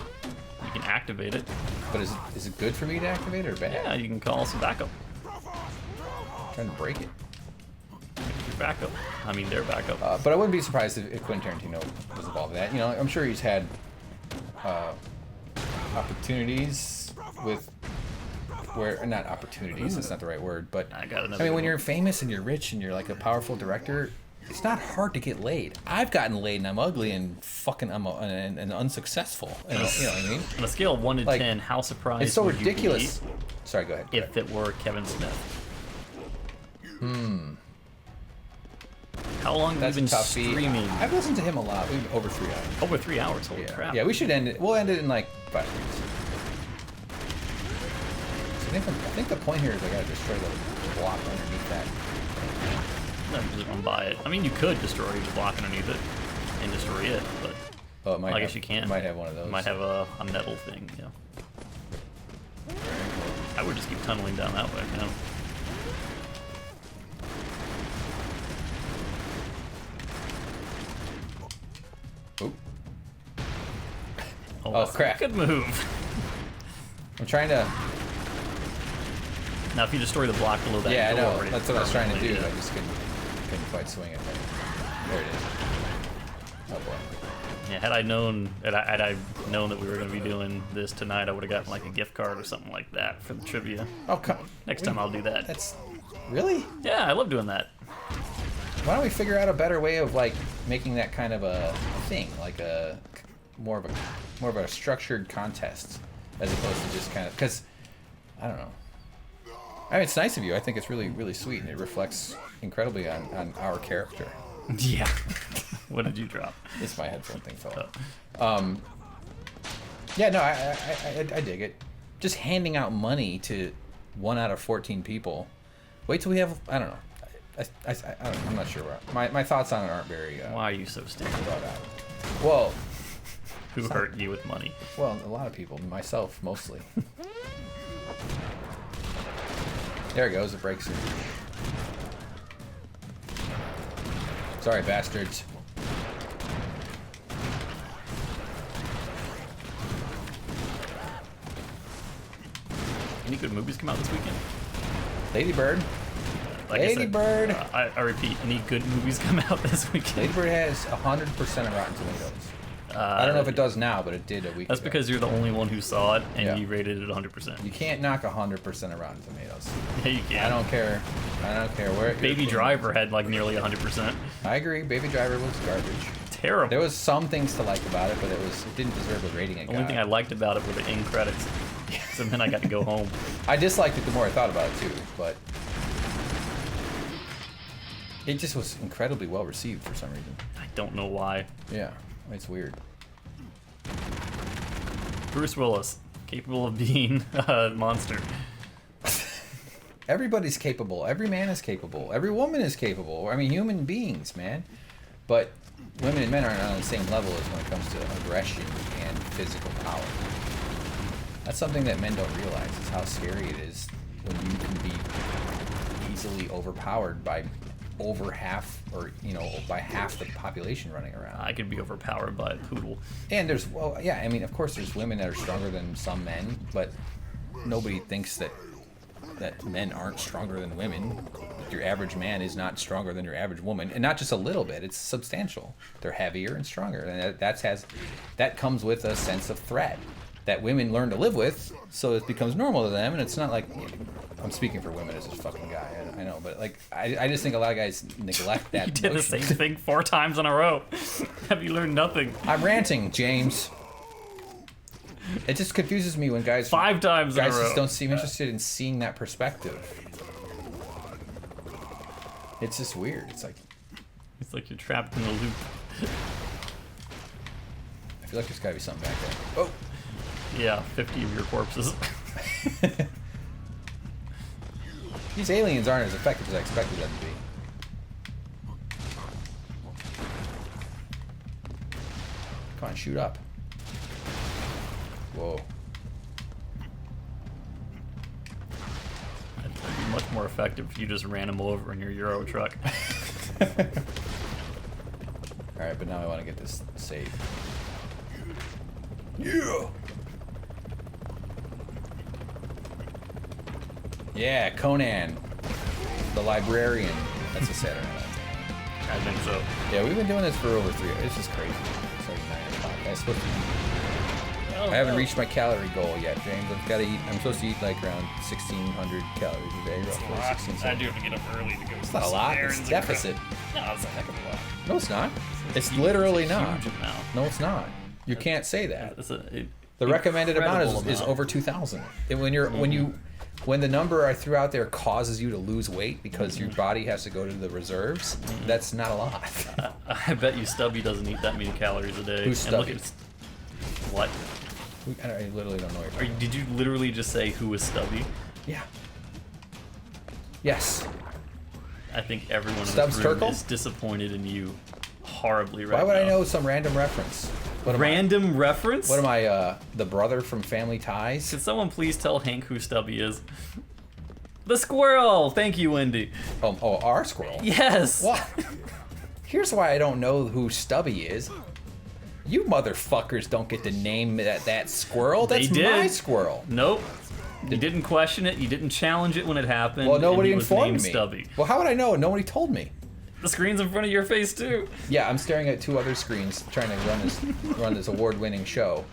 Speaker 2: You can activate it.
Speaker 1: But is it good for me to activate it or bad?
Speaker 2: Yeah, you can call some backup.
Speaker 1: I'm trying to break it.
Speaker 2: Your backup. I mean, their backup.
Speaker 1: But I wouldn't be surprised if Quentin Tarantino was involved in that. You know, I'm sure he's had opportunities with where, not opportunities, that's not the right word, but
Speaker 2: I got another
Speaker 1: I mean, when
Speaker 2: one.
Speaker 1: you're famous and you're rich and you're like a powerful director, it's not hard to get laid. I've gotten laid and I'm ugly and fucking and unsuccessful. And, you know what I mean?
Speaker 2: On a scale of 1 to
Speaker 1: Like,
Speaker 2: 10, how surprised
Speaker 1: It's so
Speaker 2: would you
Speaker 1: ridiculous.
Speaker 2: be
Speaker 1: Sorry, go ahead.
Speaker 2: if it were Kevin Smith? How long have
Speaker 1: That's
Speaker 2: you
Speaker 1: a
Speaker 2: been
Speaker 1: tough beat.
Speaker 2: streaming?
Speaker 1: I've listened to him a lot. We've over 3 hours.
Speaker 2: Over 3 hours. Holy
Speaker 1: Yeah.
Speaker 2: crap.
Speaker 1: Yeah, we should end it. We'll end it in like 5 minutes. So I think the point here is I gotta destroy the block underneath that.
Speaker 2: I'm just gonna buy it. I mean, you could destroy the block underneath it and destroy it, but
Speaker 1: Oh, it might
Speaker 2: I
Speaker 1: have,
Speaker 2: guess you can.
Speaker 1: It might have one of those.
Speaker 2: it might have a metal thing. Yeah. I would just keep tunneling down that way. You know?
Speaker 1: Oop.
Speaker 2: Oh,
Speaker 1: Oh,
Speaker 2: that's
Speaker 1: crap.
Speaker 2: a good move.
Speaker 1: I'm trying to.
Speaker 2: Now, if you destroy the block below that
Speaker 1: Yeah, I
Speaker 2: door,
Speaker 1: know. That's what I was trying to do.
Speaker 2: permanently,
Speaker 1: I just couldn't quite swing it. There it is. Oh boy.
Speaker 2: Yeah, had I known that we were going to be doing this tonight, I would have gotten like a gift card or something like that for the trivia.
Speaker 1: Oh, come.
Speaker 2: Next time I'll do that.
Speaker 1: That's really.
Speaker 2: Yeah, I love doing that.
Speaker 1: Why don't we figure out a better way of like making that kind of a thing, like a more of a structured contest, as opposed to just kind of, because I don't know. I mean, it's nice of you. I think it's really, really sweet, and it reflects incredibly on our character.
Speaker 2: Yeah. What did you drop?
Speaker 1: It's my headphone thing fell.
Speaker 2: Oh.
Speaker 1: Yeah, no, I dig it. Just handing out money to 1 out of 14 people. Wait till we have. I don't know. I don't know. I'm not sure. My thoughts on it aren't very.
Speaker 2: Why are you so stinky?
Speaker 1: Thought out. Well,
Speaker 2: Who hurt you with money?
Speaker 1: well, a lot of people, myself mostly. There it goes. It breaks it. Sorry, bastards.
Speaker 2: Any good movies come out this weekend?
Speaker 1: Lady Bird.
Speaker 2: Like I
Speaker 1: Lady
Speaker 2: said,
Speaker 1: Bird.
Speaker 2: I repeat, any good movies come out this weekend?
Speaker 1: Lady Bird has 100% of Rotten Tomatoes. I don't know if it does now, but it did a week
Speaker 2: That's
Speaker 1: ago.
Speaker 2: because you're the only one who saw it and
Speaker 1: Yeah.
Speaker 2: you rated it 100%.
Speaker 1: You can't knock 100% of Rotten Tomatoes.
Speaker 2: Yeah, you can.
Speaker 1: I don't care. I don't care where.
Speaker 2: Baby Driver had like nearly 100%.
Speaker 1: I agree. Baby Driver was garbage.
Speaker 2: Terrible.
Speaker 1: There was some things to like about it, but it didn't deserve the rating it
Speaker 2: The only
Speaker 1: got.
Speaker 2: thing I liked about it were the end credits. So then I got to go home.
Speaker 1: I disliked it the more I thought about it too, but it just was incredibly well received for some reason.
Speaker 2: I don't know why.
Speaker 1: Yeah, it's weird.
Speaker 2: Bruce Willis, capable of being a monster.
Speaker 1: Everybody's capable. Every man is capable. Every woman is capable. I mean, human beings, man. But women and men aren't on the same level as when it comes to aggression and physical power. That's something that men don't realize, is how scary it is when you can be easily overpowered by over half, or by half the population running around.
Speaker 2: I could be overpowered by a poodle.
Speaker 1: And there's, well, yeah, I mean, of course there's women that are stronger than some men, but nobody thinks that men aren't stronger than women. Your average man is not stronger than your average woman, and not just a little bit, it's substantial. They're heavier and stronger, and that comes with a sense of threat that women learn to live with, so it becomes normal to them, and it's not like, I'm speaking for women as a fucking guy, I know, but like, I just think a lot of guys neglect that
Speaker 2: You did the
Speaker 1: notion.
Speaker 2: same thing 4 times in a row. Have you learned nothing?
Speaker 1: I'm ranting, James. It just confuses me when guys
Speaker 2: 5 times in a
Speaker 1: just
Speaker 2: row.
Speaker 1: don't seem interested in seeing that perspective. It's just weird. It's
Speaker 2: like you're trapped in a loop.
Speaker 1: I feel like there's gotta be something back there. Oh!
Speaker 2: Yeah, 50 of your corpses.
Speaker 1: These aliens aren't as effective as I expected them to be. Come on, shoot up. Whoa.
Speaker 2: It'd be much more effective if you just ran them over in your Euro truck.
Speaker 1: Alright, but now I want to get this safe. Yeah! Yeah, Conan. The librarian. That's a Saturday night.
Speaker 2: I think so.
Speaker 1: Yeah, we've been doing this for over 3 hours. It's just crazy. It's like 9 o'clock. I haven't reached my calorie goal yet, James. I've got to eat. I'm supposed to eat like around 1,600 calories a day, roughly.
Speaker 2: I do have to get up early to go.
Speaker 1: It's not a lot. It's deficit.
Speaker 2: No, it's a heck of a lot.
Speaker 1: No, it's not. It's literally
Speaker 2: It's a
Speaker 1: not.
Speaker 2: huge amount.
Speaker 1: No, it's not. You can't say that.
Speaker 2: It's
Speaker 1: The recommended amount is
Speaker 2: incredible
Speaker 1: over 2,000. And when the number I threw out there causes you to lose weight because your body has to go to the reserves, that's not a lot.
Speaker 2: I bet you Stubby doesn't eat that many calories a day.
Speaker 1: Who's Stubby?
Speaker 2: And look at what?
Speaker 1: I literally don't know what you're talking
Speaker 2: Did you literally just say who is Stubby?
Speaker 1: about. Yeah. Yes.
Speaker 2: I think everyone
Speaker 1: Stubbs
Speaker 2: in this room
Speaker 1: Terkel?
Speaker 2: is disappointed in you horribly right
Speaker 1: Why
Speaker 2: now.
Speaker 1: would I know some random reference? What am
Speaker 2: Random reference?
Speaker 1: What am I, the brother from Family Ties?
Speaker 2: Could someone please tell Hank who Stubby is? The squirrel! Thank you, Wendy.
Speaker 1: Oh, our squirrel.
Speaker 2: Yes!
Speaker 1: What? Here's why I don't know who Stubby is. You motherfuckers don't get to name that squirrel. That's
Speaker 2: They did.
Speaker 1: my squirrel.
Speaker 2: Nope. You didn't question it. You didn't challenge it when it happened.
Speaker 1: Well,
Speaker 2: and
Speaker 1: nobody
Speaker 2: he was
Speaker 1: informed
Speaker 2: named
Speaker 1: me.
Speaker 2: Stubby.
Speaker 1: Well, how would I know? Nobody told me.
Speaker 2: The screen's in front of your face too.
Speaker 1: Yeah, I'm staring at 2 other screens trying to run this award-winning show.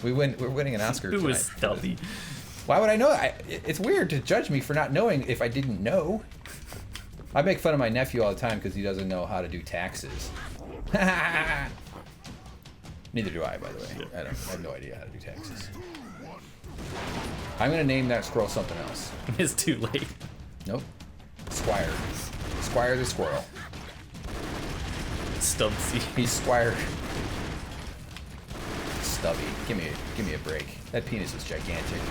Speaker 1: We're winning an Oscar
Speaker 2: Who
Speaker 1: tonight.
Speaker 2: is Stubby?
Speaker 1: Why would I know? It's weird to judge me for not knowing if I didn't know. I make fun of my nephew all the time because he doesn't know how to do taxes. Neither do I, by the way. I have no idea how to do taxes. I'm gonna name that squirrel something else.
Speaker 2: It's too late.
Speaker 1: Nope. Squire. Squire the squirrel.
Speaker 2: Stubbsy.
Speaker 1: He's Squire. Stubby. Give me a break. That penis is gigantic.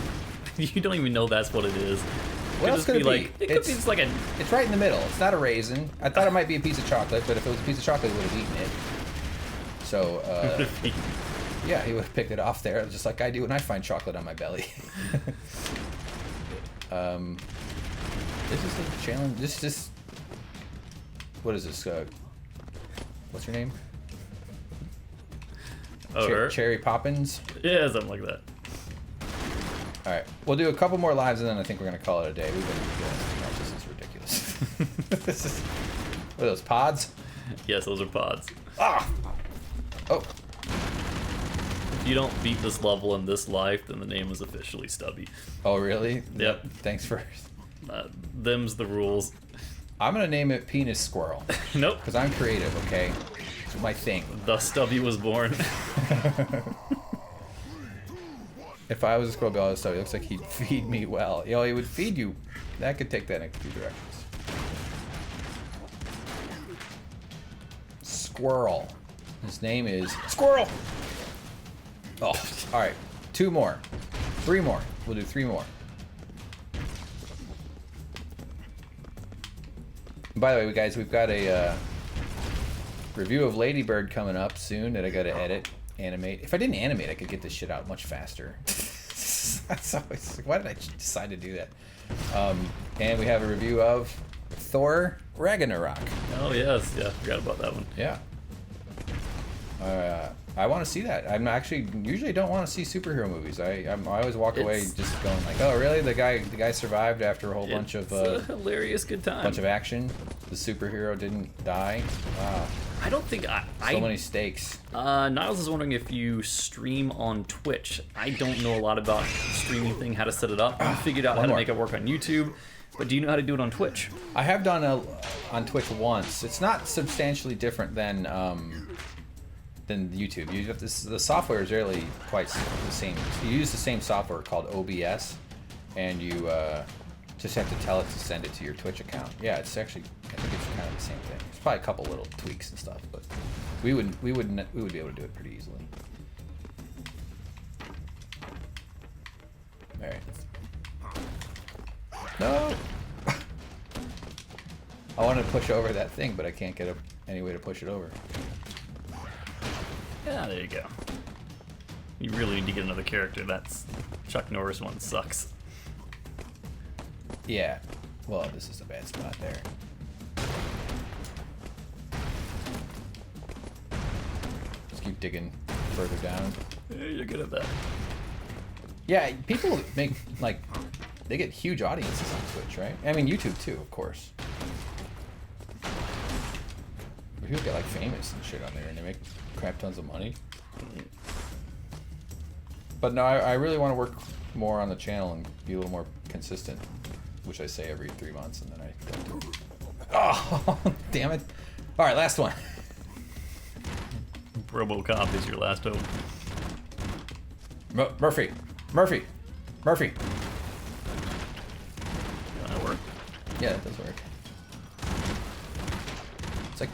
Speaker 2: You don't even know that's what it is.
Speaker 1: What else could it be?
Speaker 2: Like, it could be just like a.
Speaker 1: It's right in the middle. It's not a raisin. I thought it might be a piece of chocolate, but if it was a piece of chocolate, he would have eaten it. So, yeah, he would have picked it off there, just like I do when I find chocolate on my belly. This is a challenge. This is. What is this? What's your name? Cherry Poppins?
Speaker 2: Yeah, something like that.
Speaker 1: Alright, we'll do a couple more lives and then I think we're going to call it a day. We've been doing this is ridiculous. What are those, pods?
Speaker 2: Yes, those are pods.
Speaker 1: Ah! Oh.
Speaker 2: If you don't beat this level in this life, then the name is officially Stubby.
Speaker 1: Oh, really?
Speaker 2: Yep.
Speaker 1: Thanks for...
Speaker 2: Them's the rules.
Speaker 1: I'm going to name it Penis Squirrel.
Speaker 2: Nope.
Speaker 1: Because I'm creative, okay? It's my thing.
Speaker 2: The Stubby was born.
Speaker 1: If I was a squirrel, all this stuff, it looks like he'd feed me well. You know, he would feed you. That could take that in 2 directions. Squirrel. His name is Squirrel. Oh, all right. 2 more. 3 more. We'll do 3 more. By the way, guys, we've got a review of Lady Bird coming up soon that I got to edit, animate. If I didn't animate, I could get this shit out much faster. That's always, why did I decide to do that? And we have a review of Thor Ragnarok.
Speaker 2: Oh, yes. Yeah, forgot about that one.
Speaker 1: Yeah. I want to see that. I'm actually usually don't want to see superhero movies. I always walk away just going like, oh really? The guy survived after a whole bunch of
Speaker 2: a hilarious good time.
Speaker 1: Bunch of action. The superhero didn't die. Wow.
Speaker 2: I don't think
Speaker 1: so many stakes.
Speaker 2: Niles is wondering if you stream on Twitch. I don't know a lot about streaming thing, how to set it up. I figured out how to make it work on YouTube. But do you know how to do it on Twitch?
Speaker 1: I have done on Twitch once. It's not substantially different than YouTube. You have the software is really quite the same. You use the same software called OBS, and you Just have to tell it to send it to your Twitch account. Yeah, it's actually, I think it's kind of the same thing. There's probably a couple little tweaks and stuff, but we would be able to do it pretty easily. All right. No. I wanted to push over that thing, but I can't get any way to push it over.
Speaker 2: Yeah, there you go. You really need to get another character. That's Chuck Norris one sucks.
Speaker 1: Yeah. Well, this is a bad spot there. Just keep digging further down.
Speaker 2: Yeah, you're good at that.
Speaker 1: Yeah, people make, like, they get huge audiences on Twitch, right? I mean, YouTube too, of course. People get, like, famous and shit on there, and they make crap tons of money. But no, I really want to work more on the channel and be a little more consistent, which I say every 3 months, and then I don't do it. Oh, damn it. All right, last one.
Speaker 2: RoboCop is your last hope.
Speaker 1: Murphy.
Speaker 2: Does that work?
Speaker 1: Yeah, that does work. It's like,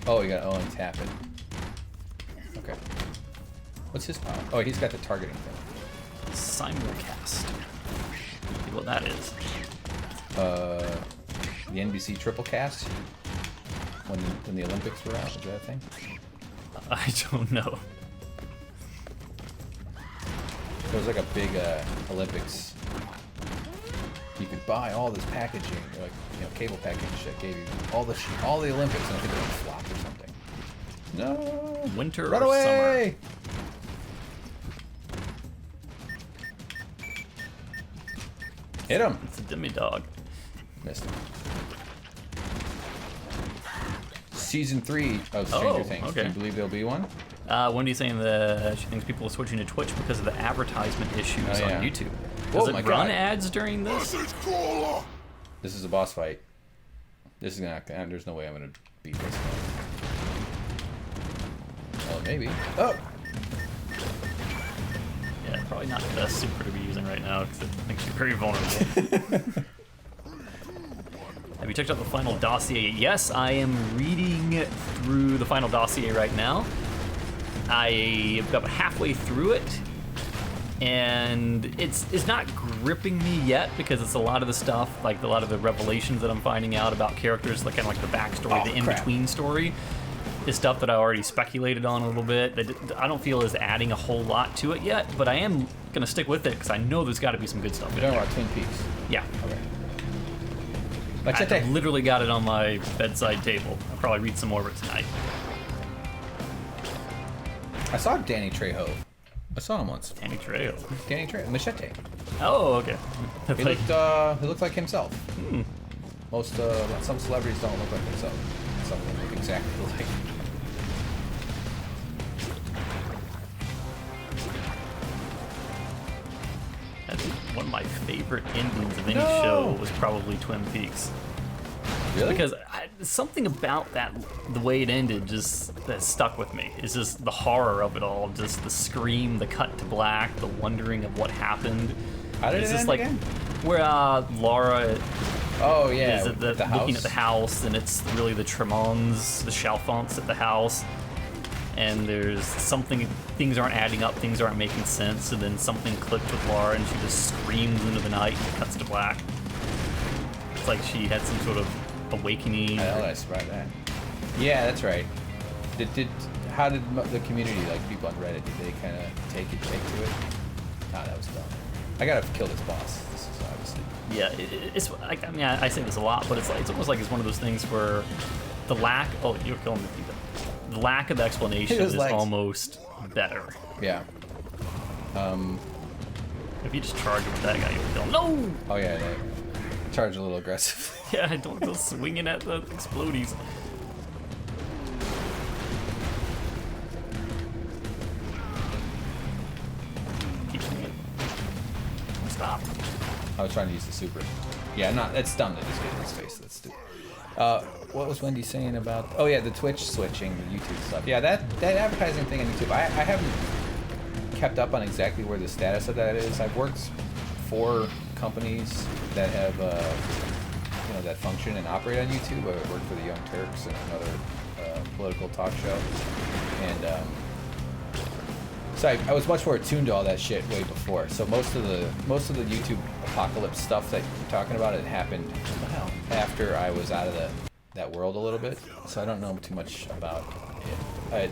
Speaker 1: oh, you gotta untap it. Okay. What's his power? Oh, he's got the targeting thing.
Speaker 2: Simulcast. See what that is.
Speaker 1: The NBC triple cast when the Olympics were out. Is that a thing?
Speaker 2: I don't know.
Speaker 1: There was like a big Olympics. You could buy all this packaging, like, you know, cable packaging shit. Gave you all the Olympics, and I think it was flop or something. No.
Speaker 2: Winter
Speaker 1: Run
Speaker 2: or
Speaker 1: away! Hit him.
Speaker 2: It's a demi-dog.
Speaker 1: Missed him. Season 3 of Stranger Things.
Speaker 2: Okay.
Speaker 1: Do you believe there'll be one?
Speaker 2: Wendy's saying that she thinks people are switching to Twitch because of the advertisement issues
Speaker 1: Oh, yeah.
Speaker 2: on YouTube.
Speaker 1: Oh
Speaker 2: Does
Speaker 1: my
Speaker 2: it run
Speaker 1: God.
Speaker 2: ads during this?
Speaker 1: This is a boss fight. This is not. There's no way I'm gonna beat this one. Oh, maybe. Oh.
Speaker 2: Yeah, probably not the best super to be using right now because I think she's very vulnerable. Have you checked out the final dossier? Yes, I am reading through the final dossier right now. I am about halfway through it, and it's not gripping me yet because it's a lot of the stuff, like a lot of the revelations that I'm finding out about characters, like kind of like the backstory,
Speaker 1: Oh,
Speaker 2: the in-between story, is stuff that I already speculated on a little bit. That I don't feel is adding a whole lot to it yet, but I am gonna stick with it because I know there's got to be some good stuff in
Speaker 1: You're talking
Speaker 2: there.
Speaker 1: about Twin Peaks.
Speaker 2: Yeah.
Speaker 1: Okay.
Speaker 2: I literally got it on my bedside table. I'll probably read some more of it tonight.
Speaker 1: I saw Danny Trejo. I saw him once.
Speaker 2: Danny Trejo.
Speaker 1: Danny Trejo. Machete.
Speaker 2: Oh, okay.
Speaker 1: He looked like himself. Most some celebrities don't look like themselves. Some of them look exactly like.
Speaker 2: I think one of my favorite endings of any
Speaker 1: No!
Speaker 2: show was probably Twin Peaks.
Speaker 1: Really?
Speaker 2: Because something about that, the way it ended, just that stuck with me. It's just the horror of it all, just the scream, the cut to black, the wondering of what happened.
Speaker 1: How did
Speaker 2: it's
Speaker 1: it
Speaker 2: just
Speaker 1: end
Speaker 2: like
Speaker 1: again?
Speaker 2: where Laura
Speaker 1: Oh yeah,
Speaker 2: is at the
Speaker 1: house.
Speaker 2: looking at the house, and it's really the Tremonts, the Chalfonts at the house. And there's something, things aren't adding up, things aren't making sense, and then something clicked with Laura, and she just screams into the night, and it cuts to black. It's like she had some sort of awakening.
Speaker 1: I know I survived that. Yeah, that's right. How did the community, like people on Reddit, did they kind of take to it? Nah, that was dumb. I gotta kill this boss. This is obviously.
Speaker 2: Yeah, it's like, I mean, I say this a lot, but it's almost like it's one of those things where the lack. Oh, you're killing me. The lack of explanation is almost better.
Speaker 1: Yeah.
Speaker 2: If you just charge with that guy, you'll kill him. No!
Speaker 1: Oh yeah, they charge a little aggressive.
Speaker 2: Yeah, I don't go swinging at the explodies. Keep swinging. Stop.
Speaker 1: I was trying to use the super. Yeah, that's dumb to just get in his face. That's stupid. What was Wendy saying about? Oh yeah, the Twitch switching, the YouTube stuff. Yeah, that advertising thing on YouTube. I haven't kept up on exactly where the status of that is. I've worked for companies that have that function and operate on YouTube. I work for the Young Turks and another political talk show, and so I was much more attuned to all that shit way before. So most of the YouTube apocalypse stuff that you're talking about, it happened after I was out of that world a little bit. So I don't know too much about it.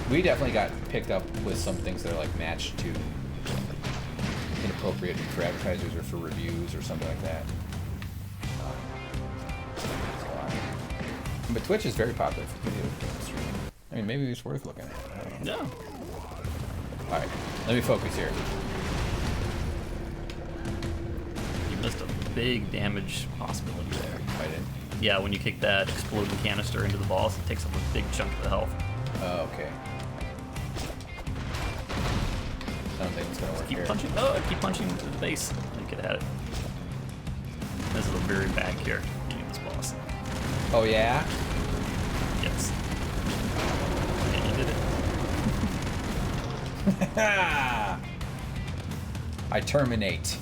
Speaker 1: We definitely got picked up with some things that are like matched to inappropriate for advertisers or for reviews or something like that. But Twitch is very popular for video streaming. I mean, maybe it's worth looking at. I don't know.
Speaker 2: No.
Speaker 1: Alright, let me focus here.
Speaker 2: You missed a big damage possibility there.
Speaker 1: I didn't.
Speaker 2: Yeah, when you kick that exploding canister into the boss, it takes up a big chunk of the health.
Speaker 1: Oh, okay. I don't think it's gonna work
Speaker 2: Keep
Speaker 1: here.
Speaker 2: punching. Oh, keep punching to the base. You could have had it. This is a very bad character for beating this boss.
Speaker 1: Oh, yeah?
Speaker 2: Yes. And you did it.
Speaker 1: I terminate.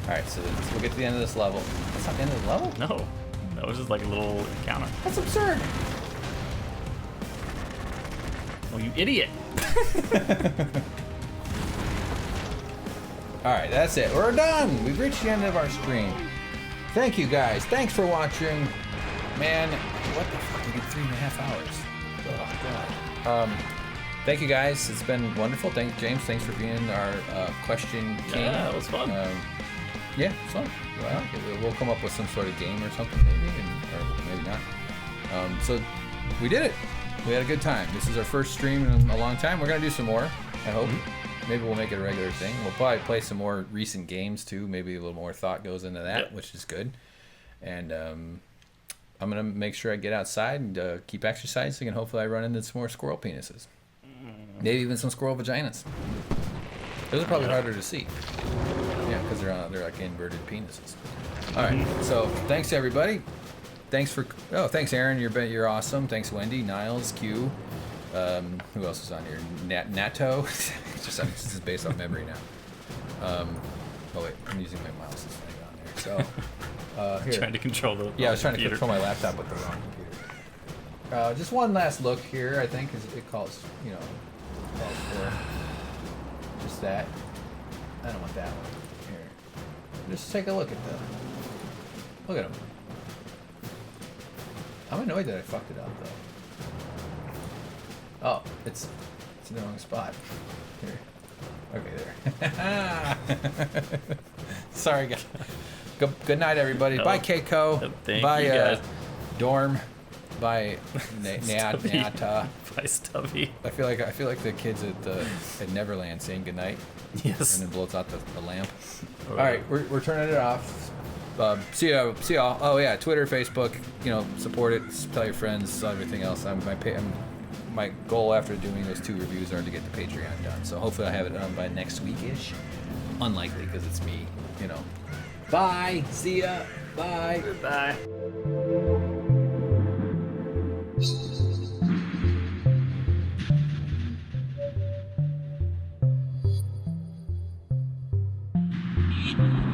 Speaker 1: Alright, so we'll get to the end of this level. That's not the end of the level?
Speaker 2: No. That was just like a little encounter.
Speaker 1: That's absurd.
Speaker 2: Oh, you idiot.
Speaker 1: Alright, that's it. We're done. We've reached the end of our stream. Thank you guys. Thanks for watching. Man, what the fuck? We did 3.5 hours. Oh, God. Thank you guys. It's been wonderful. Thank James. Thanks for being our question king.
Speaker 2: Yeah, it was fun.
Speaker 1: Yeah, it's fun. Well, we'll come up with some sort of game or something maybe, or maybe not. So we did it. We had a good time. This is our first stream in a long time. We're gonna do some more, I hope. Maybe we'll make it a regular thing. We'll probably play some more recent games too. Maybe a little more thought goes into that, which is good. And I'm gonna make sure I get outside and keep exercising, and hopefully I run into some more squirrel penises. Maybe even some squirrel vaginas. Those are probably harder to see. Yeah, because they're like inverted penises. All right. So thanks everybody. Thanks Aaron. You're awesome. Thanks Wendy, Niles, Q. Who else is on here? Nato. This is based on memory now. Oh wait, I'm using my mouse thing on there. So here.
Speaker 2: Trying to control the
Speaker 1: I was trying
Speaker 2: computer.
Speaker 1: to control my laptop with the wrong computer. Just one last look here. I think it calls for just that. I don't want that one. Here. Just take a look at them. Look at them. I'm annoyed that I fucked it up though. Oh, it's in the wrong spot. Here. Okay, there. Sorry, guys. Good night, everybody. Bye, Keiko.
Speaker 2: Thank
Speaker 1: Bye,
Speaker 2: you guys.
Speaker 1: Dorm. Bye, Nata.
Speaker 2: Bye, Stubby.
Speaker 1: I feel like the kids at Neverland saying goodnight.
Speaker 2: Yes.
Speaker 1: And then blows out the lamp. All right, we're turning it off. See y'all. Oh yeah, Twitter, Facebook. Support it. Tell your friends. Everything else. My goal after doing those 2 reviews are to get the Patreon done. So hopefully I have it done by next week-ish. Unlikely because it's me. Bye. See ya. Bye.
Speaker 2: Goodbye.
Speaker 5: You